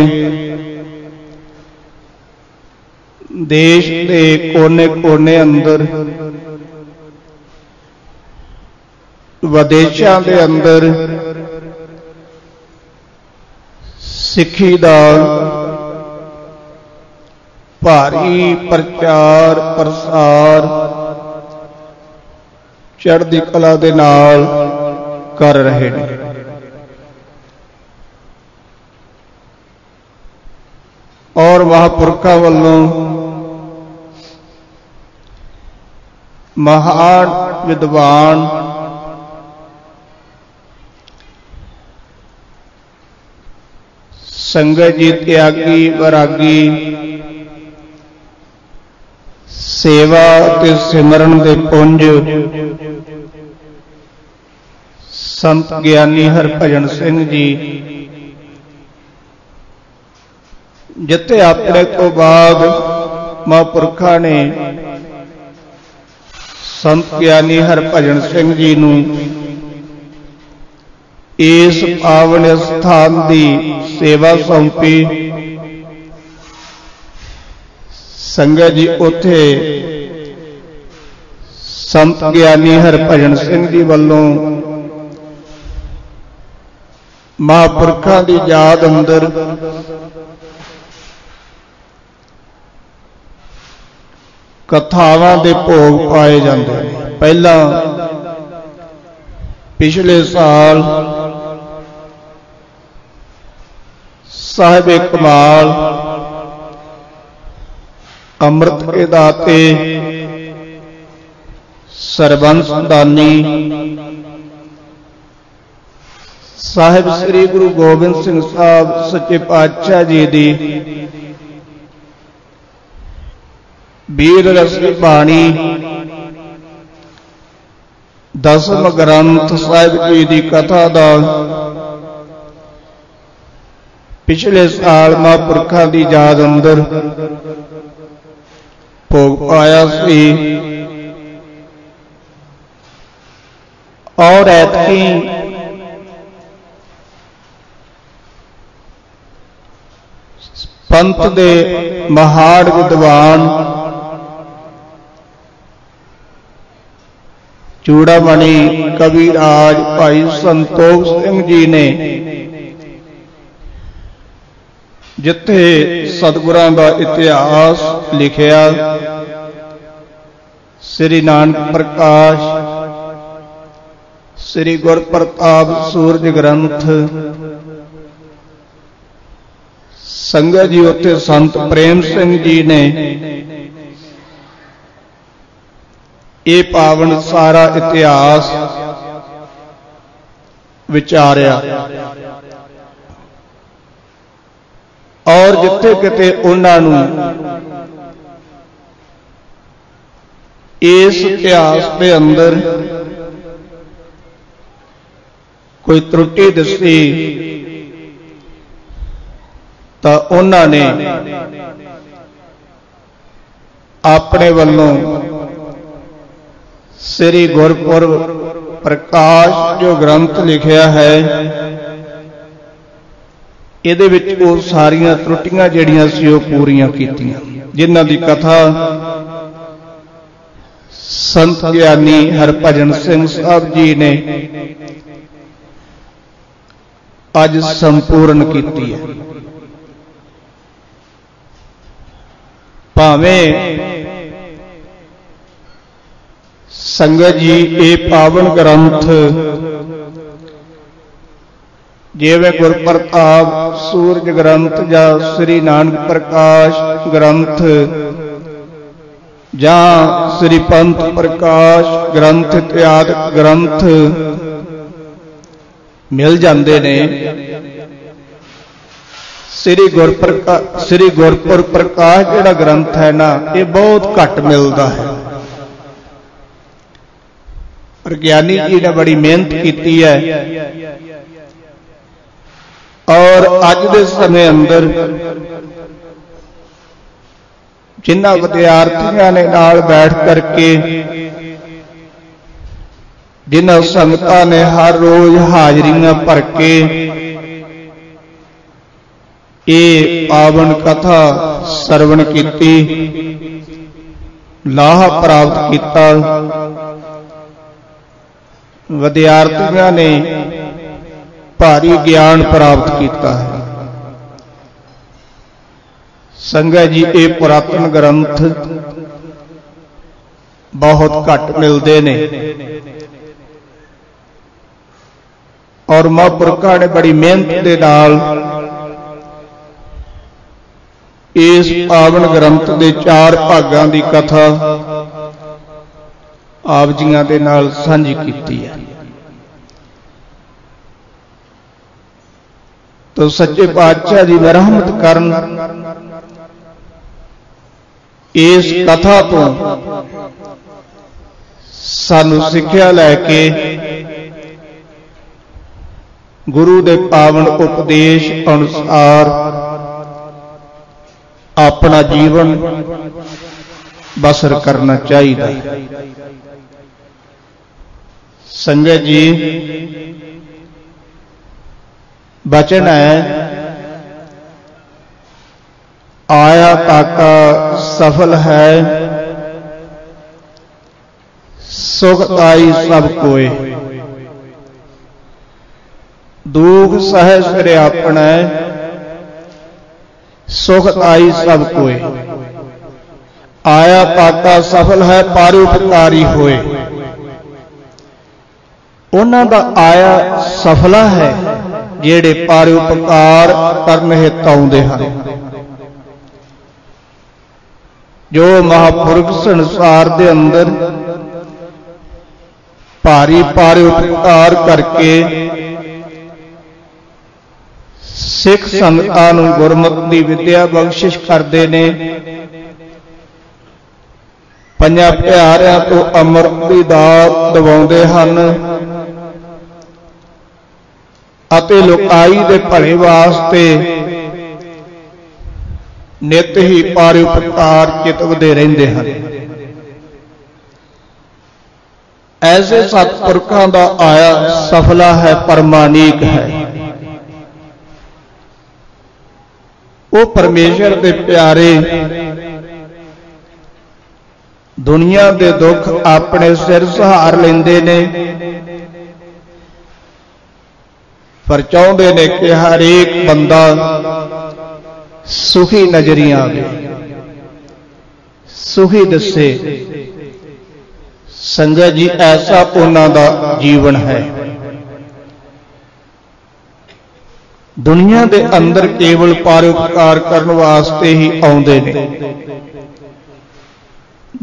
देश के कोने कोने अंदर विदेशों के अंदर सिक्खी दा भारी प्रचार प्रसार चढ़दी कला दे नाल कर रहे हैं। और महापुरखों वालों महान विद्वान संगत जी त्यागी वैरागी सेवा ते सिमरन दे पुंज संत ज्ञानी हरभजन सिंह जी जिथे अपने तो बाद महापुरखा ने संत ज्ञानी हरभजन सिंह जी नूं इस पावन स्थान की सेवा सौंपी। संगत जी उथे संत ज्ञानी हरभजन सिंह जी वालों महापुरखों की याद अंदर कथावां दे भोग पाए जाते हैं। पहला पिछले साल साहिब कमाल अमृत के दाते सरबंस दानी साहिब श्री गुरु गोबिंद सिंह साहब सच्चे पातशाह जी दी वीर रसी बाणी दसम ग्रंथ साहिब जी की कथा का पिछले साल महापुरखों की याद अंदर भोग पाया सी और ऐतकी पंथ दे महाड़ विद्वान चूड़ामणि कविराज भाई संतोख सिंह जी ने जिथे सतगुरां दा इतिहास लिखिया श्री नानक प्रकाश श्री गुरप्रताप सूरज ग्रंथ संगत जी उत्थे संत प्रेम सिंह जी ने ये पावन सारा इतिहास विचारिया और जिथे किते उन्होंने इस इतिहास के अंदर कोई त्रुटि दसी तो उन्होंने अपने वलों श्री गुरपुरब प्रकाश जो ग्रंथ लिखिया है इहदे विच वो सारियां त्रुटियां जिहड़ियां सी वो पूरियां कीतियां जिन्हां दी कथा संत ज्ञानी हरभजन सिंह साहब जी ने अज संपूर्ण कीती है। भावें संगत जी ये पावन ग्रंथ जिवें गुरप्रताप सूरज ग्रंथ या श्री नानक प्रकाश ग्रंथ या श्री पंथ प्रकाश ग्रंथ इत्यादि ग्रंथ मिल जाते ने श्री गुरपुर प्रकाश जिहड़ा ग्रंथ है ना ये बहुत घट मिलता है। पर ज्ञानी जी ने बड़ी मेहनत की है और अज दे समय अंदर जिन्हां विद्यार्थियों ने नाल बैठ करके जिन्हां संगतां ने हर रोज हाजरियां भर के ये पावन कथा सरवण की लाह प्राप्त किया। विद्यार्थियों ने भारी ज्ञान प्राप्त किया है। संगत जी ये पुरातन ग्रंथ बहुत घट मिलते ने और महापुरखों ने बड़ी मेहनत के नाल इस पावन ग्रंथ के 4 भागां की कथा आप जियां दे नाल सांझी कीती है। तो सच्चे पातशाह जी रहमत करन इस कथा तो सानू सिक्ख्या लैके गुरु दे पावन उपदेश अनुसार अपना जीवन बसर करना चाहिए। संगत जी, वचन है, आया काका सफल है, सुखदाई सब कोय, दुख सह सिर अपना, सुखदाई सब कोय। आया काका सफल है, परोपकारी होए। उन्हां दा आया सफला है जेड़े परोपकार करन हित आउंदे हन। जो महापुरुष संसार दे अंदर भारी परोपकार करके सिख संगतां नूं गुरमत दी विद्या बख्शिश करदे ने, पंजां प्यारिਆਂ तो अमृत दी दात दवाउंदे हन अते लोकाई दे भले वास्ते नित ही परोपकार चितवदे रहिंदे हन। ऐसे सतपुरखां दा आया सफला है, परमानीक है। वो परमेश्वर दे प्यारे दुनिया दे दुख अपने सिर सहार लेंदे ने, पर चाहुंदे ने कि हर एक बंदा सुखी नजरी आवे, सुखी दसे। संगत जी, ऐसा उन्हां दा जीवन है। दुनिया दे अंदर केवल परोपकार करने वास्ते ही आउंदे ने,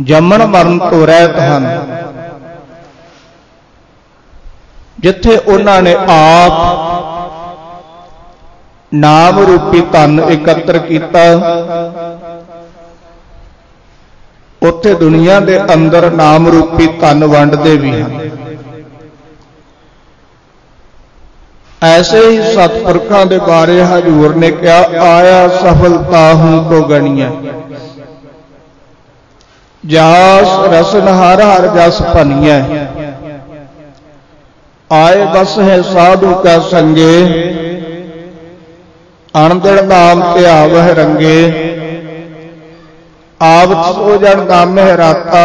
जमन मरण तो रहत हन। जिथे उन्हां ने आप नाम रूपी धन एकत्र किया, उत्थे दुनिया दे अंदर नाम रूपी धन वंडदे भी हैं। ऐसे ही सतपुरखां दे बारे हजूर ने कहा, आया सफलता हूं तो गणिया, जास रसन हर हर जस भनिया। आए बस है साधु का संगे, अणदड़ नाम ध्यावह रंगे। आवत सो जन नामे राता,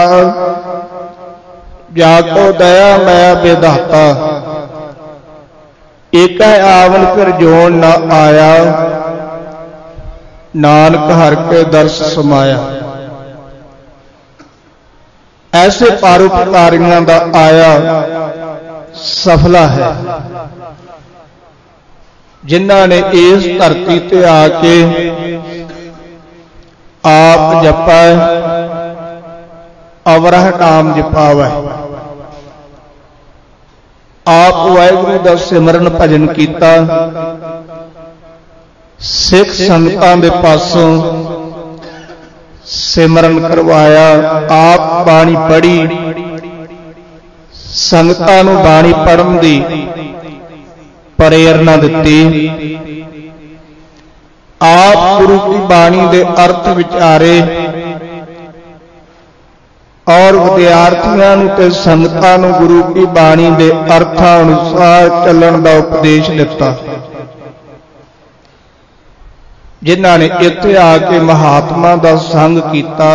जाको दया मैं विधाता। एक है आवन फिर जोन न आया, नानक हर के दर्श समाया। ऐसे परोपकारियों का आया सफला है, जिन्हां ने इस धरती ते आके आप जपा, अवरह नाम जपावै। आप वाहिगुरू दा सिमरन भजन कीता, सिख संगतां दे पासों सिमरन करवाया। आप बाणी पढ़ी, संगतां नूं बाणी पढ़न दी प्रेरणा दिती। आप गुरु की बाणी दे अर्थ विचारे और विद्यार्थियों नूं ते संगतां नूं गुरु की बाणी दे अर्थां अनुसार चलण दा उपदेश दिता। जिन्हां ने इत्थे आके महात्मा दा संग कीता,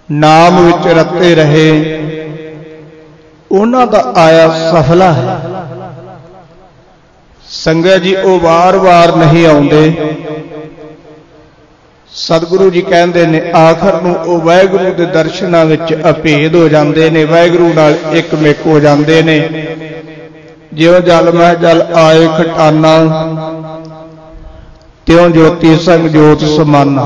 नाम विच रते रहे, उन्हां दा आया सफला है। संगत जी, वो वार वार नहीं आउंदे। सतगुरु जी कहते ने आखिर नूं वो वाहिगुरू दे दर्शनां विच अभेद हो जांदे ने, वाहिगुरू नाल एक मिक हो जांदे ने। जिउं जल मैं जल आए खटाना, त्यों ज्योति संग ज्योत समाना।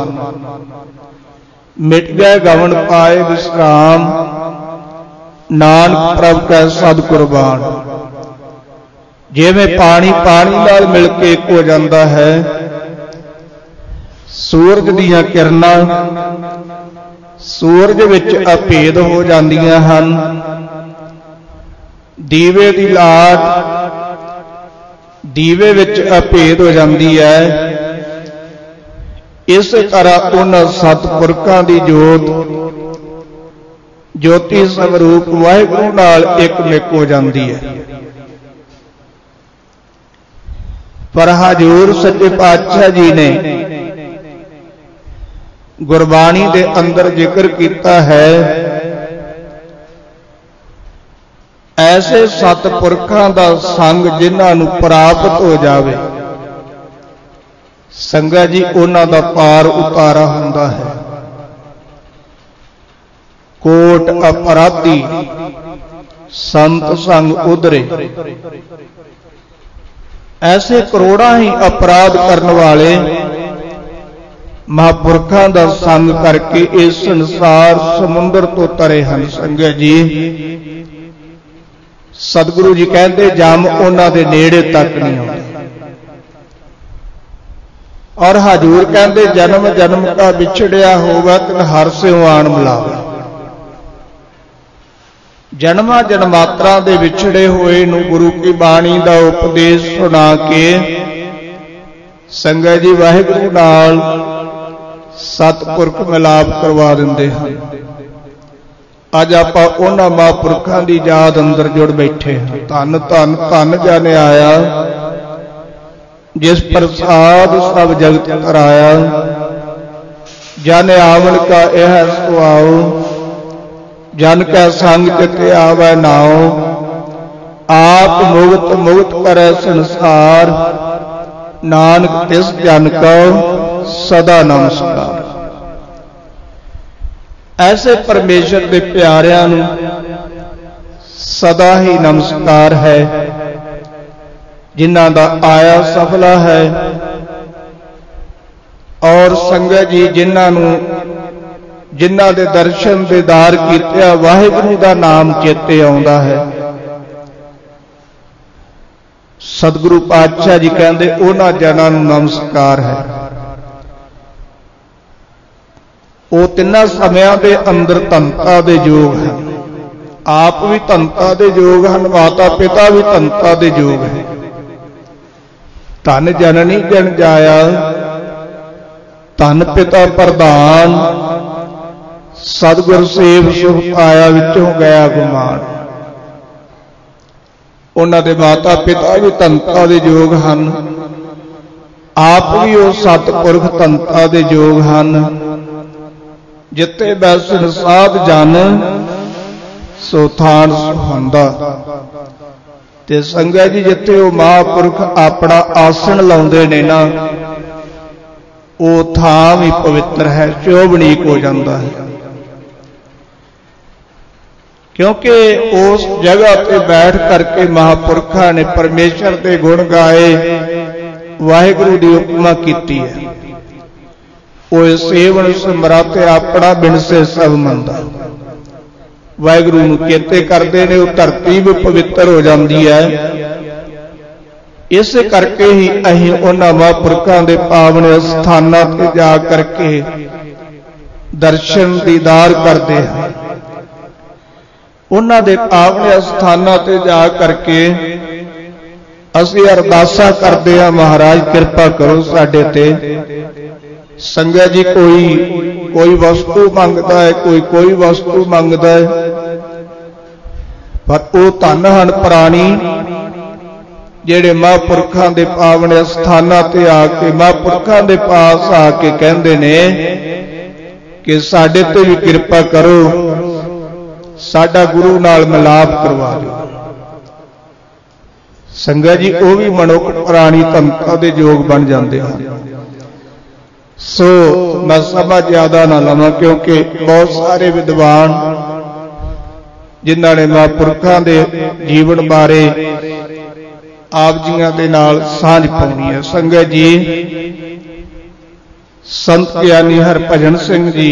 मिट गए गवन पाए विश्राम, नानक प्रभ कै सद कुर्बान। जिवें पानी पानी नाल मिल के एक हो जाता है, सूरज दीयां किरनां सूरज विच अभेद हो जांदियां हन। दीवे दी लाट दीवे विच अभेद हो जाती है। इस तरह उन सतपुरखां दी जोत ज्योति स्वरूप वाहिगुरू नाल एक मिक हो जाती है। पर हजूर सच्चे पातशाह जी ने गुरबाणी दे अंदर जिक्र किया है, ऐसे सतपुरखां दा संग जिन्हां नूं प्राप्त हो जावे, संगत जी उन्हां दा पार उतारा हुंदा है। कोट अपराधी संत संग उधरे, ऐसे करोड़ां ही अपराध करने वाले महापुरखां दा संग करके इस संसार समुंदर तो तरे हन। संगत जी सतगुरु जी कहते जम उन्हां दे नेड़े तक नहीं आउंदा। और हजूर कहते जन्म जन्म का बिछड़िया होगा तिन हर सिओ आण मिलावे। जन्मां जन्मांतरां दे विछड़े होए नूं गुरु की बाणी दा उपदेश सुना के संगत जी वाहिगुरू नाल सतपुरख मिलाप करवा दिंदे हन। अज आपां उन्हां महापुरखां दी याद अंदर जुड़ बैठे हैं। धन धन धन जाने आया जिस प्रसाद सब जगत कराया, जन आवन का यह सुआओ, जन कै संग चिते आवे नाओ, आप मुक्त मुक्त करे संसार, नानक तिस जन को सदा नमस्कार। ऐसे परमेश्वर के प्यारिਆਂ ਨੂੰ सदा ही नमस्कार है, जिन्हां दा आया सफला है। और संगत जी जिन्हां दे दर्शन दीदार कीते वाहिगुरू दा नाम चेते आउंदा है। सतगुरु पातशाह जी कहते उन्हां जनां नूं नमस्कार है। वो तिन्ना समयां दे अंदर धनता दे योग है। आप भी धनता दे योग हैं, माता पिता भी धनता दे योग है। धन जननी जन जाया, धन पिता प्रधान, सतगुर सेव सुख पाया विचों गया गुमान। उन्हां दे माता पिता भी धनता दे योग हैं, आप भी वो सतपुरख धनता दे योग हैं। जिते बैसन साध जन सो थान सुहांदा। ते संगत जी जिते वो महापुरख अपना आसन लाउंदे ने ना, वो थां भी पवित्र है, चोबनीक हो जाता है। क्योंकि उस जगह पे बैठ करके महापुरखा ने परमेश्वर के गुण गाए, वाहिगुरू की उपमा की है। वो सेवन समरथ अपना बिन से सब मंदा, वाहिगुरू नूं चेते करते ने, वो धरती भी पवित्र हो जाती है। इस करके ही असीं उन्हां महापुरखां दे पावन स्थानां ते जा करके दर्शन दीदार करते हैं। उन्हां दे पावन स्थानां ते जा करके असीं अरदासां करते हैं, महाराज कृपा करो साडे ते। संगत जी कोई वस्तु मंगता है, कोई वस्तु मंगता है, पर वो धन हन प्राणी जेड़े महापुरखां दे पावन स्थानां ते आके महापुरखां दे पास आके कहंदे ने कि साडे ते भी कृपा करो, साडा गुरु नाल मिलाप करवा दो। संगत जी वो भी मनुख प्राणी धनता दे योग बन जाते हैं। सो मैं सभा ज्यादा ना लवां, क्योंकि बहुत सारे विद्वान जिन्होंने महापुरखां दे जीवन बारे आप जियां दे नाल सांझ पाउणी है। संगत जी संत ज्ञानी हरभजन सिंह जी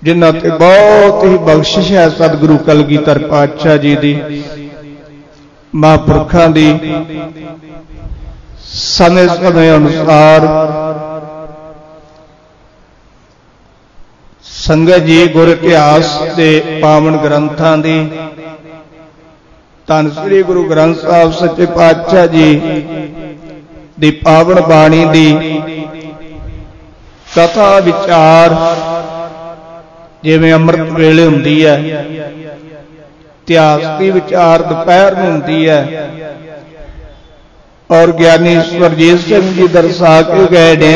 जिन्हां ते बहुत ही बख्शिश है सतगुरु कलगीधर पातशाह जी दी, महापुरखां दी समय समय अनुसार ਸੰਗਤ ਜੀ ਗੁਰ ਇਤਿਹਾਸ ਦੇ ਪਾਵਨ ਗ੍ਰੰਥਾਂ ਦੀ ਧੰਨ ਸ੍ਰੀ ਗੁਰੂ ਗ੍ਰੰਥ ਸਾਹਿਬ ਸੱਚੇ ਪਾਤਸ਼ਾਹ ਜੀ ਦੀ ਪਾਵਨ ਬਾਣੀ ਦੀ ਕਥਾ ਵਿਚਾਰ ਜਿਵੇਂ ਅੰਮ੍ਰਿਤ ਵੇਲੇ ਹੁੰਦੀ ਹੈ, ਇਤਿਹਾਸ ਦੀ ਵਿਚਾਰ ਦੁਪਹਿਰ ਨੂੰ ਹੁੰਦੀ ਹੈ, ਔਰ ਗਿਆਨੀ ਸਵਰਜੀਤ ਸਿੰਘ ਜੀ ਦਰਸਾ ਕੇ ਗਏ ਨੇ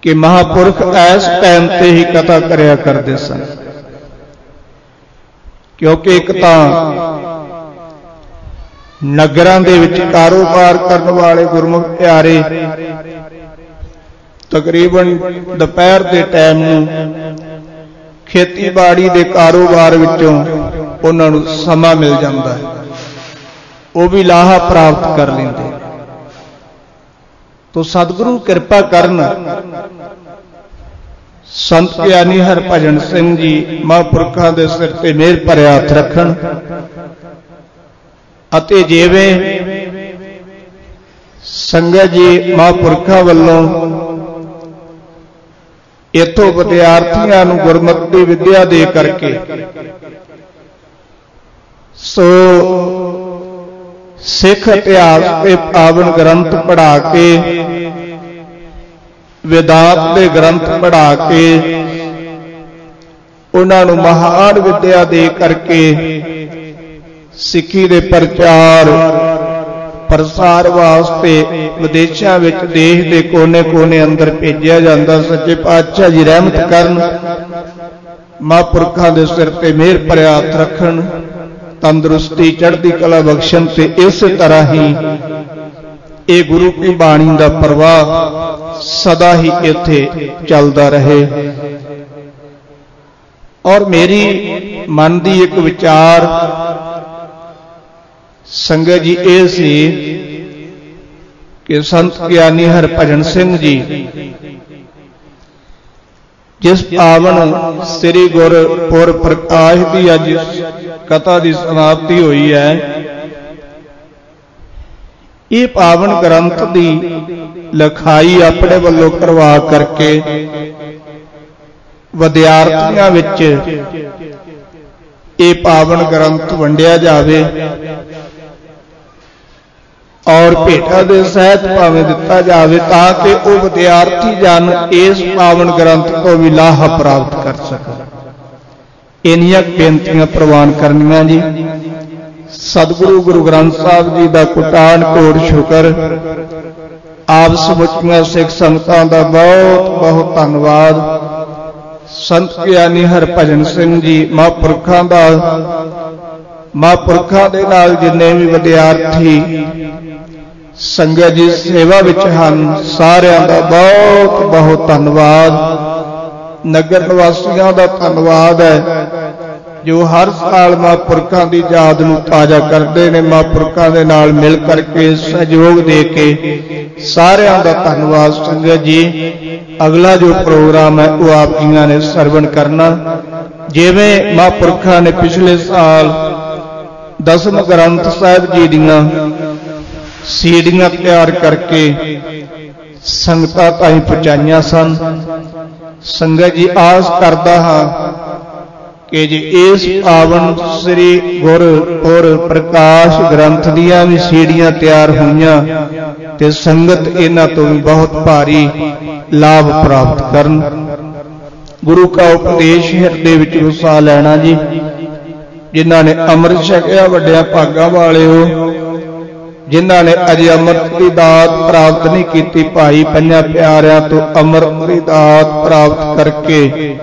ਕਿ ਮਹਾਂਪੁਰਖ ਇਸ ਟਾਈਮ ਤੇ ਹੀ ਕਥਾ ਕਰਿਆ ਕਰਦੇ ਸਨ। ਕਿਉਂਕਿ ਇੱਕ ਤਾਂ ਨਗਰਾਂ ਦੇ ਵਿੱਚ ਕਾਰੋਬਾਰ ਕਰਨ ਵਾਲੇ ਗੁਰਮੁਖ ਪਿਆਰੇ ਤਕਰੀਬਨ ਦੁਪਹਿਰ ਦੇ ਟਾਈਮ ਨੂੰ ਖੇਤੀਬਾੜੀ ਦੇ ਕਾਰੋਬਾਰ ਵਿੱਚੋਂ ਉਹਨਾਂ ਨੂੰ ਸਮਾਂ ਮਿਲ ਜਾਂਦਾ ਹੈ, ਉਹ ਵੀ ਲਾਹਾ ਪ੍ਰਾਪਤ ਕਰ ਲੈਂਦੇ। ਤੋ ਸਤਿਗੁਰੂ ਕਿਰਪਾ ਕਰਨ, ਸੰਤ ਗਿਆਨੀ ਹਰਭਜਨ ਸਿੰਘ ਜੀ ਮਹਾਂਪੁਰਖਾਂ ਦੇ ਸਿਰ ਤੇ ਮਿਹਰ ਭਰਿਆ ਹੱਥ ਰੱਖਣ ਅਤੇ ਜਿਵੇਂ ਸੰਗਤ ਜੀ ਮਹਾਂਪੁਰਖਾਂ ਵੱਲੋਂ ਇੱਥੋਂ ਵਿਦਿਆਰਥੀਆਂ ਨੂੰ ਗੁਰਮਤਿ ਦੀ ਵਿੱਦਿਆ ਦੇ ਕਰਕੇ ਸੋ ਸਿੱਖ ਇਤਿਹਾਸ ਦੇ ਪਾਵਨ ਗ੍ਰੰਥ ਪੜ੍ਹਾ ਕੇ, ਵੇਦਾਂਤ ਦੇ ਗ੍ਰੰਥ ਪੜ੍ਹਾ ਕੇ ਉਹਨਾਂ ਨੂੰ ਮਹਾਨ ਵਿੱਦਿਆ ਦੇ ਕਰਕੇ ਸਿੱਖੀ ਦੇ ਪ੍ਰਚਾਰ ਪ੍ਰਸਾਰ ਵਾਸਤੇ ਵਿਦੇਸ਼ਾਂ ਵਿੱਚ ਦੇਸ਼ ਦੇ ਕੋਨੇ-ਕੋਨੇ ਅੰਦਰ ਭੇਜਿਆ ਜਾਂਦਾ। ਸੱਚੇ ਪਾਤਸ਼ਾਹ ਜੀ ਰਹਿਮਤ ਕਰਨ, ਮਹਾਂਪੁਰਖਾਂ ਦੇ ਸਿਰ ਤੇ ਮਿਹਰ ਭਰਿਆ ਹੱਥ ਰੱਖਣ, ਤੰਦਰੁਸਤੀ ਚੜ੍ਹਦੀ ਕਲਾ ਬਖਸ਼ਣ ਤੇ ਇਸੇ ਤਰ੍ਹਾਂ ਹੀ ਇਹ ਗੁਰੂ ਕੀ ਬਾਣੀ ਦਾ ਪ੍ਰਵਾਹ ਸਦਾ ਹੀ ਇੱਥੇ ਚੱਲਦਾ ਰਹੇ। ਔਰ ਮੇਰੀ ਮਨ ਦੀ ਇੱਕ ਵਿਚਾਰ ਸੰਗਤ ਜੀ ਇਹ ਸੀ ਕਿ ਸੰਤ ਗਿਆਨੀ ਹਰਭਜਨ ਸਿੰਘ ਜੀ ਜਿਸ ਪਾਵਨ ਸ੍ਰੀ ਗੁਰਪੁਰਬ ਪ੍ਰਕਾਸ਼ ਦੀ ਅੱਜ ਕਥਾ ਦੀ ਸਮਾਪਤੀ ਹੋਈ ਹੈ, ਇਹ ਪਾਵਨ ਗ੍ਰੰਥ ਦੀ ਲਿਖਾਈ ਆਪਣੇ ਵੱਲੋਂ ਕਰਵਾ ਕਰਕੇ ਵਿਦਿਆਰਥੀਆਂ ਵਿੱਚ ਇਹ ਪਾਵਨ ਗ੍ਰੰਥ ਵੰਡਿਆ ਜਾਵੇ ਔਰ ਭੇਟਾ ਦੇ ਸਹਿਤ ਭਾਵੇਂ ਦਿੱਤਾ ਜਾਵੇ ਤਾਂ ਕਿ ਉਹ ਵਿਦਿਆਰਥੀ ਜਨ ਇਸ ਪਾਵਨ ਗ੍ਰੰਥ ਤੋਂ ਵੀ ਲਾਹਾ ਪ੍ਰਾਪਤ ਕਰ ਸਕਣ। ਇੰਨੀਆਂ ਬੇਨਤੀਆਂ ਪ੍ਰਵਾਨ ਕਰਨੀਆਂ ਜੀ। ਸਤਿਗੁਰੂ ਗੁਰੂ ਗ੍ਰੰਥ ਸਾਹਿਬ ਜੀ ਦਾ ਕੋਟਾਨ ਕੋਟ ਸ਼ੁਕਰ। ਆਪ ਸਮੁੱਚੀਆਂ ਸਿੱਖ ਸੰਗਤਾਂ ਦਾ ਬਹੁਤ ਬਹੁਤ ਧੰਨਵਾਦ। ਸੰਤ ਗਿਆਨੀ ਹਰਭਜਨ ਸਿੰਘ ਜੀ ਮਹਾਂਪੁਰਖਾਂ ਦਾ, ਮਹਾਂਪੁਰਖਾਂ ਦੇ ਨਾਲ ਜਿੰਨੇ ਵੀ ਵਿਦਿਆਰਥੀ ਸੰਗਤ ਜੀ ਸੇਵਾ ਵਿੱਚ ਹਨ, ਸਾਰਿਆਂ ਦਾ ਬਹੁਤ ਬਹੁਤ ਧੰਨਵਾਦ। ਨਗਰ ਨਿਵਾਸੀਆਂ ਦਾ ਧੰਨਵਾਦ ਹੈ ਜੋ ਹਰ ਸਾਲ ਮਹਾਂਪੁਰਖਾਂ ਦੀ ਯਾਦ ਨੂੰ ਤਾਜ਼ਾ ਕਰਦੇ ਨੇ, ਮਹਾਂਪੁਰਖਾਂ ਦੇ ਨਾਲ ਮਿਲ ਕਰਕੇ ਸਹਿਯੋਗ ਦੇ ਕੇ ਸਾਰਿਆਂ ਦਾ ਧੰਨਵਾਦ। ਸੰਗਤ ਜੀ ਅਗਲਾ ਜੋ ਪ੍ਰੋਗਰਾਮ ਹੈ ਉਹ ਆਪ ਜੀਆਂ ਨੇ ਸਰਵਣ ਕਰਨਾ। ਜਿਵੇਂ ਮਹਾਂਪੁਰਖਾਂ ਨੇ ਪਿਛਲੇ ਸਾਲ ਦਸਮ ਗ੍ਰੰਥ ਸਾਹਿਬ ਜੀ ਦੀਆਂ ਸੀੜੀਆਂ ਤਿਆਰ ਕਰਕੇ ਸੰਗਤਾਂ ਤਾਈਂ ਪਹੁੰਚਾਈਆਂ ਸਨ। ਸੰਗਤ ਜੀ ਆਸ ਕਰਦਾ ਹਾਂ ਕਿ ਜੇ ਇਸ ਪਾਵਨ ਸ੍ਰੀ ਗੁਰਪੁਰਬ ਪ੍ਰਕਾਸ਼ ਗ੍ਰੰਥ ਦੀਆਂ ਵੀ ਸੀੜੀਆਂ ਤਿਆਰ ਹੋਈਆਂ ਤੇ ਸੰਗਤ ਇਹਨਾਂ ਤੋਂ ਵੀ ਬਹੁਤ ਭਾਰੀ ਲਾਭ ਪ੍ਰਾਪਤ ਕਰਨ। ਗੁਰੂ ਕਾ ਉਪਦੇਸ਼ ਹਿਰਦੇ ਵਿੱਚ ਵਸਾ ਲੈਣਾ ਜੀ। ਜਿਨ੍ਹਾਂ ਨੇ ਅੰਮ੍ਰਿਤ ਛਕਿਆ ਵੱਡਿਆਂ ਭਾਗਾਂ ਵਾਲਿਓ, ਜਿਨ੍ਹਾਂ ਨੇ ਅਜੇ ਅੰਮ੍ਰਿਤ ਦੀ ਦਾਤ ਪ੍ਰਾਪਤ ਨਹੀਂ ਕੀਤੀ, ਭਾਈ ਪੰਜਾਂ ਪਿਆਰਿਆਂ ਤੋਂ ਅੰਮ੍ਰਿਤ ਦੀ ਦਾਤ ਪ੍ਰਾਪਤ ਕਰਕੇ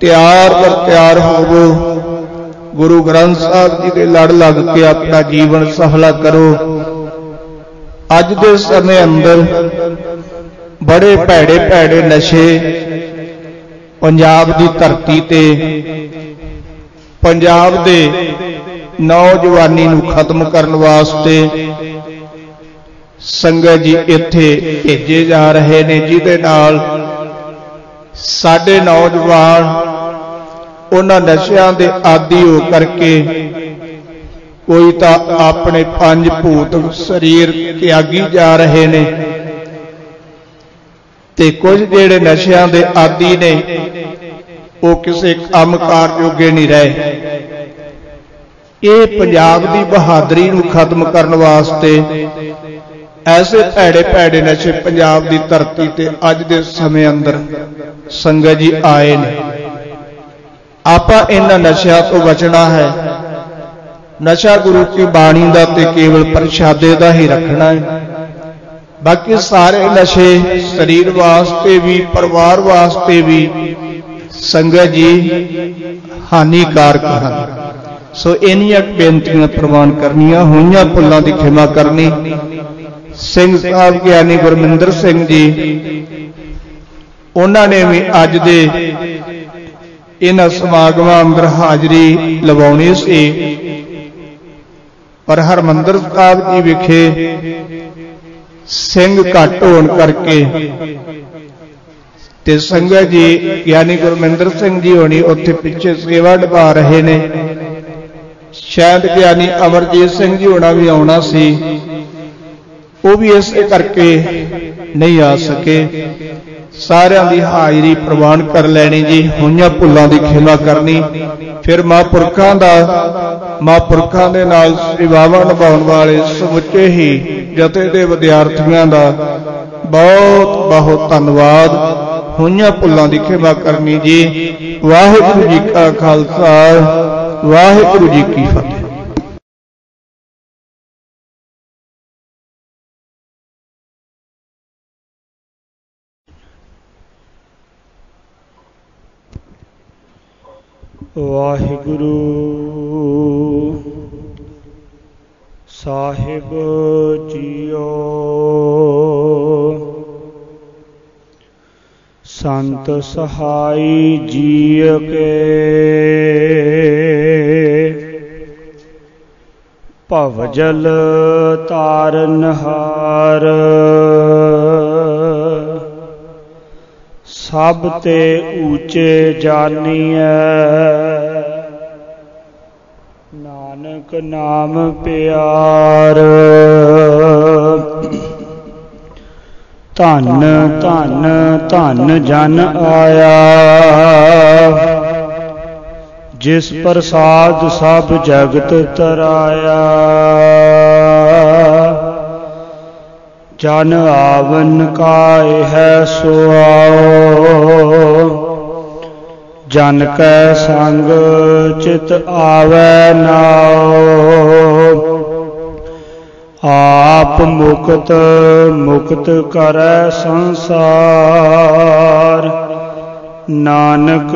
ਤਿਆਰ ਬਰ ਤਿਆਰ ਹੋਵੋ। ਗੁਰੂ ਗ੍ਰੰਥ ਸਾਹਿਬ ਜੀ ਦੇ ਲੜ ਲੱਗ ਕੇ ਆਪਣਾ ਜੀਵਨ ਸਫਲਾ ਕਰੋ। ਅੱਜ ਦੇ ਸਮੇਂ ਅੰਦਰ ਬੜੇ ਭੈੜੇ ਭੈੜੇ ਨਸ਼ੇ ਪੰਜਾਬ ਦੀ ਧਰਤੀ ਤੇ, ਪੰਜਾਬ ਦੇ ਨੌਜਵਾਨੀ ਨੂੰ ਖਤਮ ਕਰਨ ਵਾਸਤੇ ਸੰਗਤ ਜੀ ਇੱਥੇ ਭੇਜੇ ਜਾ ਰਹੇ ਨੇ, ਜਿਹਦੇ ਨਾਲ ਸਾਡੇ ਨੌਜਵਾਨ ਉਹਨਾਂ ਨਸ਼ਿਆਂ ਦੇ ਆਦੀ ਹੋ ਕਰਕੇ ਕੋਈ ਤਾਂ ਆਪਣੇ ਪੰਜ ਭੂਤ ਸਰੀਰ ਤਿਆਗੀ ਜਾ ਰਹੇ ਨੇ, ਤੇ ਕੁਝ ਜਿਹੜੇ ਨਸ਼ਿਆਂ ਦੇ ਆਦੀ ਨੇ ਉਹ ਕਿਸੇ ਕੰਮਕਾਰ ਜੋਗੇ ਨਹੀਂ ਰਹੇ। ਇਹ ਪੰਜਾਬ ਦੀ ਬਹਾਦਰੀ ਨੂੰ ਖਤਮ ਕਰਨ ਵਾਸਤੇ ਐਸੇ ਭੈੜੇ ਭੈੜੇ ਨਸ਼ੇ ਪੰਜਾਬ ਦੀ ਧਰਤੀ ਤੇ ਅੱਜ ਦੇ ਸਮੇਂ ਅੰਦਰ ਸੰਗਤ ਜੀ ਆਏ ਨੇ। ਆਪਾਂ ਇਹਨਾਂ ਨਸ਼ਿਆਂ ਤੋਂ ਬਚਣਾ ਹੈ। ਨਸ਼ਾ ਗੁਰੂ ਕੀ ਬਾਣੀ ਦਾ ਤੇ ਕੇਵਲ ਪ੍ਰਸ਼ਾਦੇ ਦਾ ਹੀ ਰੱਖਣਾ ਹੈ। ਬਾਕੀ ਸਾਰੇ ਨਸ਼ੇ ਸਰੀਰ ਵਾਸਤੇ ਵੀ ਪਰਿਵਾਰ ਵਾਸਤੇ ਵੀ ਸੰਗਤ ਜੀ ਹਾਨੀਕਾਰਕ ਹਨ। ਸੋ ਇੰਨੀਆਂ ਬੇਨਤੀਆਂ ਪ੍ਰਵਾਨ ਕਰਨੀਆਂ, ਹੋਈਆਂ ਭੁੱਲਾਂ ਦੀ ਖਿਮਾ ਕਰਨੀ। ਸਿੰਘ ਸਾਹਿਬ ਗਿਆਨੀ ਗੁਰਮਿੰਦਰ ਸਿੰਘ ਜੀ ਉਹਨਾਂ ਨੇ ਵੀ ਅੱਜ ਦੇ ਇਹਨਾਂ ਸਮਾਗਮਾਂ ਅੰਦਰ ਹਾਜ਼ਰੀ ਲਵਾਉਣੀ ਸੀ, ਪਰ ਹਰਮੰਦਰ ਸਾਹਿਬ ਜੀ ਵਿਖੇ ਸਿੰਘ ਘੱਟ ਹੋਣ ਕਰਕੇ ਤੇ ਸੰਗਤ ਜੀ ਗਿਆਨੀ ਗੁਰਮਿੰਦਰ ਸਿੰਘ ਜੀ ਹੋਣੀ ਉੱਥੇ ਪਿੱਛੇ ਸੇਵਾ ਨਿਭਾ ਰਹੇ ਨੇ। ਸ਼ਾਇਦ ਗਿਆਨੀ ਅਮਰਜੀਤ ਸਿੰਘ ਜੀ ਹੋਣਾ ਵੀ ਆਉਣਾ ਸੀ, ਉਹ ਵੀ ਇਸੇ ਕਰਕੇ ਨਹੀਂ ਆ ਸਕੇ। ਸਾਰਿਆਂ ਦੀ ਹਾਜ਼ਰੀ ਪ੍ਰਵਾਨ ਕਰ ਲੈਣੀ ਜੀ, ਹੋਈਆਂ ਭੁੱਲਾਂ ਦੀ ਖਿਮਾ ਕਰਨੀ। ਫਿਰ ਮਹਾਂਪੁਰਖਾਂ ਦੇ ਨਾਲ ਸੇਵਾਵਾਂ ਨਿਭਾਉਣ ਵਾਲੇ ਸਮੁੱਚੇ ਹੀ ਜਥੇ ਦੇ ਵਿਦਿਆਰਥੀਆਂ ਦਾ ਬਹੁਤ ਬਹੁਤ ਧੰਨਵਾਦ। ਹੋਈਆਂ ਭੁੱਲਾਂ ਦੀ ਖਿਮਾ ਕਰਨੀ ਜੀ। ਵਾਹਿਗੁਰੂ ਜੀ ਕਾ ਖਾਲਸਾ, ਵਾਹਿਗੁਰੂ ਜੀ ਕੀ ਫਤਿਹ। ਵਾਹਿਗੁਰੂ ਸਾਹਿਬ ਜੀਓ, ਸੰਤ ਸਹਾਈ ਜੀਅ ਕੇ ਭਵਜਲ ਤਾਰਨਹਾਰ, ਸਭ ਤੇ ਊਚੇ ਜਾਨੀਐ, ਨਾਨਕ ਨਾਮ ਪਿਆਰ। ਧੰਨ ਧੰਨ ਧੰਨ ਜਨ ਆਇਆ, ਜਿਸ ਪ੍ਰਸਾਦ ਸਭ ਜਗਤ ਤਰਾਇਆ। ਜਨ ਆਵਨ ਕਾਇ ਹੈ ਸੋ ਆਓ, ਜਨ ਕੈ ਸੰਗ ਚਿਤ ਆਵੈ ਨਾਉ। ਆਪ ਮੁਕਤ ਮੁਕਤ ਕਰੈ ਸੰਸਾਰ, ਨਾਨਕ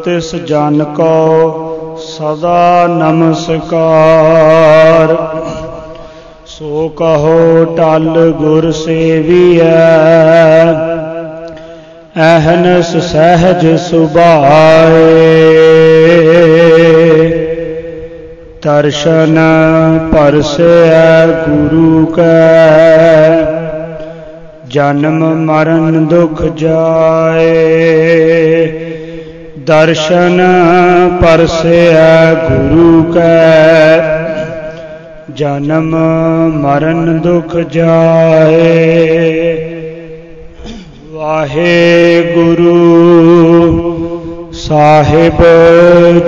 ਤਿਸ ਜਨ ਕੋ ਸਦਾ ਨਮਸਕਾਰ। ਸੋ ਕਹੋ ਟਲ ਗੁਰ ਸੇਵੀਐ, ਅਹਨਸ ਸਹਿਜ ਸੁਭਾਏ। ਦਰਸ਼ਨ ਪਰਸੈ ਗੁਰੂ ਕੈ, ਜਨਮ ਮਰਨ ਦੁਖ ਜਾਏ। ਦਰਸ਼ਨ ਪਰਸੈ ਗੁਰੂ ਕੈ, ਜਨਮ ਮਰਨ ਦੁਖ ਜਾਏ। ਵਾਹਿਗੁਰੂ ਸਾਹਿਬ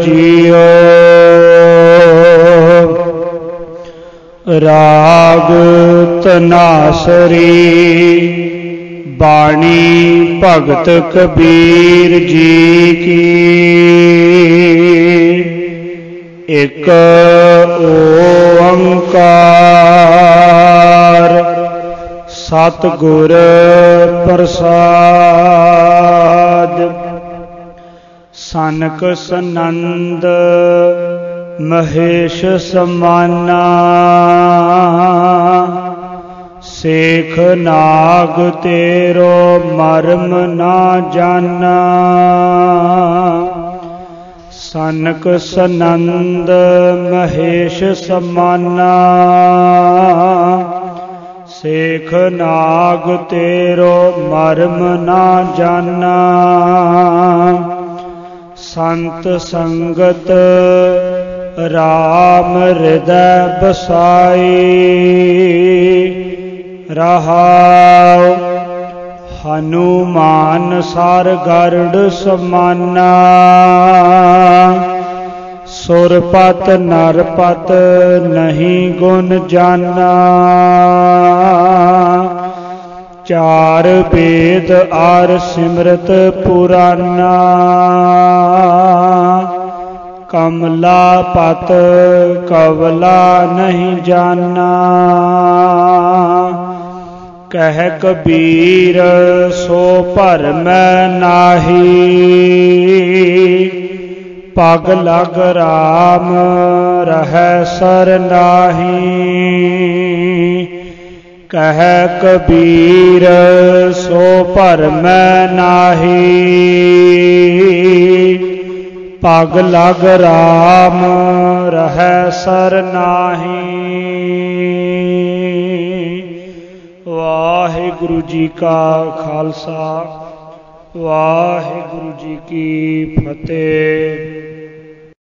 ਜੀਓ, ਰਾਗ ਧਨਾਸਰੀ ਬਾਣੀ ਭਗਤ ਕਬੀਰ ਜੀ ਕੀ। ਇਕ ਓੰਕਾਰ ਸਤਿਗੁਰ ਪ੍ਰਸਾਦ। ਸਨਕ ਸਨੰਦ ਮਹੇਸ਼ ਸਮਾਨਾ, ਸੇਖ ਨਾਗ ਤੇਰੋ ਮਰਮ ਨਾ ਜਾਨਾ। ਸਨਕ ਸਨੰਦ ਮਹੇਸ਼ ਸਮਾਨਾ, ਸੇਖ ਨਾਗ ਤੇਰੋ ਮਰਮ ਨਾ ਜਾਨਾ। ਸੰਤ ਸੰਗਤ ਰਾਮ ਹਿਰਦੈ ਬਸਾਈ, ਰਹਾਉ हनुमान सार गरुड़ समाना सुरपत नरपत नहीं गुण जाना चार वेद आर सिमरत पुराना कमला पत कवला नहीं जाना कह कबीर सो भरम नाही पग लग राम रह सर नाही कह कबीर सो भरम नाही पग लग राम रह सर नाही। वाहिगुरु जी का खालसा वाहिगुरु जी की फतेह।